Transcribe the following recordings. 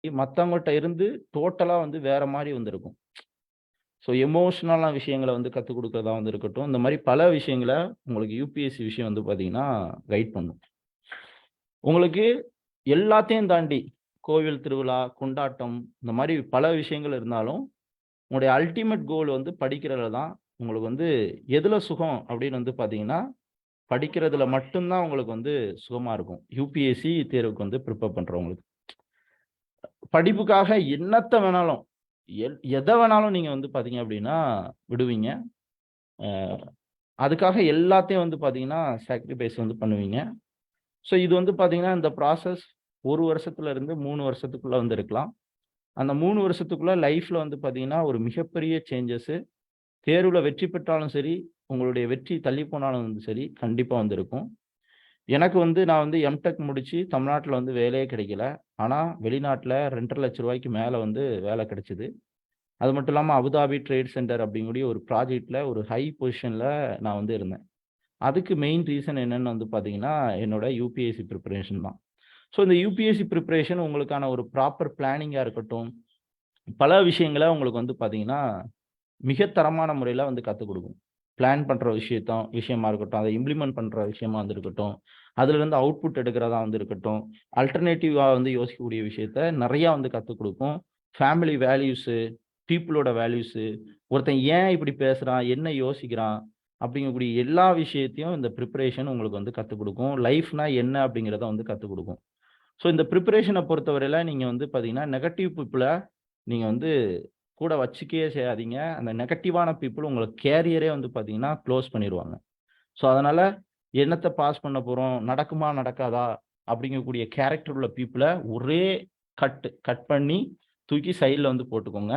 மத்தவங்கட்ட இருந்து டோட்டலா வந்து வேற மாரி வந்திருக்கும். ஸோ எமோஷனலான விஷயங்கள வந்து கத்துக் குடுக்கிறதா வந்து இருக்கட்டும். இந்த மாரி பல விஷயங்கள உங்களுக்கு யுபிஎஸ்சி விஷயம் வந்து பார்த்தீங்கன்னா, கைட் பண்ணும். உங்களுக்கு எல்லாத்தையும் தாண்டி கோவில் திருவிழா, கொண்டாட்டம் இந்த மாரி பல விஷயங்கள் இருந்தாலும், உங்களுடைய அல்டிமேட் கோல் வந்து படிக்கிறதுல தான். உங்களுக்கு வந்து எதுல சுகம் அப்படின்னு வந்து பார்த்தீங்கன்னா, படிக்கிறதுல மட்டும் தான் உங்களுக்கு வந்து சுகமா இருக்கும். யுபிஎஸ்சி தேர்வுக்கு வந்து பிரிப்பேர் பண்றவங்களுக்கு. படிப்புக்காக என்னத்த வேணாலும், எத வேணாலும் நீங்க வந்து பார்த்தீங்க அப்படின்னா விடுவீங்க. அ அதுக்காக எல்லாத்தையும் வந்து பார்த்தீங்கன்னா, சாக்ரிஃபைஸ் வந்து பண்ணுவீங்க. ஸோ இது வந்து பார்த்தீங்கன்னா, இந்த ப்ராசஸ் 1 வருஷத்துல இருந்து 3 வருஷத்துக்குள்ள வந்து இருக்கலாம். அந்த 3 வருஷத்துக்குள்ள லைஃப்ல வந்து பார்த்தீங்கன்னா, ஒரு மிகப்பெரிய சேஞ்சஸ் தேர்வுல வெற்றி பெற்றாலும் சரி, உங்களுடைய வெற்றி தள்ளி போனாலும் வந்து சரி, கண்டிப்பா வந்து இருக்கும். எனக்கு வந்து நான் வந்து எம்டெக் முடிச்சு தமிழ்நாட்டுல வந்து வேலையே கிடைக்கல. ஆனா, வெளிநாட்டுல ரூ. 2,50,000 மேல வந்து வேலை கிடைச்சது. அது மட்டும் இல்லாம அபுதாபி ட்ரேட் சென்டர் அப்படிங்கக்கூடிய ஒரு ப்ராஜெக்ட்ல ஒரு ஹை பொசிஷன்ல நான் வந்து இருந்தேன். அதுக்கு மெயின் ரீசன் என்னன்னு வந்து பார்த்தீங்கன்னா, என்னோட யுபிஎஸ்சி பிரிப்பரேஷன் தான். ஸோ இந்த யுபிஎஸ்சி பிரிப்பரேஷன் உங்களுக்கான ஒரு ப்ராப்பர் பிளானிங்கா இருக்கட்டும், பல விஷயங்கள உங்களுக்கு வந்து பார்த்தீங்கன்னா, மிக தரமான முறையில வந்து கத்துக் குடுக்கும். பிளான் பண்ற விஷயமா இருக்கட்டும், அத இம்ப்ளிமெண்ட் பண்ற விஷயமா வந்து இருக்கட்டும், அதிலிருந்து அவுட்புட் எடுக்கிறதா வந்து இருக்கட்டும், அல்டர்னேட்டிவா வந்து யோசிக்கக்கூடிய விஷயத்த நெறையா வந்து கத்துக் குடுக்கும். ஃபேமிலி வேல்யூஸு, பீப்பிளோட வேல்யூஸு, ஒருத்தன் ஏன் இப்படி பேசுறான்? என்ன யோசிக்கிறான்? அப்படிங்கக்கூடிய எல்லா விஷயத்தையும் இந்த பிரிப்பரேஷன் உங்களுக்கு வந்து கத்துக் குடுக்கும். லைஃப்னா என்ன அப்படிங்கிறத வந்து கத்துக் குடுக்கும். ஸோ இந்த பிரிப்பரேஷன பொறுத்தவரையில நீங்க வந்து பார்த்தீங்கன்னா, நெகட்டிவ் பீப்பிள நீங்க வந்து கூட வச்சுக்கவே செய்யாதீங்க. அந்த நெகட்டிவான பீப்பிள் உங்க கேரியரே வந்து பார்த்தீங்கன்னா, குளோஸ் பண்ணிருவாங்க. ஸோ அதனால என்னத்த பாஸ் பண்ண போறோம்? நடக்குமா? நடக்காதா? அப்படிங்கக்கூடிய கேரக்டர் உள்ள பீப்பிள ஒரே கட் பண்ணி தூக்கி சைட்ல வந்து போட்டுக்கோங்க.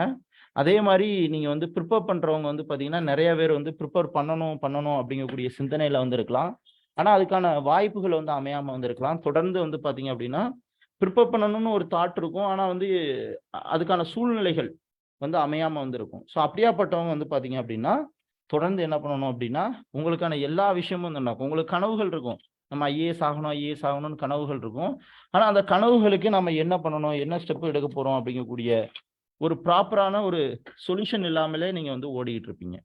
அதே மாரி நீங்க வந்து பிரிப்பேர் பண்றவங்க வந்து பார்த்தீங்கன்னா, நெறைய பேர் வந்து பிரிப்பேர் பண்ணணும் அப்படிங்கக்கூடிய சிந்தனையில வந்து இருக்கலாம். ஆனா, அதுக்கான வாய்ப்புகள் வந்து அமையாம வந்து இருக்கலாம். தொடர்ந்து வந்து பார்த்தீங்க அப்படின்னா, பிரிப்பேர் பண்ணணும்னு ஒரு தாட் இருக்கும். ஆனா வந்து அதுக்கான சூழ்நிலைகள் வந்து அமையாம வந்து இருக்கும். ஸோ அப்படியாப்பட்டவங்க வந்து பார்த்தீங்க அப்படின்னா, தொடர்ந்து என்ன பண்ணணும் அப்படின்னா, உங்களுக்கான எல்லா விஷயமும் வந்து நடக்கும். உங்களுக்கு கனவுகள் இருக்கும். நம்ம ஐஏஎஸ் ஆகணும்னு கனவுகள் இருக்கும். ஆனா, அந்த கனவுகளுக்கு நம்ம என்ன பண்ணணும்? என்ன ஸ்டெப் எடுக்க போறோம்? அப்படிங்கக்கூடிய ஒரு ப்ராப்பரான ஒரு சொல்யூஷன் இல்லாமலே நீங்க வந்து ஓடிக்கிட்டு இருப்பீங்க.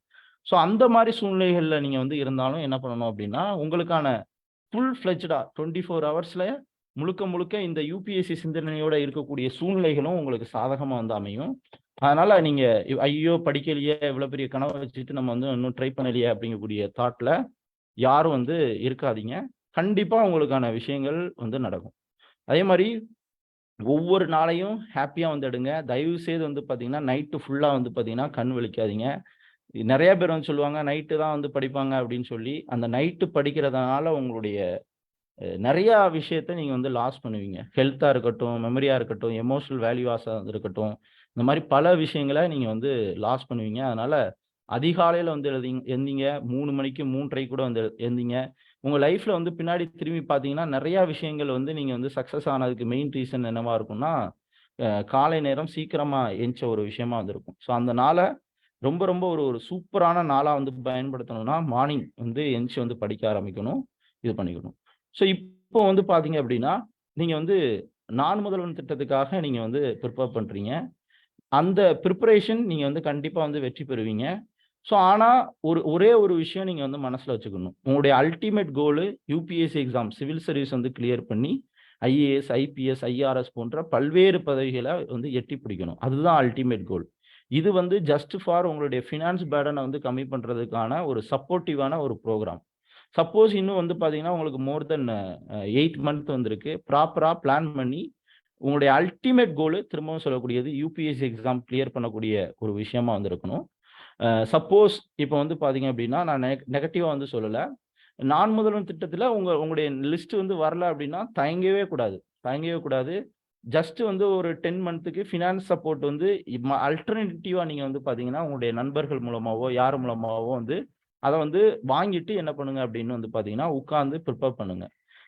ஸோ அந்த மாரி சூழ்நிலைகள்ல நீங்க வந்து இருந்தாலும் என்ன பண்ணணும் அப்படின்னா, உங்களுக்கான ஃபுல் ஃப்ளெட்ஜ்டா 24 ஹவர்ஸ்ல முழுக்க முழுக்க இந்த யுபிஎஸ்சி சிந்தனையோட இருக்கக்கூடிய சூழ்நிலைகளும் உங்களுக்கு சாதகமா வந்து அமையும். அதனால நீங்க ஐயோ! படிக்கலையே, இவ்வளோ பெரிய கனவ வச்சுட்டு நம்ம வந்து இன்னும் ட்ரை பண்ணலையே அப்படிங்கக்கூடிய தாட்ல யாரும் வந்து இருக்காதீங்க. கண்டிப்பா உங்களுக்கான விஷயங்கள் வந்து நடக்கும். அதே மாரி ஒவ்வொரு நாளையும் ஹேப்பியா வந்து எடுங்க. தயவு செய்து வந்து பார்த்தீங்கன்னா, நைட்டு ஃபுல்லா வந்து பார்த்தீங்கன்னா, கண் விழிக்காதீங்க. நெறைய பேர் வந்து சொல்லுவாங்க, நைட்டு தான் வந்து படிப்பாங்க அப்படின்னு சொல்லி. அந்த நைட்டு படிக்கிறதுனால உங்களுடைய நெறையா விஷயத்த நீங்க வந்து லாஸ் பண்ணுவீங்க. ஹெல்த்தா இருக்கட்டும், மெமரியா இருக்கட்டும், எமோஷனல் வேல்யூஸா இருக்கட்டும். இந்த மாரி பல விஷயங்கள நீங்க வந்து லாஸ் பண்ணுவீங்க. அதனால அதிகாலையில வந்து எந்தீங்க 3 மணிக்கு 3:30 கூட வந்து எந்தீங்க. உங்க லைஃப்ல வந்து பின்னாடி திரும்பி பார்த்தீங்கன்னா, நெறையா விஷயங்கள் வந்து நீங்க வந்து சக்சஸ் ஆனதுக்கு மெயின் ரீசன் என்னவா இருக்கும்னா, காலை நேரம் சீக்கிரமா எந்திச்ச ஒரு விஷயமா வந்து இருக்கும். ஸோ அந்த நாள ரொம்ப ரொம்ப ஒரு ஒரு சூப்பரான நாளா வந்து பயன்படுத்தணும்னா, மார்னிங் வந்து எந்திச்சு வந்து படிக்க ஆரம்பிக்கணும். இது பண்ணிக்கணும். ஸோ இப்போ வந்து பார்த்தீங்க அப்படின்னா, நீங்க வந்து நான் முதல்வன் திட்டத்துக்காக நீங்க வந்து பிரிப்பேர் பண்றீங்க. அந்த பிரிப்பரேஷன் நீங்க வந்து கண்டிப்பா வந்து வெற்றி பெறுவீங்க. ஸோ ஆனா, ஒரே ஒரு விஷயம் நீங்க வந்து மனசுல வச்சுக்கணும். உங்களுடைய ultimate goal UPSC exam civil service வந்து கிளியர் பண்ணி, ஐஏஎஸ், ஐபிஎஸ், ஐஆர்எஸ் போன்ற பல்வேறு பதவிகள வந்து எட்டிப் பிடிக்கணும். அதுதான் அல்டிமேட் கோல். இது வந்து ஜஸ்ட் ஃபார் உங்களுடைய ஃபினான்ஸ் பர்டன வந்து கம்மி பண்றதுக்கான ஒரு சப்போர்ட்டிவான ஒரு புரோகிராம். சப்போஸ் இன்னும் வந்து பார்த்தீங்கன்னா, உங்களுக்கு மோர் தென் 8 மந்த் வந்திருக்கு. ப்ராப்பரா பிளான் பண்ணி, உங்களுடைய அல்டிமேட் கோலு திரும்பவும் சொல்லக்கூடியது யுபிஎஸ்சி எக்ஸாம் கிளியர் பண்ணக்கூடிய ஒரு விஷயமா வந்து இருக்கணும். சப்போஸ் இப்ப வந்து பார்த்தீங்க அப்டின்னா, நான் நெகட்டிவா வந்து சொல்லல. நான் முதல்வன் திட்டத்தில உங்களுடைய லிஸ்ட் வந்து வரல அப்டின்னா, தயங்கவே கூடாது. தயங்கவே கூடாது. ஜஸ்ட் வந்து ஒரு 10 மந்த்துக்கு ஃபினான்ஸ் சப்போர்ட் வந்து அல்டர்னேட்டிவா நீங்க வந்து பார்த்தீங்கன்னா, உங்களுடைய நண்பர்கள் மூலமாவோ, யார் மூலமாவோ வந்து அத வந்து வாங்கிட்டு என்ன பண்ணுங்க அப்டின்னு வந்து பார்த்தீங்கன்னா, உட்கார்ந்து பிரிப்பேர் பண்ணுங்க.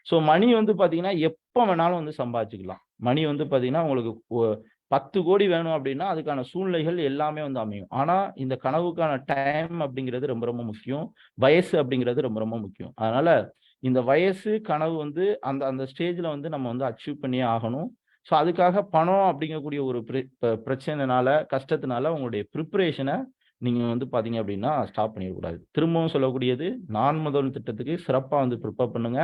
ஸோ மணி வந்து பார்த்தீங்கன்னா, எப்ப வேணாலும் வந்து சம்பாதிச்சுக்கலாம். மணி வந்து பார்த்தீங்கன்னா, உங்களுக்கு 10,00,00,000 வேணும் அப்டின்னா, அதுக்கான சூழ்நிலைகள் எல்லாமே வந்து அமையும். ஆனா, இந்த கனவுக்கான டைம் அப்டிங்கிறது ரொம்ப ரொம்ப முக்கியம். வயசு அப்டிங்கிறது ரொம்ப ரொம்ப முக்கியம். அதனால இந்த வயசு, கனவு வந்து அந்த அந்த ஸ்டேஜ்ல வந்து நம்ம வந்து அச்சீவ் பண்ணியே ஆகணும். ஸோ அதுக்காக பணம் அப்படிங்கக்கூடிய ஒரு பிரச்சனைனால, கஷ்டத்தினால உங்களுடைய ப்ரிப்பரேஷனை நீங்க வந்து பார்த்தீங்க அப்படின்னா ஸ்டாப் பண்ணிடக்கூடாது. திரும்பவும் சொல்லக்கூடியது, நான் முதல்வன் திட்டத்துக்கு சிறப்பா வந்து ப்ரிப்பேர் பண்ணுங்க.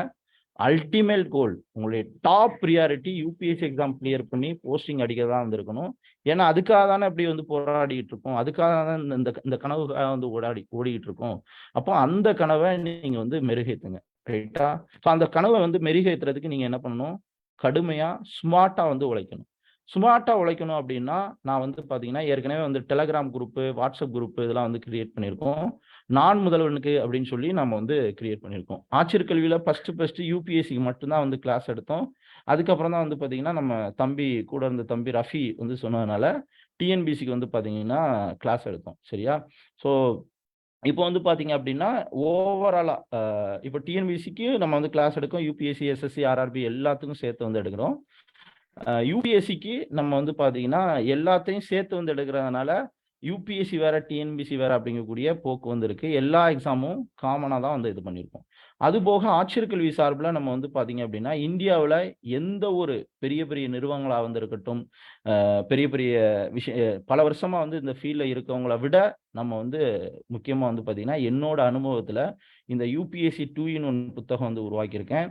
அல்டிமேட் கோல் உங்களுடைய top priority UPSC exam clear பண்ணி போஸ்டிங் அடிக்கிறதா வந்திருக்கணும். ஏன்னா அதுக்காக தானே இப்படி வந்து போராடிட்டு இருக்கோம். அதுக்காக தான் இந்த இந்த கனவுக்காக வந்து ஓடிக்கிட்டு இருக்கோம். அப்போ அந்த கனவை நீங்க வந்து மெருகேத்துங்க. ரைட்டா? ஸோ அந்த கனவை வந்து மெருகேத்துறதுக்கு நீங்க என்ன பண்ணணும்? கடுமையா, ஸ்மார்ட்டா வந்து உழைக்கணும். ஸ்மார்ட்டா உழைக்கணும் அப்படின்னா, நான் வந்து பார்த்தீங்கன்னா, ஏற்கனவே வந்து டெலகிராம் குரூப்பு, வாட்ஸ்அப் குரூப்பு இதெல்லாம் வந்து கிரியேட் பண்ணியிருக்கோம். நான் முதல்வனுக்கு அப்படின்னு சொல்லி நம்ம வந்து கிரியேட் பண்ணியிருக்கோம். ஆட்சியர் கல்வியில ஃபர்ஸ்ட் யூபிஎஸ்சிக்கு மட்டும் தான் வந்து கிளாஸ் எடுத்தோம். அதுக்கப்புறம் தான் வந்து பார்த்தீங்கன்னா, நம்ம தம்பி கூட இருந்த தம்பி ரஃபி வந்து சொன்னதுனால, டிஎன்பிஎஸ்சிக்கு வந்து பார்த்தீங்கன்னா கிளாஸ் எடுத்தோம். சரியா? ஸோ இப்போ வந்து பார்த்தீங்க அப்படின்னா, ஓவராலா இப்போ டிஎன்பிஎஸ்சிக்கு நம்ம வந்து கிளாஸ் எடுக்கோம். யூபிஎஸ்சி, எஸ்எஸ்சி, ஆர்ஆர்பி எல்லாத்துக்கும் சேர்த்து வந்து எடுக்கிறோம். யூபிஎஸ்சிக்கு நம்ம வந்து பார்த்தீங்கன்னா, எல்லாத்தையும் சேர்த்து வந்து எடுக்கிறதுனால, யூபிஎஸ்சி வேற, டிஎன்பிஎஸ்சி வேற அப்படிங்கக்கூடிய போக்கு வந்து இருக்கு. எல்லா எக்ஸாமும் காமனா தான் வந்து இது பண்ணியிருக்கோம். அதுபோக ஆட்சியர் கல்வி சார்புல நம்ம வந்து பார்த்தீங்க அப்படின்னா, இந்தியாவுல எந்த ஒரு பெரிய பெரிய நிறுவனங்களா வந்து இருக்கட்டும், பெரிய பெரிய பல வருஷமா வந்து இந்த ஃபீல்ட்ல இருக்கவங்கள விட, நம்ம வந்து முக்கியமா வந்து பார்த்தீங்கன்னா, என்னோட அனுபவத்துல இந்த யுபிஎஸ்சி 2 இன் 1 புத்தகம் வந்து உருவாக்கியிருக்கேன்.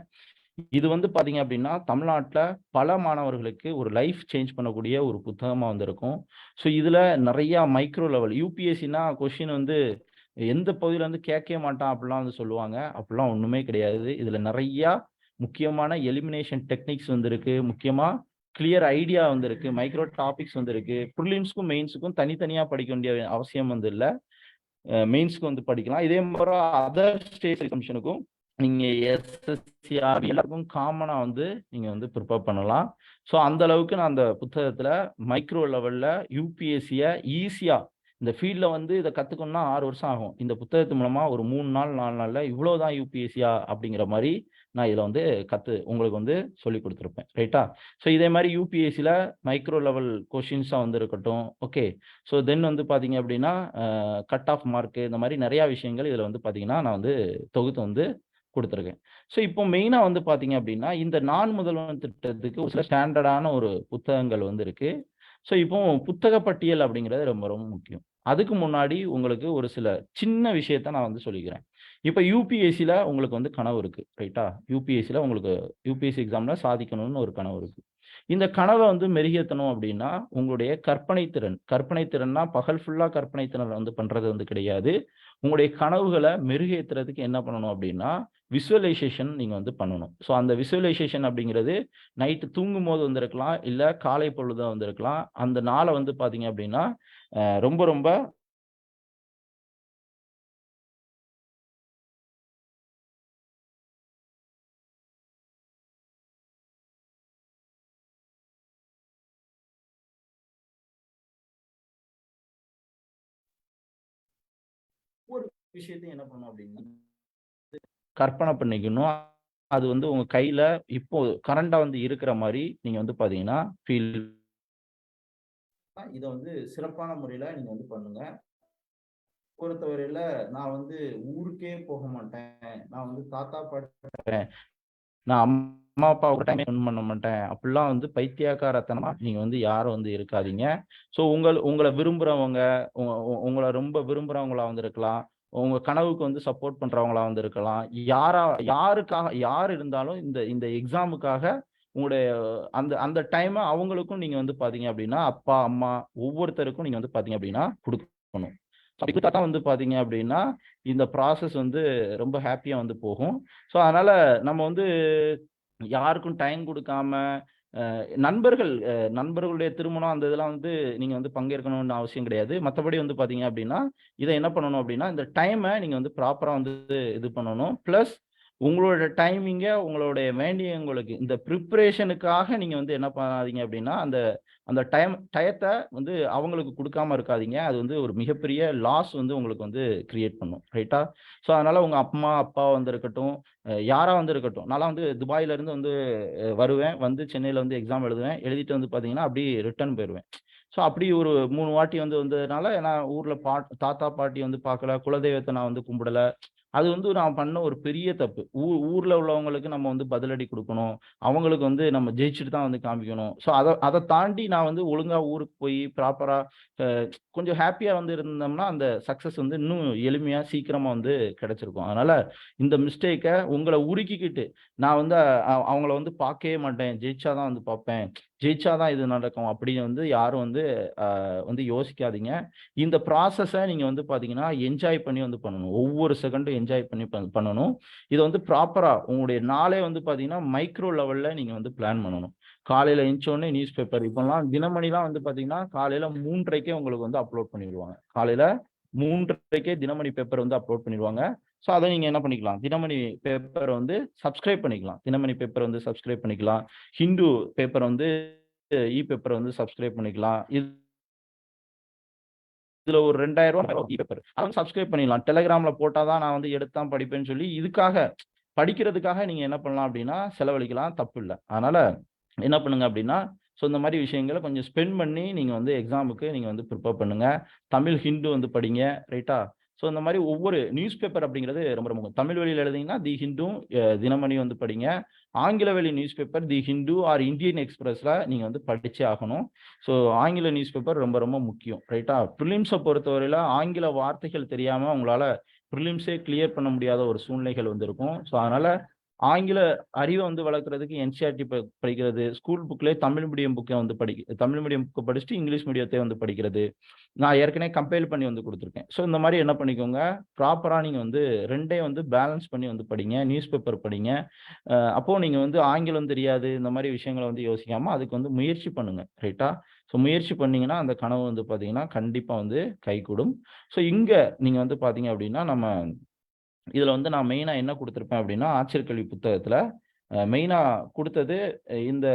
இது வந்து பார்த்தீங்க அப்படின்னா, தமிழ்நாட்ல பல மாணவர்களுக்கு ஒரு லைஃப் சேஞ்ச் பண்ணக்கூடிய ஒரு புத்தகமா வந்து இருக்கும். ஸோ இதுல நெறையா மைக்ரோ லெவல் யுபிஎஸ்சின்னா கொஸ்டின் வந்து எந்த பகுதியில இருந்து கேட்கவே மாட்டான் அப்படிலாம் வந்து சொல்லுவாங்க. அப்படிலாம் ஒண்ணுமே கிடையாது. இதுல நெறையா முக்கியமான எலிமினேஷன் டெக்னிக்ஸ் வந்து இருக்கு. முக்கியமா கிளியர் ஐடியா வந்து இருக்கு. மைக்ரோ டாபிக்ஸ் வந்து இருக்கு. பிரிலிம்ஸ்க்கும், மெயின்ஸ்க்கும் தனித்தனியா படிக்க வேண்டிய அவசியம் வந்து இல்ல. மெயின்ஸ்க்கு வந்து படிக்கலாம். இதே மாரி அதர் ஸ்டேட் எக்ஸாமினேஷனுக்கும் நீங்க எஸ்எஸ்சி, ஆர்பி எல்லாருக்கும் காமனா வந்து நீங்க வந்து ப்ரிப்பேர் பண்ணலாம். ஸோ அந்த அளவுக்கு நான் அந்த புத்தகத்துல மைக்ரோ லெவல்ல யூபிஎஸ்சிய ஈஸியா இந்த ஃபீல்ட்ல வந்து இத கத்துக்கணும்னா 6 வருஷம் ஆகும். இந்த புத்தகத்து மூலமா ஒரு 3 நாள், 4 நாள்ல இவ்வளவுதான் யூபிஎஸ்சியா அப்படிங்கிற மாரி நான் இதுல வந்து உங்களுக்கு வந்து சொல்லிக் குடுத்திருப்பேன். ரைட்டா? ஸோ இதே மாரி யூபிஎஸ்சில மைக்ரோ லெவல் கொஸ்டின்ஸா வந்து இருக்கட்டும். ஓகே. ஸோ தென் வந்து பார்த்தீங்க அப்படின்னா, கட் ஆஃப் மார்க் இந்த மாரி நெறைய விஷயங்கள் இதுல வந்து பார்த்தீங்கன்னா, நான் வந்து தொகுத்து வந்து குடுத்துருக்கேன். ஸோ இப்போ மெயினா வந்து பார்த்தீங்க அப்படின்னா, இந்த நான் முதல்வன் திட்டத்துக்கு ஒரு சில ஸ்டாண்டர்டான ஒரு புத்தகங்கள் வந்து இருக்கு. ஸோ இப்போ புத்தக பட்டியல் அப்படிங்கிறது ரொம்ப ரொம்ப முக்கியம். அதுக்கு முன்னாடி உங்களுக்கு ஒரு சில சின்ன விஷயத்த நான் வந்து சொல்லிக்கிறேன். இப்ப யுபிஎஸ்சில உங்களுக்கு வந்து கனவு இருக்கு. ரைட்டா? யுபிஎஸ்சில உங்களுக்கு யுபிஎஸ்சி எக்ஸாம்ல சாதிக்கணும்னு ஒரு கனவு இருக்கு. இந்த கனவ வந்து மெருகேத்தணும் அப்படின்னா, உங்களுடைய கற்பனை திறன். கற்பனை திறன்னா பகல் ஃபுல்லா கற்பனை திறன் வந்து பண்றது வந்து கிடையாது. உங்களுடைய கனவுகள மெருகேத்துறதுக்கு என்ன பண்ணணும் அப்படின்னா, விசுவலைசேஷன் நீங்க வந்து பண்ணணும். ஸோ அந்த விசுவலைசேஷன் அப்படிங்கிறது நைட் தூங்கும்போது வந்திருக்கலாம், இல்ல காலை பொழுதா வந்திருக்கலாம். அந்த நாள வந்து பார்த்தீங்க அப்படின்னா, ரொம்ப ரொம்ப ஒரு விஷயத்தையும் என்ன பண்ணணும் அப்படின்னா, கற்பனை பண்ணிக்கணும். அது வந்து உங்க கையில இப்போ கரண்டா வந்து இருக்கிற மாரி நீங்க வந்து பார்த்தீங்கன்னா, இத வந்து சிறப்பான முறையில நீங்க வந்து பண்ணுங்க. பொறுத்தவரையில நான் வந்து ஊருக்கே போக மாட்டேன். நான் வந்து தாத்தா, பாட்டி நான் அம்மா, அப்பாவுக்கு டைமே ஸ்பெண்ட் பண்ண மாட்டேன். அப்படிலாம் வந்து பைத்தியக்காரத்தனமா நீங்க வந்து யாரும் வந்து இருக்காதீங்க. ஸோ உங்கள விரும்புறவங்க, உ உ உங்கள ரொம்ப விரும்புறவங்களா வந்து இருக்கலாம். உங்க கனவுக்கு வந்து சப்போர்ட் பண்றவங்களா வந்து இருக்கலாம். யார் இருந்தாலும் இந்த இந்த எக்ஸாமுக்காக உங்களுடைய அந்த அந்த டைம அவங்களுக்கும் நீங்க வந்து பார்த்தீங்க அப்படின்னா, அப்பா, அம்மா ஒவ்வொருத்தருக்கும் நீங்க வந்து பார்த்தீங்க அப்படின்னா குடுக்கணும். அப்படி குடுத்தா தான் வந்து பார்த்தீங்க அப்படின்னா, இந்த ப்ராசஸ் வந்து ரொம்ப ஹேப்பியா வந்து போகும். ஸோ அதனால நம்ம வந்து யாருக்கும் டைம் குடுக்காம, நண்பர்களுடைய திருமணம் அந்த இதெல்லாம் வந்து நீங்க வந்து பங்கேற்கணும்னு அவசியம் கிடையாது. மத்தபடி வந்து பார்த்தீங்க அப்படின்னா, இத என்ன பண்ணணும் அப்படின்னா, இந்த டைம நீங்க வந்து ப்ராப்பரா வந்து இது பண்ணணும். பிளஸ் உங்களோட டைமிங்க, உங்களுடைய வேண்டியவங்களுக்கு இந்த பிரிப்பரேஷனுக்காக நீங்க வந்து என்ன பண்ணாதீங்க அப்படின்னா, அந்த அந்த டயத்த வந்து அவங்களுக்கு குடுக்காம இருக்காதீங்க. அது வந்து ஒரு மிகப்பெரிய லாஸ் வந்து உங்களுக்கு வந்து கிரியேட் பண்ணும். ரைட்டா? ஸோ அதனால உங்க அம்மா, அப்பா வந்து இருக்கட்டும், யாரா வந்து இருக்கட்டும். நான்லாம் வந்து துபாய்ல இருந்து வந்து வருவேன். வந்து சென்னையில வந்து எக்ஸாம் எழுதுவேன். எழுதிட்டு வந்து பார்த்தீங்கன்னா, அப்படியே ரிட்டர்ன் போயிருவேன். ஸோ அப்படி ஒரு 3 வாட்டி வந்து வந்ததுனால, நான் ஊர்ல தாத்தா, பாட்டி வந்து பார்க்கல. குலதெய்வத்த நான் வந்து கும்பிடல. அது வந்து நான் பண்ண ஒரு பெரிய தப்பு. ஊர்ல உள்ளவங்களுக்கு நம்ம வந்து பதிலடி குடுக்கணும். அவங்களுக்கு வந்து நம்ம ஜெயிச்சுட்டு தான் வந்து காமிக்கணும். ஸோ அத தாண்டி நான் வந்து ஒழுங்கா ஊருக்கு போய் ப்ராப்பரா அ கொஞ்சம் ஹேப்பியா வந்து இருந்தோம்னா, அந்த சக்சஸ் வந்து இன்னும் எளிமையா, சீக்கிரமா வந்து கிடைச்சிருக்கும். அதனால இந்த மிஸ்டேக்க உங்கள உருக்கிக்கிட்டு, நான் வந்து அவங்கள வந்து பார்க்கவே மாட்டேன். ஜெயிச்சா தான் வந்து பார்ப்பேன். ஜெயிச்சா தான் இது நடக்கும். அப்படின்னு வந்து யாரும் வந்து வந்து யோசிக்காதீங்க. இந்த ப்ராசஸ நீங்க வந்து பார்த்தீங்கன்னா, என்ஜாய் பண்ணி வந்து பண்ணணும். ஒவ்வொரு செகண்டும் என்ஜாய் பண்ணி பண்ணணும். இத வந்து ப்ராப்பரா உங்களுடைய நாளே வந்து பார்த்தீங்கன்னா, மைக்ரோ லெவல்ல நீங்க வந்து பிளான் பண்ணணும். காலையில எந்திச்ச உடனே நியூஸ் பேப்பர் இப்போலாம் தினமணிலாம் வந்து பார்த்தீங்கன்னா, காலையில 3:30க்கே உங்களுக்கு வந்து அப்லோட் பண்ணிருவாங்க. காலையில 3:30க்கே தினமணி பேப்பர் வந்து அப்லோட் பண்ணிருவாங்க. ஸோ, அத நீங்க என்ன பண்ணிக்கலாம், தினமணி பேப்பர் வந்து சப்ஸ்கிரைப் பண்ணிக்கலாம். தினமணி பேப்பர் வந்து சப்ஸ்கிரைப் பண்ணிக்கலாம். ஹிந்து பேப்பர் வந்து பேப்பர் வந்து சப்ஸ்கிரைப் பண்ணிக்கலாம். இதுல ஒரு ரூ. 2000 பேப்பர். அத வந்து சப்ஸ்கிரைப் பண்ணிடலாம். டெலிகிராம்ல போட்டா தான் நான் வந்து எடுத்து தான் படிப்பேன்னு சொல்லி, இதுக்காக படிக்கிறதுக்காக நீங்க என்ன பண்ணலாம் அப்டின்னா, செலவழிக்கலாம். தப்பு இல்ல. அதனால என்ன பண்ணுங்க அப்டின்னா, ஸோ இந்த மாரி விஷயங்கள கொஞ்சம் ஸ்பெண்ட் பண்ணி நீங்க வந்து எக்ஸாமுக்கு நீங்க வந்து பிரிப்பேர் பண்ணுங்க. தமிழ், ஹிந்து வந்து படிங்க. ரைட்டா? ஸோ இந்த மாரி ஒவ்வொரு நியூஸ் பேப்பர் அப்டிங்கிறது ரொம்ப ரொம்ப முக்கியம். தமிழ் வழியில எழுதினீங்கன்னா, தி ஹிந்து, தினமணி வந்து படிங்க. ஆங்கில வழி நியூஸ் பேப்பர் தி ஹிந்து ஆர் இந்தியன் எக்ஸ்பிரஸ்ல நீங்க வந்து படிச்சே ஆகணும். ஸோ ஆங்கில நியூஸ் பேப்பர் ரொம்ப ரொம்ப முக்கியம். ரைட்டா? பிரிலிம்ஸ பொறுத்தவரையில ஆங்கில வார்த்தைகள் தெரியாம உங்களால பிரிலிம்ஸே கிளியர் பண்ண முடியாத ஒரு சூழ்நிலைகள் வந்து இருக்கும். ஸோ அதனால ஆங்கில அறிவ வந்து வளர்க்கறதுக்கு என்சிஇஆர்டி படிக்கிறது, ஸ்கூல் புக்லயே தமிழ் மீடியம் புக்க வந்து தமிழ் மீடியம் புக்க படிச்சுட்டு இங்கிலீஷ் மீடியத்த வந்து படிக்கிறது. நான் ஏற்கனவே கம்பைல் பண்ணி வந்து குடுத்துருக்கேன். ஸோ இந்த மாரி என்ன பண்ணிக்கோங்க, ப்ராப்பரா நீங்க வந்து 2யும் வந்து பேலன்ஸ் பண்ணி வந்து படிங்க. நியூஸ் பேப்பர் படிங்க. அப்போ நீங்க வந்து ஆங்கிலம் தெரியாது, இந்த மாரி விஷயங்கள வந்து யோசிக்காம அதுக்கு வந்து முயற்சி பண்ணுங்க. ரைட்டா? ஸோ முயற்சி பண்ணீங்கன்னா, அந்த கனவு வந்து பார்த்தீங்கன்னா, கண்டிப்பா வந்து கைகூடும். ஸோ இங்க நீங்க வந்து பார்த்தீங்க அப்டின்னா, நம்ம இதுல வந்து நான் மெயினா என்ன குடுத்திருப்பேன் அப்டின்னா, ஆட்சியர் கல்வி புத்தகத்துல மெயினா குடுத்தது இந்த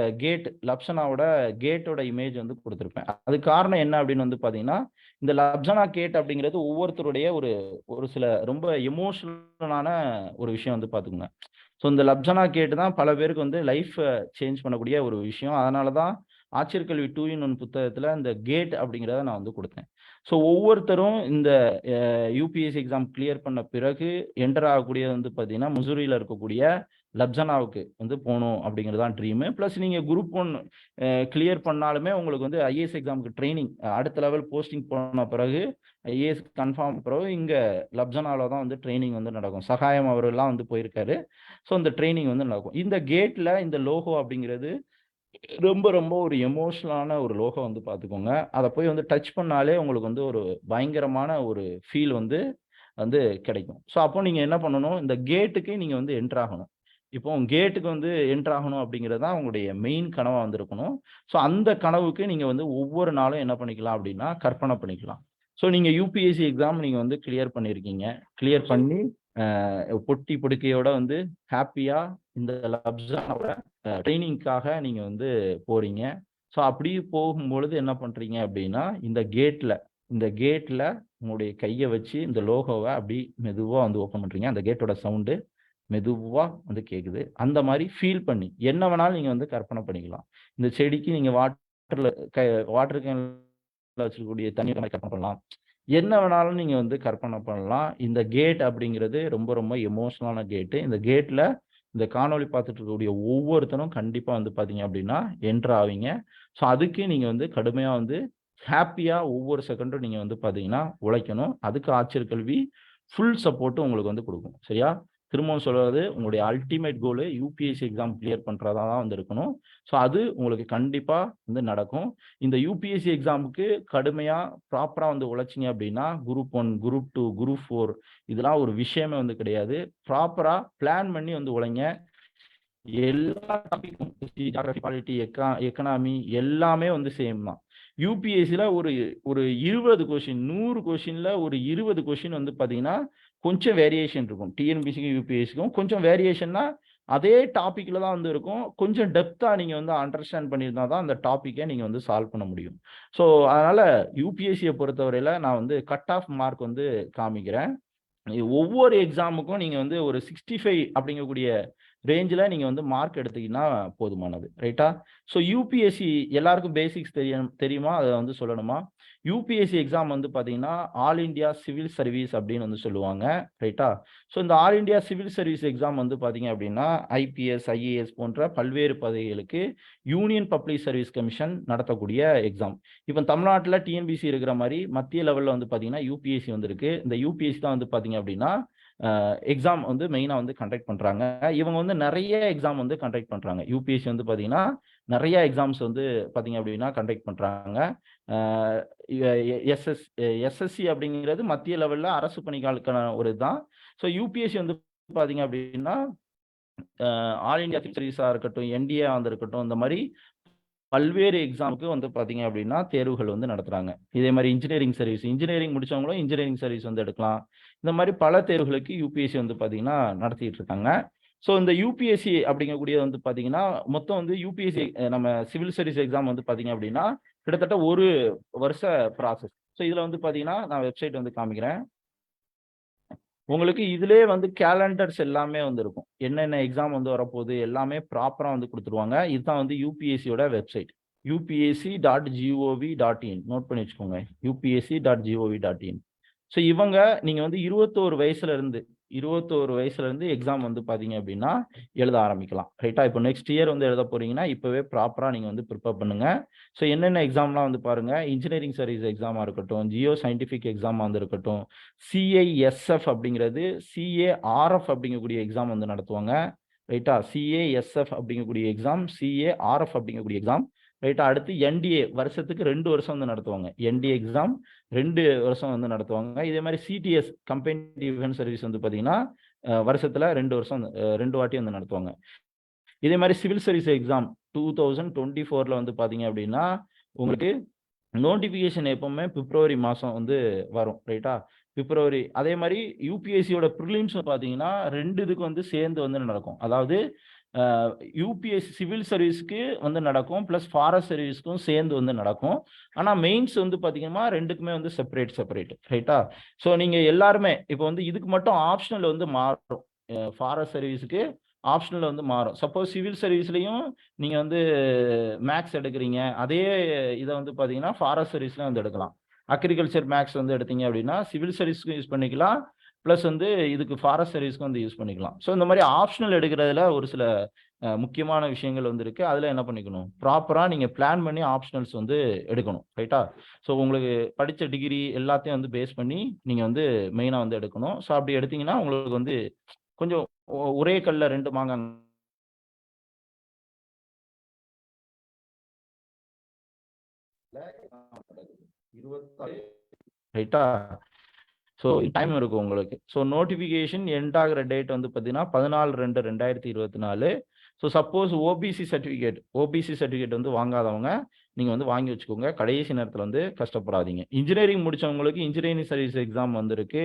லப்சனாவோட கேட்டோட இமேஜ் வந்து குடுத்திருப்பேன். அதுக்கு காரணம் என்ன அப்டின்னு வந்து பார்த்தீங்கன்னா, இந்த லப்சனா கேட் அப்டிங்கிறது ஒவ்வொருத்தருடைய ஒரு ஒரு சில ரொம்ப எமோஷனலான ஒரு விஷயம் வந்து பார்த்துக்கோங்க. ஸோ இந்த லப்சனா கேட் தான் பல பேருக்கு வந்து லைஃப்ப சேஞ்ச் பண்ணக்கூடிய ஒரு விஷயம். அதனால தான் ஆட்சியர் கல்வி 2 இன் 1 புத்தகத்துல இந்த கேட் அப்படிங்கிறத நான் வந்து குடுத்தேன். ஸோ ஒவ்வொருத்தரும் இந்த யுபிஎஸ்சி எக்ஸாம் கிளியர் பண்ண பிறகு என்டர் ஆகக்கூடியது வந்து பார்த்தீங்கன்னா, முசூரியில இருக்கக்கூடிய லப்சனாவுக்கு வந்து போணும் அப்படிங்கிறது தான் ட்ரீமு. பிளஸ் நீங்க குரூப் 1 கிளியர் பண்ணாலுமே உங்களுக்கு வந்து ஐஏஎஸ் எக்ஸாமுக்கு ட்ரெய்னிங் அடுத்த லெவல் போஸ்டிங் போன பிறகு ஐஏஎஸ் கன்ஃபார்ம் பிறகு இங்க லப்சனால தான் வந்து ட்ரெய்னிங் வந்து நடக்கும். சகாயம் அவரெல்லாம் வந்து போயிருக்காரு. ஸோ இந்த ட்ரெய்னிங் வந்து நடக்கும். இந்த கேட்ல இந்த லோகோ அப்படிங்கிறது ரொம்ப ரொம்ப ஒரு எமோஷனலான ஒரு லோகோ வந்து பார்த்துக்கோங்க. அத போய் வந்து டச் பண்ணாலே உங்களுக்கு வந்து ஒரு பயங்கரமான ஒரு ஃபீல் வந்து வந்து கிடைக்கும். ஸோ அப்போ நீங்க என்ன பண்ணணும், இந்த கேட்டுக்கு நீங்க வந்து என்டர் ஆகணும். இப்போ கேட்டுக்கு வந்து என்டர் ஆகணும் அப்படிங்கிறது தான் உங்களுடைய மெயின் கனவா வந்து இருக்கணும். ஸோ அந்த கனவுக்கு நீங்க வந்து ஒவ்வொரு நாளும் என்ன பண்ணிக்கலாம் அப்படின்னா, கற்பனை பண்ணிக்கலாம். ஸோ நீங்க யுபிஎஸ்சி எக்ஸாம் நீங்க வந்து கிளியர் பண்ணியிருக்கீங்க. கிளியர் பண்ணி பொட்டி படுக்கையோட வந்து ஹேப்பியா இந்த லப்ஸானோட ட்ரெய்னிங்க்காக நீங்க வந்து போறீங்க. ஸோ அப்படி போகும்பொழுது என்ன பண்றீங்க அப்படின்னா, இந்த கேட்ல உங்களுடைய கைய வச்சு இந்த லோகோவ அப்படி மெதுவா வந்து ஓப்பன் பண்றீங்க. அந்த கேட்டோட சவுண்டு மெதுவா வந்து கேக்குது. அந்த மாரி ஃபீல் பண்ணி, என்ன வேணாலும் நீங்க வந்து கற்பனை பண்ணிக்கலாம். இந்த செடிக்கு நீங்க வாட்டர்ல வாட்டர் கேன்ல வச்சிருக்கக்கூடிய தண்ணீர மாரி கற்பனை பண்ணலாம். என்ன வேணாலும் நீங்க வந்து கற்பனை பண்ணலாம். இந்த கேட் அப்படிங்கிறது ரொம்ப ரொம்ப எமோஷனலான கேட்டு. இந்த கேட்ல இந்த காணொளி பார்த்துட்டு இருக்கக்கூடிய ஒவ்வொருத்தரும் கண்டிப்பா வந்து பார்த்தீங்க அப்படின்னா, என்டர் ஆவீங்க. ஸோ அதுக்கு நீங்க வந்து கடுமையா வந்து ஹேப்பியா ஒவ்வொரு செகண்டும் நீங்க வந்து பார்த்தீங்கன்னா, உழைக்கணும். அதுக்கு ஆட்சியர் கல்வி ஃபுல் சப்போர்ட் உங்களுக்கு வந்து குடுக்கும். சரியா? திரும்பவும் சொல்றது உங்களுடைய ultimate goal UPSC exam clear பண்றதா தான் வந்து இருக்கணும். ஸோ அது உங்களுக்கு கண்டிப்பா வந்து நடக்கும். இந்த யுபிஎஸ்சி எக்ஸாமுக்கு கடுமையா ப்ராப்பரா வந்து உழைச்சீங்க அப்படின்னா, குரூப் 1, குரூப் 2, குரூப் 4 இதெல்லாம் ஒரு விஷயமே வந்து கிடையாது. ப்ராப்பரா பிளான் பண்ணி வந்து உழைங்க. எல்லா டாபிக்கும் ஹிஸ்டரி, ஜியோகிராஃபி, பாலிட்டி, எக்கனாமி எல்லாமே வந்து சேம் தான். யுபிஎஸ்சில ஒரு ஒரு 20 கொஸ்டின் 100 கொஸ்டின்ல ஒரு 20 கொஸ்டின் வந்து பார்த்தீங்கன்னா, கொஞ்சம் வேரியேஷன் இருக்கும். டிஎன்பிஎஸ்சிக்கும், யுபிஎஸ்சிக்கும் கொஞ்சம் வேரியேஷன்னா, அதே டாபிக்ல தான் வந்து இருக்கும். கொஞ்சம் டெப்த்தா நீங்க வந்து அண்டர்ஸ்டாண்ட் பண்ணியிருந்தா தான் அந்த டாபிக்க நீங்க வந்து சால்வ் பண்ண முடியும். ஸோ அதனால யுபிஎஸ்சிய பொறுத்தவரையில நான் வந்து கட் ஆஃப் மார்க் வந்து காமிக்கிறேன். ஒவ்வொரு எக்ஸாமுக்கும் நீங்க வந்து ஒரு 65 அப்படிங்கக்கூடிய ரேஞ்சில் நீங்கள் வந்து மார்க் எடுத்தீங்கன்னா போதுமானது. ரைட்டா? ஸோ யூபிஎஸ்சி எல்லாருக்கும் பேசிக்ஸ் தெரியுமா? அதை வந்து சொல்லணுமா? யூபிஎஸ்சி எக்ஸாம் வந்து பார்த்தீங்கன்னா ஆல் இந்தியா சிவில் சர்வீஸ் அப்படின்னு வந்து சொல்லுவாங்க. ரைட்டா? ஸோ இந்த all India civil service exam வந்து பார்த்தீங்க அப்படின்னா ஐபிஎஸ், ஐஏஎஸ் போன்ற பல்வேறு பதவிகளுக்கு யூனியன் பப்ளிக் சர்வீஸ் கமிஷன் நடத்தக்கூடிய எக்ஸாம். இப்போ தமிழ்நாட்டில் டிஎன்பிசி இருக்கிற மாதிரி மத்திய லெவலில் வந்து பார்த்தீங்கன்னா யூபிஎஸ்சி வந்து இருக்கு. இந்த யூபிஎஸ்சி தான் வந்து பார்த்தீங்க அப்படின்னா எக்ஸாம் வந்து மெயினாக வந்து கண்டக்ட் பண்ணுறாங்க. இவங்க வந்து நிறைய எக்ஸாம் வந்து கண்டக்ட் பண்ணுறாங்க. யூபிஎஸ்சி வந்து பார்த்தீங்கன்னா நிறைய எக்ஸாம்ஸ் வந்து பார்த்தீங்க அப்படின்னா கண்டக்ட் பண்ணுறாங்க. எஸ்எஸ்சி அப்படிங்கிறது மத்திய லெவலில் அரசு பணிகளுக்கான ஒரு இதுதான். ஸோ யூபிஎஸ்சி வந்து பார்த்தீங்க அப்படின்னா ஆல் இந்தியா சிவில் சர்வீஸாக இருக்கட்டும், என்டிஏ வந்து இருக்கட்டும், இந்த மாதிரி பல்வேறு எக்ஸாமுக்கு வந்து பார்த்தீங்க அப்படின்னா தேர்வுகள் வந்து நடத்துகிறாங்க. இதே மாதிரி இன்ஜினியரிங் சர்வீஸ், இன்ஜினியரிங் முடிச்சவங்களும் இன்ஜினியரிங் சர்வீஸ் வந்து எடுக்கலாம். இந்த மாதிரி பல தேர்வுகளுக்கு யூபிஎஸ்சி வந்து பார்த்தீங்கன்னா நடத்திட்டு இருக்காங்க. ஸோ இந்த யூபிஎஸ்சி அப்படிங்கக்கூடிய வந்து பார்த்தீங்கன்னா மொத்தம் வந்து யூபிஎஸ்சி நம்ம சிவில் சர்வீஸ் எக்ஸாம் வந்து பார்த்தீங்க அப்படின்னா கிட்டத்தட்ட ஒரு வருஷ ப்ராசஸ். ஸோ இதில் வந்து பார்த்தீங்கன்னா நான் வெப்சைட் வந்து காமிக்கிறேன். உங்களுக்கு இதுலேயே வந்து கேலண்டர்ஸ் எல்லாமே வந்து இருக்கும். என்னென்ன எக்ஸாம் வந்து வரப்போகுது எல்லாமே ப்ராப்பராக வந்து கொடுத்துருவாங்க. இதுதான் வந்து யூபிஎஸ்சியோட வெப்சைட். upsc.gov.in நோட் பண்ணி வச்சுக்கோங்க. upsc.gov.in. ஸோ இவங்க நீங்கள் வந்து 21 வயசுலேருந்து எக்ஸாம் வந்து பார்த்தீங்க அப்படின்னா எழுத ஆரம்பிக்கலாம். ரைட்டா? இப்போ நெக்ஸ்ட் இயர் வந்து எழுத போறீங்கன்னா இப்போவே ப்ராப்பராக நீங்கள் வந்து ப்ரிப்பேர் பண்ணுங்க. ஸோ என்னென்ன எக்ஸாம்லாம் வந்து பாருங்க, இன்ஜினியரிங் சர்வீஸ் எக்ஸாமாக இருக்கட்டும், ஜியோ சயின்டிஃபிக் எக்ஸாமாக வந்து இருக்கட்டும், சிஐஎஸ்எஃப் அப்படிங்கிறது சிஏஆர்எஃப் அப்படிங்கக்கூடிய எக்ஸாம் வந்து நடத்துவாங்க. ரைட்டா? சிஏஎஸ்எஃப் அப்படிங்கக்கூடிய எக்ஸாம், சிஏஆர்எஃப் அப்படிங்கக்கூடிய எக்ஸாம். ரைட்டா? அடுத்து என்டிஏ வருஷத்துக்கு 2 வருஷம் வந்து நடத்துவாங்க. என்டிஏ எக்ஸாம் 2 வருஷம் வந்து நடத்துவாங்க. இதே மாதிரி சிடிஎஸ் கம்பெனி டிஃபென்ஸ் சர்வீஸ் வந்து பார்த்தீங்கன்னா வருஷத்துல 2 வருஷம் 2 வாட்டி வந்து நடத்துவாங்க. இதே மாதிரி சிவில் சர்வீஸ் எக்ஸாம் 2024ல வந்து பார்த்தீங்க அப்படின்னா உங்களுக்கு நோட்டிஃபிகேஷன் எப்பவுமே பிப்ரவரி மாதம் வந்து வரும். ரைட்டா? பிப்ரவரி. அதே மாதிரி யூபிஎஸ்சியோட ப்ரிலிம்ஸ் பார்த்தீங்கன்னா 2 இதுக்கு வந்து சேர்ந்து வந்து நடக்கும். அதாவது யூபிஎஸ்சி சிவில் சர்வீஸ்க்கு வந்து நடக்கும், ப்ளஸ் ஃபாரஸ்ட் சர்வீஸ்க்கும் சேர்ந்து வந்து நடக்கும். ஆனால் மெயின்ஸ் வந்து பார்த்தீங்கன்னா 2க்குமே வந்து செப்பரேட். ரைட்டா? ஸோ நீங்கள் எல்லாருமே இப்போ வந்து இதுக்கு மட்டும் ஆப்ஷனல் வந்து மாறும். ஃபாரஸ்ட் சர்வீஸுக்கு ஆப்ஷனல் வந்து மாறும். சப்போஸ் சிவில் சர்வீஸ்லையும் நீங்கள் வந்து மேக்ஸ் எடுக்கிறீங்க, அதே இதை வந்து பார்த்தீங்கன்னா ஃபாரஸ்ட் சர்வீஸ்லையும் வந்து எடுக்கலாம். அக்ரிகல்ச்சர் மேக்ஸ் வந்து எடுத்தீங்க அப்படின்னா சிவில் சர்வீஸ்க்கும் யூஸ் பண்ணிக்கலாம், ப்ளஸ் வந்து இதுக்கு ஃபாரஸ்ட் சர்வீஸ்க்கு வந்து யூஸ் பண்ணிக்கலாம். ஸோ இந்த மாதிரி ஆப்ஷனல் எடுக்கிறதுல ஒரு சில முக்கியமான விஷயங்கள் வந்து இருக்கு. அதில் என்ன பண்ணிக்கணும், ப்ராப்பராக நீங்கள் பிளான் பண்ணி ஆப்ஷனல்ஸ் வந்து எடுக்கணும். ரைட்டா? ஸோ உங்களுக்கு படித்த டிகிரி எல்லாத்தையும் வந்து பேஸ் பண்ணி நீங்கள் வந்து மெயினாக வந்து எடுக்கணும். ஸோ அப்படி எடுத்தீங்கன்னா உங்களுக்கு வந்து கொஞ்சம் ஒரே கல்ல 2 மாங்காய் ரைட்டா? ஸோ டைம் இருக்கும் உங்களுக்கு. ஸோ நோட்டிஃபிகேஷன் எண்ட் ஆகிற டேட் வந்து பார்த்தீங்கன்னா 14/2/2024. ஸோ சப்போஸ் ஓபிசி சர்டிஃபிகேட் வந்து வாங்காதவங்க நீங்கள் வந்து வாங்கி வச்சுக்கோங்க. கடைசி நேரத்தில் வந்து கஷ்டப்படாதீங்க. இன்ஜினியரிங் முடித்தவங்களுக்கு இன்ஜினியரிங் சர்வீஸ் எக்ஸாம் வந்து இருக்கு.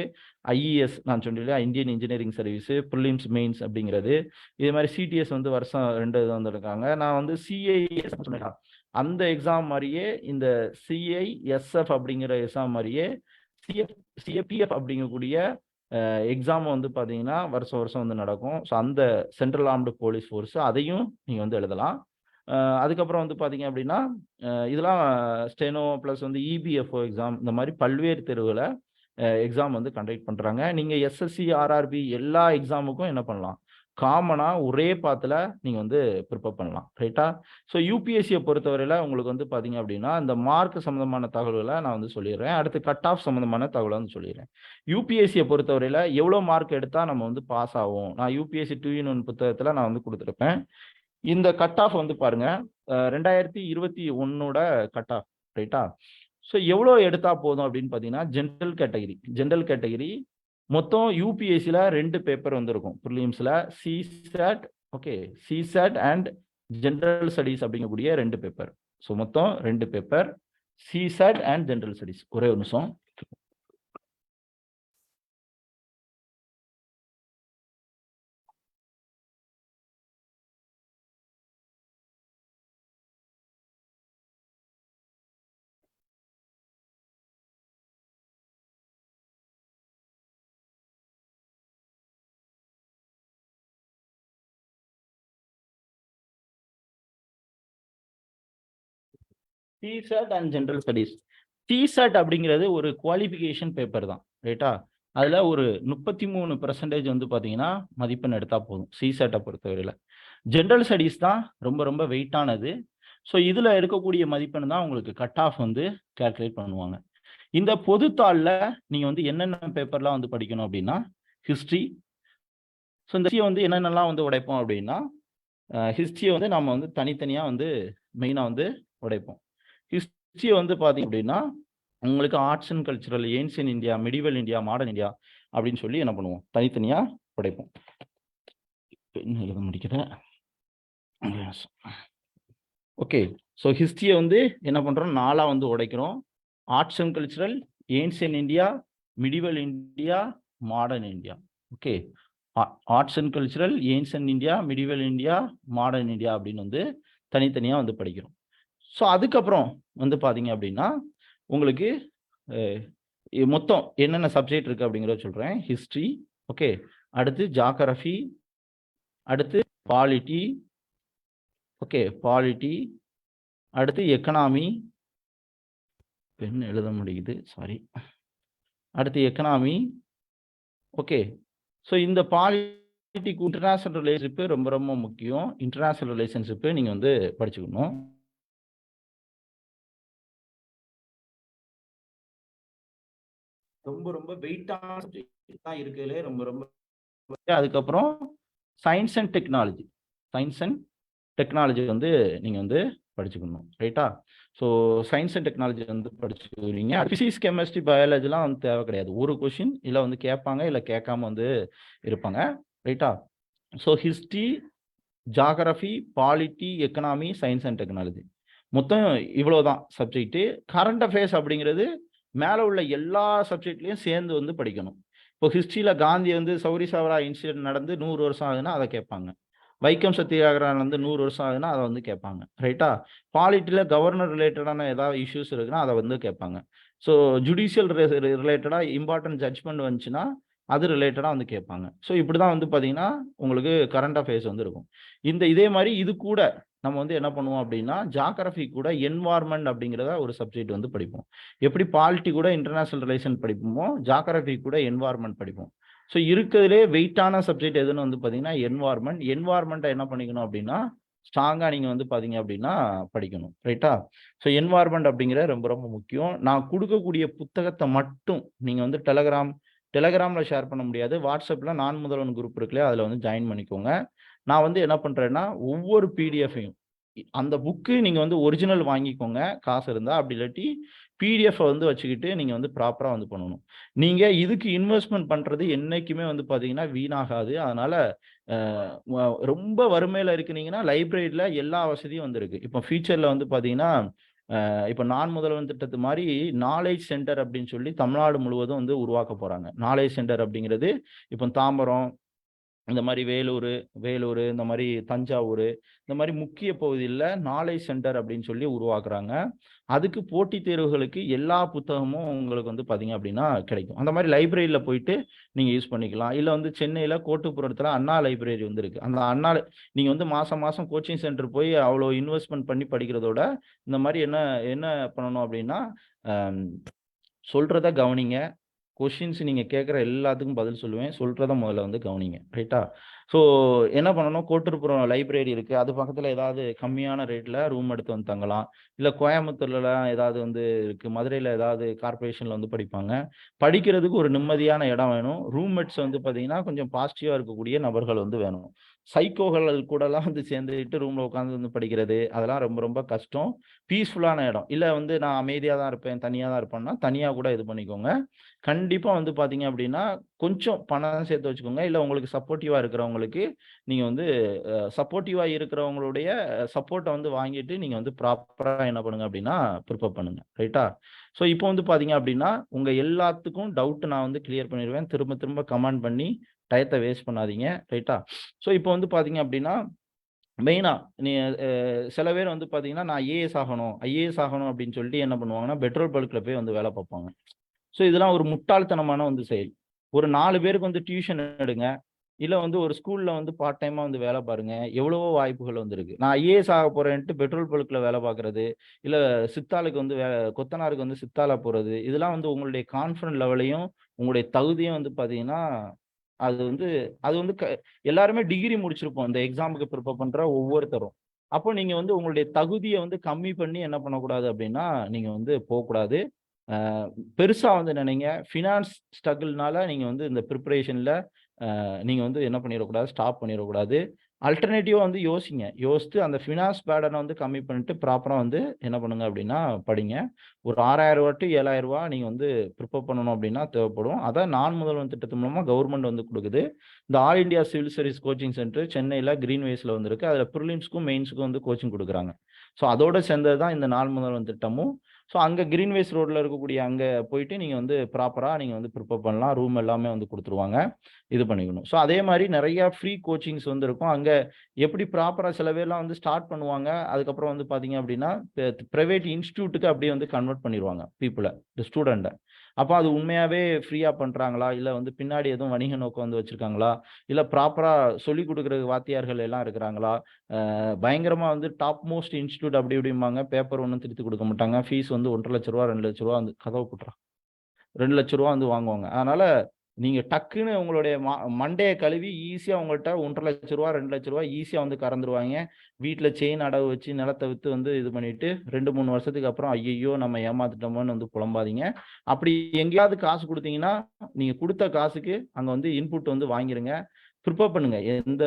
ஐஇஎஸ் நான் சொன்னேன், Indian engineering service prelims mains அப்படிங்கிறது. இதே மாதிரி சிடிஎஸ் வந்து வருஷம் 2 இது வந்துருக்காங்க. நான் வந்து சிஐஎஸ் சொன்னேன், அந்த எக்ஸாம் மாதிரியே இந்த சிஐஎஸ்எஃப் அப்படிங்கிற எக்ஸாம் மாதிரியே சிஎபிஎஃப் அப்படிங்கக்கூடிய எக்ஸாம் வந்து பார்த்தீங்கன்னா வருஷம் வந்து நடக்கும். ஸோ அந்த சென்ட்ரல் ஆர்ம்டு போலீஸ் ஃபோர்ஸ் அதையும் நீங்கள் வந்து எழுதலாம். அதுக்கப்புறம் வந்து பார்த்தீங்க அப்படின்னா இதெல்லாம் ஸ்டெனோ ப்ளஸ் வந்து இபிஎஃப்ஓ எக்ஸாம், இந்த மாதிரி பல்வேறு தேர்வுகளை எக்ஸாம் வந்து கண்டக்ட் பண்ணுறாங்க. நீங்கள் எஸ்எஸ்சி ஆர்ஆர்பி எல்லா எக்ஸாமுக்கும் என்ன பண்ணலாம், காமனாக ஒரே பாத்தில் நீங்கள் வந்து ப்ரிப்பேர் பண்ணலாம். ரைட்டா? ஸோ யூபிஎஸ்சியை பொறுத்தவரையில் உங்களுக்கு வந்து பார்த்தீங்க அப்படின்னா இந்த மார்க் சம்மந்தமான தகவல்களை நான் வந்து சொல்லிடுறேன். அடுத்து கட் ஆஃப் சம்மந்தமான தகவலை வந்து சொல்லிடுறேன். யூபிஎஸ்சியை பொறுத்தவரையில் எவ்வளோ மார்க் எடுத்தால் நம்ம வந்து பாஸ் ஆகும், நான் யூபிஎஸ்சி 2-in-1 புத்தகத்தில் நான் வந்து கொடுத்துருப்பேன். இந்த கட் ஆஃப் வந்து பாருங்க 2021 கட் ஆஃப். ரைட்டா? ஸோ எவ்வளோ எடுத்தா போதும் அப்படின்னு பார்த்தீங்கன்னா ஜென்ரல் கேட்டகரி மொத்தம் யூபிஎஸ்சியில் 2 பேப்பர் வந்து இருக்கும். ப்ரிலிம்ஸில் CSAT, okay, CSAT and general studies அப்படிங்கக்கூடிய 2 பேப்பர். ஸோ மொத்தம் 2 paper, CSAT and general studies. ஒரே ஒரு நிமிஷம். CSAT and general studies. CSAT அப்படிங்கிறது ஒரு குவாலிஃபிகேஷன் பேப்பர் தான், ரைட்டா? அதில் ஒரு 33% வந்து பார்த்தீங்கன்னா மதிப்பெண் எடுத்தால் போதும் சிசெட்டை பொறுத்தவரையில். ஜென்ரல் ஸ்டடீஸ் தான் ரொம்ப ரொம்ப வெயிட்டானது. ஸோ இதில் இருக்கக்கூடிய மதிப்பெண் தான் உங்களுக்கு கட் ஆஃப் வந்து கேல்குலேட் பண்ணுவாங்க. இந்த பொதுத்தாளில் நீங்கள் வந்து என்னென்ன பேப்பர்லாம் வந்து படிக்கணும் அப்படின்னா ஹிஸ்ட்ரி. ஸோ இந்த ஹிஸ்ட்ரியை வந்து என்னென்னலாம் வந்து உடைப்போம் அப்படின்னா ஹிஸ்ட்ரியை வந்து நம்ம வந்து தனித்தனியாக வந்து மெயினாக வந்து உடைப்போம். ஹிஸ்ட்ரியை வந்து பார்த்தீங்க அப்படின்னா உங்களுக்கு arts and cultural, ancient India, medieval India, modern India அப்படின்னு சொல்லி என்ன பண்ணுவோம், தனித்தனியாக உடைப்போம். எழுத முடிக்கிறேன். ஓகே, ஸோ ஹிஸ்ட்ரியை வந்து என்ன பண்ணுறோம், 4ஆக வந்து உடைக்கிறோம். Arts and cultural, ancient India, medieval India, modern India. Okay, arts and cultural, ancient India, medieval India, modern India அப்படின்னு வந்து தனித்தனியாக வந்து படிக்கிறோம். ஸோ அதுக்கப்புறம் வந்து பார்த்தீங்க அப்படின்னா உங்களுக்கு மொத்தம் என்னென்ன சப்ஜெக்ட் இருக்குது அப்படிங்கிறத சொல்கிறேன். ஹிஸ்ட்ரி, ஓகே, அடுத்து ஜாகிரஃபி, அடுத்து பாலிட்டி, ஓகே பாலிட்டி, அடுத்து எக்கனாமி, பெண் எழுத முடியுது சாரி, அடுத்து எக்கனாமி. ஓகே, ஸோ இந்த பாலிட்டிக்கு இன்டர்நேஷனல் ரிலேஷன்ஷிப்பு ரொம்ப ரொம்ப முக்கியம். இன்டர்நேஷனல் ரிலேஷன்ஷிப்பு நீங்கள் வந்து படிச்சுக்கணும். ரொம்ப ரொம்ப வெயிட்டான சப்ஜெக்ட் தான் இருக்குதுலே ரொம்ப ரொம்ப. அதுக்கப்புறம் science and technology, science and technology வந்து நீங்கள் வந்து படிச்சுக்கணும், ரைட்டா? ஸோ சயின்ஸ் அண்ட் டெக்னாலஜி வந்து படிச்சுக்கிறீங்க. ஃபிசிக்ஸ், கெமிஸ்ட்ரி, பயாலஜிலாம் வந்து தேவை கிடையாது. ஒரு கொஷின் இல்லை வந்து கேட்பாங்க, இல்லை கேட்காம வந்து இருப்பாங்க, ரைட்டா? So history, geography, polity, economy, science and technology மொத்தம் இவ்வளோதான் சப்ஜெக்ட்டு. கரண்ட் அஃபேர்ஸ் அப்படிங்கிறது மேலே உள்ள எல்லா சப்ஜெக்ட்லையும் சேர்ந்து வந்து படிக்கணும். இப்போ ஹிஸ்ட்ரியில் காந்தி வந்து சௌரி சவரா இன்சிடென்ட் நடந்து 100 வருஷம் ஆகுதுன்னா அதை கேட்பாங்க. வைக்கம் சத்தியாகிரகம் வந்து 100 வருஷம் ஆகுதுன்னா அதை வந்து கேட்பாங்க, ரைட்டா? பாலிட்டியில் கவர்னர் ரிலேட்டடான ஏதாவது இஷ்யூஸ் இருக்குன்னா அதை வந்து கேட்பாங்க. ஸோ ஜுடிஷியல் ரிலேட்டடாக இம்பார்ட்டன்ட் ஜட்ஜ்மெண்ட் வந்துச்சுன்னா அது ரிலேட்டடாக வந்து கேட்பாங்க. ஸோ இப்படி தான் வந்து பார்த்தீங்கன்னா உங்களுக்கு கரண்ட் அஃபேர்ஸ் வந்து இருக்கும். இதே மாதிரி இது கூட நம்ம வந்து என்ன பண்ணுவோம் அப்படின்னா ஜாகிரஃபி கூட என்வாயர்மெண்ட் அப்படிங்கிறத ஒரு சப்ஜெக்ட் வந்து படிப்போம். எப்படி பாலிட்டி கூட இன்டர்நேஷனல் ரிலேஷன் படிப்போமோ ஜாகிரஃபி கூட என்வாயர்மெண்ட் படிப்போம். ஸோ இருக்கிறதுலே வெயிட்டான சப்ஜெக்ட் எதுன்னு வந்து பார்த்தீங்கன்னா என்வாயர்மெண்ட். என்வாயர்மெண்ட்டை என்ன பண்ணிக்கணும் அப்படின்னா ஸ்ட்ராங்காக நீங்கள் வந்து பார்த்தீங்க அப்படின்னா படிக்கணும், ரைட்டா? ஸோ என்வாயர்மெண்ட் அப்படிங்கிற ரொம்ப ரொம்ப முக்கியம். நான் கொடுக்கக்கூடிய புத்தகத்தை மட்டும் நீங்கள் வந்து டெலகிராமில் ஷேர் பண்ண முடியாது. வாட்ஸ்அப்பில் நான் முதல்வன் குரூப் இருக்குல்லையா, அதில் வந்து ஜாயின் பண்ணிக்கோங்க. நான் வந்து என்ன பண்ணுறேன்னா ஒவ்வொரு பிடிஎஃப்பையும் அந்த புக்கு நீங்கள் வந்து ஒரிஜினல் வாங்கிக்கோங்க காசு இருந்தால், அப்படி இல்லாட்டி பிடிஎஃப் வந்து வச்சுக்கிட்டு நீங்கள் வந்து ப்ராப்பராக வந்து பண்ணணும். நீங்கள் இதுக்கு இன்வெஸ்ட்மெண்ட் பண்ணுறது என்றைக்குமே வந்து பார்த்தீங்கன்னா வீணாகாது. அதனால் ரொம்ப வறுமையில் இருக்கிறீங்கன்னா லைப்ரரியில் எல்லா வசதியும் வந்துருக்கு. இப்போ ஃபியூச்சரில் வந்து பார்த்தீங்கன்னா இப்போ நான் முதல்வன் திட்டத்து மாதிரி நாலேஜ் சென்டர் அப்படின்னு சொல்லி தமிழ்நாடு முழுவதும் வந்து உருவாக்க போகிறாங்க. நாலேஜ் சென்டர் அப்படிங்கிறது இப்போ தாம்பரம், இந்த மாதிரி வேலூர், இந்த மாதிரி தஞ்சாவூர், இந்த மாதிரி முக்கிய பகுதியில் நாலேஜ் சென்டர் அப்படின்னு சொல்லி உருவாக்குறாங்க. அதுக்கு போட்டித் தேர்வுகளுக்கு எல்லா புத்தகமும் உங்களுக்கு வந்து பார்த்தீங்க அப்படின்னா கிடைக்கும். அந்த மாதிரி லைப்ரரியில் போயிட்டு நீங்கள் யூஸ் பண்ணிக்கலாம். இல்லை வந்து சென்னையில் கோட்டுப்புறத்தில் அண்ணா லைப்ரரி வந்து இருக்குது. அந்த அண்ணா நீங்கள் வந்து மாதம் கோச்சிங் சென்டர் போய் அவ்வளோ இன்வெஸ்ட்மெண்ட் பண்ணி படிக்கிறதோட இந்த மாதிரி என்ன பண்ணணும் அப்படின்னா சொல்கிறத கவனிங்க. கொஷின்ஸ் நீங்கள் கேட்குற எல்லாத்துக்கும் பதில் சொல்லுவேன். சொல்கிறத முதல்ல வந்து கவனிங்க, ரைட்டா? ஸோ என்ன பண்ணணும், கோட்டுப்புறம் லைப்ரரி இருக்குது, அது பக்கத்தில் ஏதாவது கம்மியான ரேட்டில் ரூம் எடுத்து வந்து தங்கலாம். இல்லை கோயம்புத்தூர்லாம் ஏதாவது வந்து இருக்குது, மதுரையில் ஏதாவது கார்பரேஷனில் வந்து படிப்பாங்க. படிக்கிறதுக்கு ஒரு நிம்மதியான இடம் வேணும். ரூம்மேட்ஸ் வந்து பார்த்தீங்கன்னா கொஞ்சம் பாசிட்டிவாக இருக்கக்கூடிய நபர்கள் வந்து வேணும். சைக்கோகள் கூடலாம் வந்து சேர்ந்துட்டு ரூமில் உட்காந்து வந்து படிக்கிறது அதெல்லாம் ரொம்ப ரொம்ப கஷ்டம். பீஸ்ஃபுல்லான இடம் இல்லை வந்து நான் அமைதியாக தான் இருப்பேன், தனியாக தான் இருப்பேன்னா தனியாக கூட இது பண்ணிக்கோங்க. கண்டிப்பாக வந்து பார்த்தீங்க அப்படின்னா கொஞ்சம் பணம் சேர்த்து வச்சுக்கோங்க. இல்லை உங்களுக்கு சப்போர்ட்டிவாக இருக்கிறவங்களுக்கு நீங்கள் வந்து சப்போர்ட்டிவாக இருக்கிறவங்களுடைய சப்போர்ட்டை வந்து வாங்கிட்டு நீங்கள் வந்து ப்ராப்பராக என்ன பண்ணுங்க அப்படின்னா ப்ரிப்பேர் பண்ணுங்க, ரைட்டா? ஸோ இப்போ வந்து பார்த்தீங்க அப்படின்னா உங்கள் எல்லாத்துக்கும் டவுட் நான் வந்து கிளியர் பண்ணிடுவேன். திரும்ப திரும்ப கமெண்ட் பண்ணி டயத்தை வேஸ்ட் பண்ணாதீங்க, ரைட்டா? ஸோ இப்போ வந்து பார்த்தீங்க அப்படின்னா மெயினாக சில பேர் வந்து பார்த்தீங்கன்னா நான் ஐஏஎஸ் ஆகணும் அப்படின்னு சொல்லிட்டு என்ன பண்ணுவாங்கன்னா பெட்ரோல் பல்கில் போய் வந்து வேலை பார்ப்பாங்க. ஸோ இதெல்லாம் ஒரு முட்டாள்தனமான வந்து செயல். ஒரு 4 பேருக்கு வந்து டியூஷன் எடுங்க, இல்ல வந்து ஒரு ஸ்கூல்ல வந்து பார்ட் டைமா வந்து வேலை பாருங்க. எவ்வளவோ வாய்ப்புகள் வந்திருக்கு. நான் ஐஏஎஸ் ஆக போறேன்ட்டு பெட்ரோல் பல்க்ல வேலை பார்க்கறது, இல்ல சித்தாளுக்கு வந்து கொத்தனாருக்கு வந்து சித்தால போறது, இதெல்லாம் வந்து உங்களுடைய கான்ஃபிடன்ட் லெவலையும், உங்களுடைய தகுதியும் வந்து பார்த்தீங்கன்னா, அது வந்து அது வந்து எல்லாருமே டிகிரி முடிச்சிருப்போம். இந்த எக்ஸாமுக்கு ப்ரிப்பேர் பண்ற ஒவ்வொருத்தரும். அப்போ நீங்க வந்து உங்களுடைய தகுதிய வந்து கம்மி பண்ணி என்ன பண்ணக்கூடாது அப்டின்னா, நீங்க வந்து போக்கூடாது. அ பெருசா வந்து நினைங்க. ஃபினான்ஸ் ஸ்ட்ரகிள்னால நீங்க வந்து இந்த பிரிப்பரேஷன்ல நீங்க வந்து என்ன பண்ணிறக்கூடாது, ஸ்டாப் பண்ணிறக்கூடாது. அல்டர்னேட்டிவா வந்து யோசிங்க. யோசித்து அந்த ஃபினான்ஸ் பேர்டன வந்து கம்மி பண்ணிட்டு ப்ராப்பரா வந்து என்ன பண்ணுங்க அப்டின்னா படிங்க. ஒரு ரூ. 6,000 டூ ரூ. 7,000 நீங்க வந்து ப்ரிப்பேர் பண்ணணும் அப்டின்னா தேவைப்படும். அதான் நான் முதல்வன் திட்டத்து மூலமா கவர்ன்மெண்ட் வந்து குடுக்குது. இந்த all India civil service coaching centre சென்னையில கிரீன்வேஸ்ல வந்திருக்கு. அதுல பிரிலிம்ஸ்க்கும், மெயின்ஸ்க்கும் வந்து கோச்சிங் குடுக்குறாங்க. ஸோ அதோட சேர்ந்தது தான் இந்த நாள் முதல்வன் திட்டமும். ஸோ அங்க கிரீன்வேஸ் ரோட்ல இருக்கக்கூடிய அங்க போயிட்டு நீங்க வந்து ப்ராப்பரா நீங்க வந்து ப்ரிப்பேர் பண்ணலாம். ரூம் எல்லாமே வந்து குடுத்துருவாங்க. இது பண்ணிக்கணும். ஸோ அதே மாரி நெறைய ஃப்ரீ கோச்சிங்ஸ் வந்து இருக்கும். அங்க எப்படி ப்ராப்பரா சில பேர்லாம் வந்து ஸ்டார்ட் பண்ணுவாங்க. அதுக்கப்புறம் வந்து பார்த்தீங்க அப்படின்னா, பிரைவேட் இன்ஸ்டிடியூட்க்கு அப்படியே வந்து கன்வெர்ட் பண்ணிருவாங்க பீப்பிள, ஸ்டூடண்ட்ட. அப்ப அது உண்மையாவே ஃப்ரீயா பண்றாங்களா? இல்ல வந்து பின்னாடி எதுவும் வணிக நோக்கம் வந்து வச்சிருக்காங்களா? இல்ல ப்ராப்பரா சொல்லிக் குடுக்குறதுக்கு வாத்தியார்கள் எல்லாம் இருக்கிறாங்களா? பயங்கரமா வந்து டாப் மோஸ்ட் இன்ஸ்டிடியூட் அப்படி இப்படிம்பாங்க. பேப்பர் ஒண்ணும் திருத்தி குடுக்க மாட்டாங்க. ஃபீஸ் வந்து ரூ. 1,50,000 ரூ. 2,00,000 வந்து கதவ பூட்றா. ரூ. 2,00,000 வந்து வாங்குவாங்க. அதனால நீங்க டக்குன்னு உங்களுடைய மண்டைய கழுவி ஈஸியா உங்கள்ட்ட ரூ. 1,50,000 ரூ. 2,00,000 ஈஸியா வந்து கறந்துருவாய்ங்க. வீட்ல செயின் அடகு வச்சு நிலத்த வித்து வந்து இது பண்ணிட்டு 2, 3 வருஷத்துக்கு அப்புறம் ஐய்யய்யோ! நம்ம ஏமாத்துட்டோமோன்னு வந்து புலம்பாதீங்க. அப்படி எங்கேயாவது காசு குடுத்தீங்கன்னா, நீங்க குடுத்த காசுக்கு அங்க வந்து இன்புட் வந்து வாங்கிருங்க. ப்ரிப்பேர் பண்ணுங்க. எந்த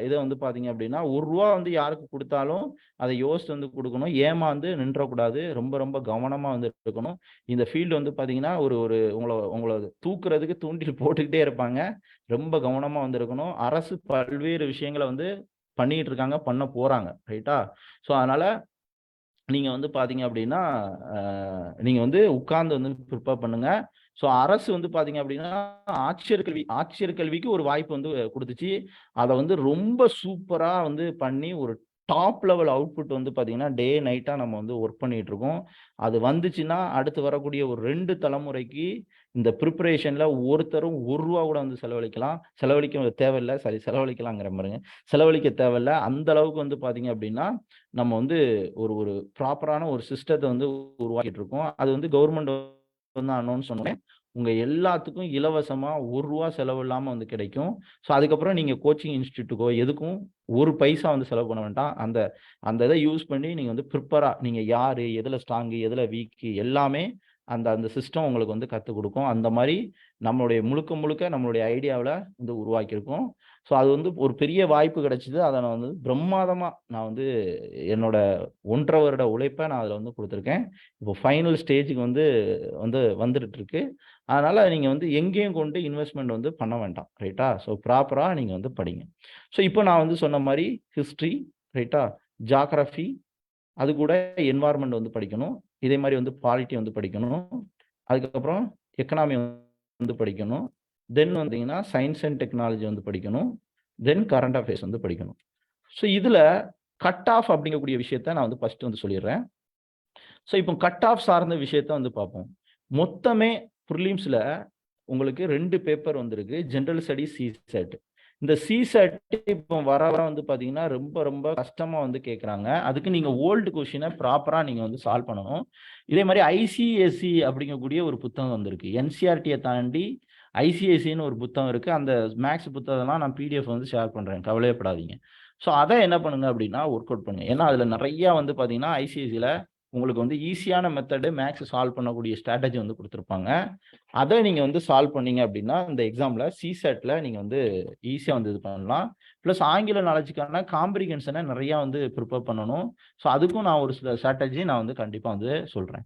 இத வந்து பார்த்தீங்க அப்படின்னா, ரூ. 1 வந்து யாருக்கு குடுத்தாலும், அத யோசிச்சு வந்து குடுக்கணும். ஏமாந்து நின்றக்கூடாது. ரொம்ப ரொம்ப கவனமா வந்து இருக்கணும். இந்த ஃபீல்டு வந்து பார்த்தீங்கன்னா, ஒரு ஒரு உங்கள தூக்குறதுக்கு தூண்டில் போட்டுக்கிட்டே இருப்பாங்க. ரொம்ப கவனமா வந்து இருக்கணும். அரசு பல்வேறு விஷயங்கள வந்து பண்ணிட்டு இருக்காங்க, பண்ண போறாங்க. ரைட்டா? ஸோ அதனால நீங்க வந்து பார்த்தீங்க அப்படின்னா, அ நீங்க வந்து உட்கார்ந்து வந்து ப்ரிப்பேர் பண்ணுங்க. ஸோ அரசு வந்து பார்த்தீங்க அப்படின்னா, ஆட்சியர் கல்விக்கு ஒரு வாய்ப்பு வந்து குடுத்துச்சு. அத வந்து ரொம்ப சூப்பரா வந்து பண்ணி ஒரு டாப் லெவல் அவுட்புட் வந்து பார்த்தீங்கன்னா, டே நைட்டா நம்ம வந்து வொர்க் பண்ணிட்டு இருக்கோம். அது வந்துச்சுன்னா, அடுத்து வரக்கூடிய ஒரு 2 தலைமுறைக்கு இந்த பிரிப்பரேஷன்ல ஒருத்தரும் ரூ. 1 கூட வந்து செலவழிக்கலாம். செலவழிக்க தேவையில்ல. சாரி செலவழிக்கலாங்கிறேன் பாருங்க. செலவழிக்க தேவையில்ல. அந்த அளவுக்கு வந்து பார்த்தீங்க அப்படின்னா, நம்ம வந்து ஒரு ஒரு ப்ராப்பரான ஒரு சிஸ்டத்த வந்து உருவாக்கிட்டு இருக்கோம். அது வந்து கவர்ன்மெண்ட் வந்து அனௌன்ஸ் சொன்னோனே, உங்க எல்லாத்துக்கும் இலவசமா ரூ. 1 செலவு இல்லாம வந்து கிடைக்கும். ஸோ அதுக்கப்புறம் நீங்க கோச்சிங் இன்ஸ்டிடியூட்டுக்கோ எதுக்கும் ஒரு பைசா வந்து செலவு பண்ண வேண்டாம். அந்த அந்த இத யூஸ் பண்ணி நீங்க வந்து ப்ரிப்பேரா நீங்க யாரு, எதுல ஸ்ட்ராங்கு, எதுல வீக்கு எல்லாமே அந்த அந்த சிஸ்டம் உங்களுக்கு வந்து கத்துக் குடுக்கும். அந்த மாரி நம்மளுடைய முழுக்க முழுக்க நம்மளுடைய ஐடியாவுல வந்து உருவாக்கியிருக்கோம். ஸோ அது வந்து ஒரு பெரிய வாய்ப்பு கிடைச்சது. அத நான் வந்து பிரம்மாதமா நான் வந்து என்னோட 1 1/2 வருட உழைப்ப நான் அதுல வந்து குடுத்துருக்கேன். இப்போ ஃபைனல் ஸ்டேஜ்க்கு வந்து வந்து வந்துட்டு இருக்கு. அதனால நீங்க வந்து எங்கேயும் கொண்டு இன்வெஸ்ட்மென்ட் வந்து பண்ண வேண்டாம். ரைட்டா? ஸோ ப்ராப்பரா நீங்க வந்து படிங்க. ஸோ இப்போ நான் வந்து சொன்ன மாரி ஹிஸ்டரி, ரைட்டா? ஜியோகிராஃபி அது கூட என்வைரன்மென்ட் வந்து படிக்கணும். இதே மாரி வந்து பாலிட்டி வந்து படிக்கணும். அதுக்கப்புறம் எக்கனாமி வந்து படிக்கணும். தென் வந்தீங்கன்னா, சயன்ஸ் அண்ட் டெக்னாலஜி வந்து படிக்கணும். தென் கரண்ட் அஃபேர்ஸ் வந்து படிக்கணும். ஸோ இதுல கட் ஆஃப் அப்படிங்கக்கூடிய விஷயத்த நான் வந்து ஃபர்ஸ்ட் வந்து சொல்லிர்றேன். ஸோ இப்போ கட் ஆஃப் சார்ந்த விஷயத்த வந்து பார்ப்போம். மொத்தமே பிரிலிம்ஸ்ல உங்களுக்கு 2 பேப்பர் வந்திருக்கு. General studies, CSAT. இந்த சிசேட் இப்போ வர வர வந்து பார்த்தீங்கன்னா, ரொம்ப ரொம்ப கஷ்டமா வந்து கேட்குறாங்க. அதுக்கு நீங்க ஓல்டு கொஸ்டின ப்ராப்பரா நீங்க வந்து சால்வ் பண்ணணும். இதே மாரி ஐசிஎஸ்இ அப்படிங்கக்கூடிய ஒரு புத்தகம் வந்திருக்கு. என்சிஇஆர்டிய தாண்டி ஐசிஎஸ்இன்னு ஒரு புத்தகம் இருக்கு. அந்த மேத்ஸ் புத்தகம்லாம் நான் பிடிஎஃப் வந்து ஷேர் பண்றேன். கவலையப்படாதீங்க. ஸோ அத என்ன பண்ணுங்க அப்படின்னா, ஒர்க் அவுட் பண்ணுங்க. ஏன்னா, அதுல நெறைய வந்து பார்த்தீங்கன்னா, ஐசிஎஸ்இல உங்களுக்கு வந்து ஈஸியான மெத்தட் மேத்ஸ் சால்வ் பண்ணக்கூடிய ஸ்ட்ராட்டஜி வந்து குடுத்திருப்பாங்க. அத நீங்க வந்து சால்வ் பண்ணீங்க அப்படின்னா, இந்த எக்ஸாம்ல சிசேட்ல நீங்க வந்து ஈஸியா வந்து இது பண்ணலாம். பிளஸ் ஆங்கில நாலேட்ஜ்க்கான காம்ப்ரிஹென்ஷன நெறைய வந்து ப்ரிப்பேர் பண்ணணும். ஸோ அதுக்கும் நான் ஒரு சில ஸ்ட்ராட்டஜி நான் வந்து கண்டிப்பா வந்து சொல்றேன்.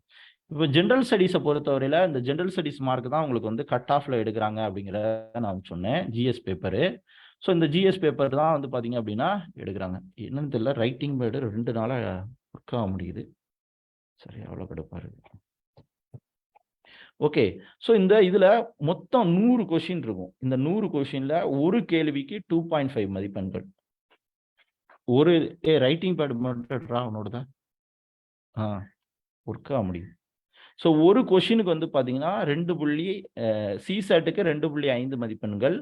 இப்போ ஜெனரல் ஸ்டடீஸ பொறுத்தவரையில, இந்த ஜெனரல் ஸ்டடீஸ் மார்க் தான் உங்களுக்கு வந்து கட் ஆஃப்ல எடுக்குறாங்க அப்படிங்கிறத நான் சொன்னேன். GS paper. ஸோ இந்த ஜிஎஸ் பேப்பர் தான் வந்து பார்த்தீங்க அப்படின்னா எடுக்குறாங்க. என்னன்னு தெரியல ரைட்டிங் பேடு 2 நாளா ஒர்க் ஆக மாட்டேங்குது. சரி அவ்வளோ கடுப்பா இருக்கு. ஓகே. ஸோ இந்த இதுல மொத்தம் 100 கொஸ்டின் இருக்கும். இந்த 100 கொஸ்டின்ல ஒரு கேள்விக்கு 2.5 மதிப்பெண்கள். ஒரு ரைட்டிங் பேட் மட்டும் எடுறா உன்னோடத. ஆ ஒர்க் ஆக முடியுது. ஸோ ஒரு கொஸ்டினுக்கு வந்து பார்த்தீங்கன்னா, 2 புள்ளி சிசேட்டுக்கு 2.5 மதிப்பெண்கள்.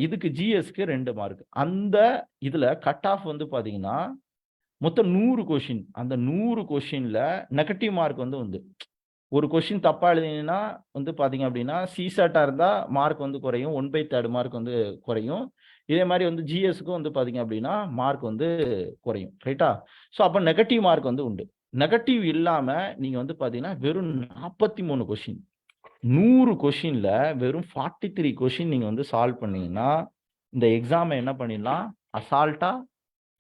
இதுக்கு ஜிஎஸ்க்கு 2 மார்க். அந்த இதுல கட் ஆஃப் வந்து பாத்தீங்கன்னா மொத்தம் 100 கொஸ்டின். அந்த 100 கொஸ்டின்ல நெகட்டிவ் மார்க் வந்து ஒரு கொஸ்டின் தப்பா எழுதினீங்கன்னா வந்து பாத்தீங்க அப்படின்னா சிசாட்டா இருந்தா மார்க் வந்து குறையும், 1/3 மார்க் வந்து குறையும். இதே மாதிரி வந்து ஜிஎஸ்க்கும் வந்து பாத்தீங்க அப்படின்னா மார்க் வந்து குறையும். ரைட்டா? ஸோ அப்போ நெகட்டிவ் மார்க் வந்து உண்டு. நெகட்டிவ் இல்லாம நீங்க வந்து பாத்தீங்கன்னா வெறும் 43 கொஸ்டின், 100 கொஸ்டின்ல வெறும் 43 கொஸ்டின் நீங்க வந்து சால்வ் பண்ணீங்கன்னா இந்த எக்ஸாமை என்ன பண்ணிடலாம், அசால்ட்டா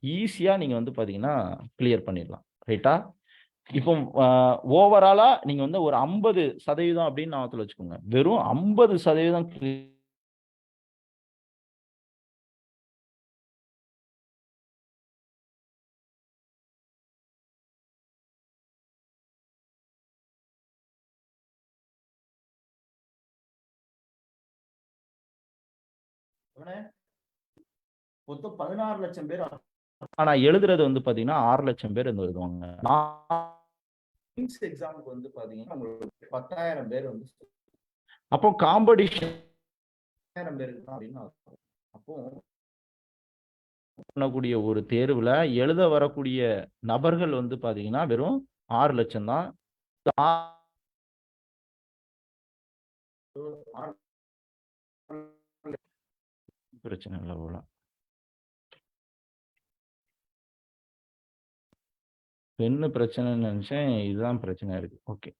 ஈஸியா நீங்க வந்து பாத்தீங்கன்னா கிளியர் பண்ணிடலாம். ரைட்டா? இப்போ ஓவராலா நீங்க வந்து ஒரு 50% அப்படின்னு ஞாபகத்துல வச்சுக்கோங்க. வெறும் 50% மொத்தம் 16 லட்சம் பேர். ஆனா எழுதுறது வந்து பாத்தீங்கன்னா 6 லட்சம் பேர் வந்து எழுதுவாங்க. எக்ஸாமுக்கு வந்து பாத்தீங்கன்னா உங்களுக்கு 10,000 பேர் வந்து. அப்போ காம்படிஷன் 1000 பேருக்கு தான் அப்படின்னு அப்போ பண்ணக்கூடிய ஒரு தேர்வுல எழுத வரக்கூடிய நபர்கள் வந்து பாத்தீங்கன்னா வெறும் 6 லட்சம் தான். பிரச்சனை இல்லை போல. என்ன பிரச்சனைன்னு நினைச்சேன், இதுதான் பிரச்சனை இருக்கு. ஓகே.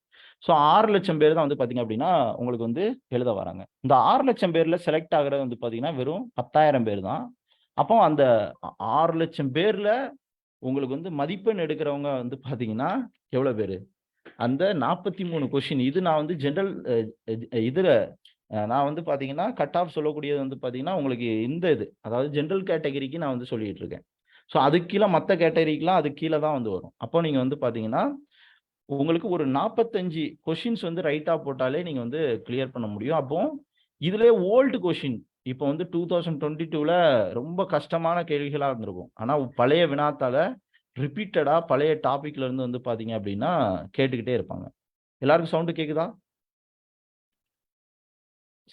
ஸோ 6 லட்சம் பேர் தான் வந்து பாத்தீங்க அப்படின்னா உங்களுக்கு வந்து எழுத வராங்க. இந்த 6 லட்சம் பேர்ல செலக்ட் ஆகுறது வந்து பாத்தீங்கன்னா வெறும் 10,000 பேர் தான். அப்போ அந்த 6 லட்சம் பேர்ல உங்களுக்கு வந்து மதிப்பெண் எடுக்கிறவங்க வந்து பாத்தீங்கன்னா எவ்வளவு பேரு? அந்த 43 கொஸ்டின். இது நான் வந்து ஜெனரல் இதுல நான் வந்து பாத்தீங்கன்னா கட் ஆஃப் சொல்லக்கூடியது வந்து பாத்தீங்கன்னா உங்களுக்கு இந்த இது, அதாவது ஜெனரல் கேட்டகரிக்கு நான் வந்து சொல்லிட்டு இருக்கேன். ஸோ அதுக்கு கீழே மற்ற கேட்டகரிக்கெல்லாம் அதுக்கு கீழே தான் வந்து வரும். அப்போ நீங்க வந்து பாத்தீங்கன்னா உங்களுக்கு ஒரு 45 கொஸ்டின்ஸ் வந்து ரைட்டா போட்டாலே நீங்க வந்து கிளியர் பண்ண முடியும். அப்போ இதுலயே ஓல்டு கொஸ்டின் இப்போ வந்து 2022ல ரொம்ப கஷ்டமான கேள்விகளா இருந்திருக்கும். ஆனா பழைய வினாத்தால ரிப்பீட்டடா பழைய டாபிக்ல இருந்து வந்து பாத்தீங்க அப்படின்னா கேட்டுக்கிட்டே இருப்பாங்க. எல்லாருக்கும் சவுண்ட் கேக்குதா?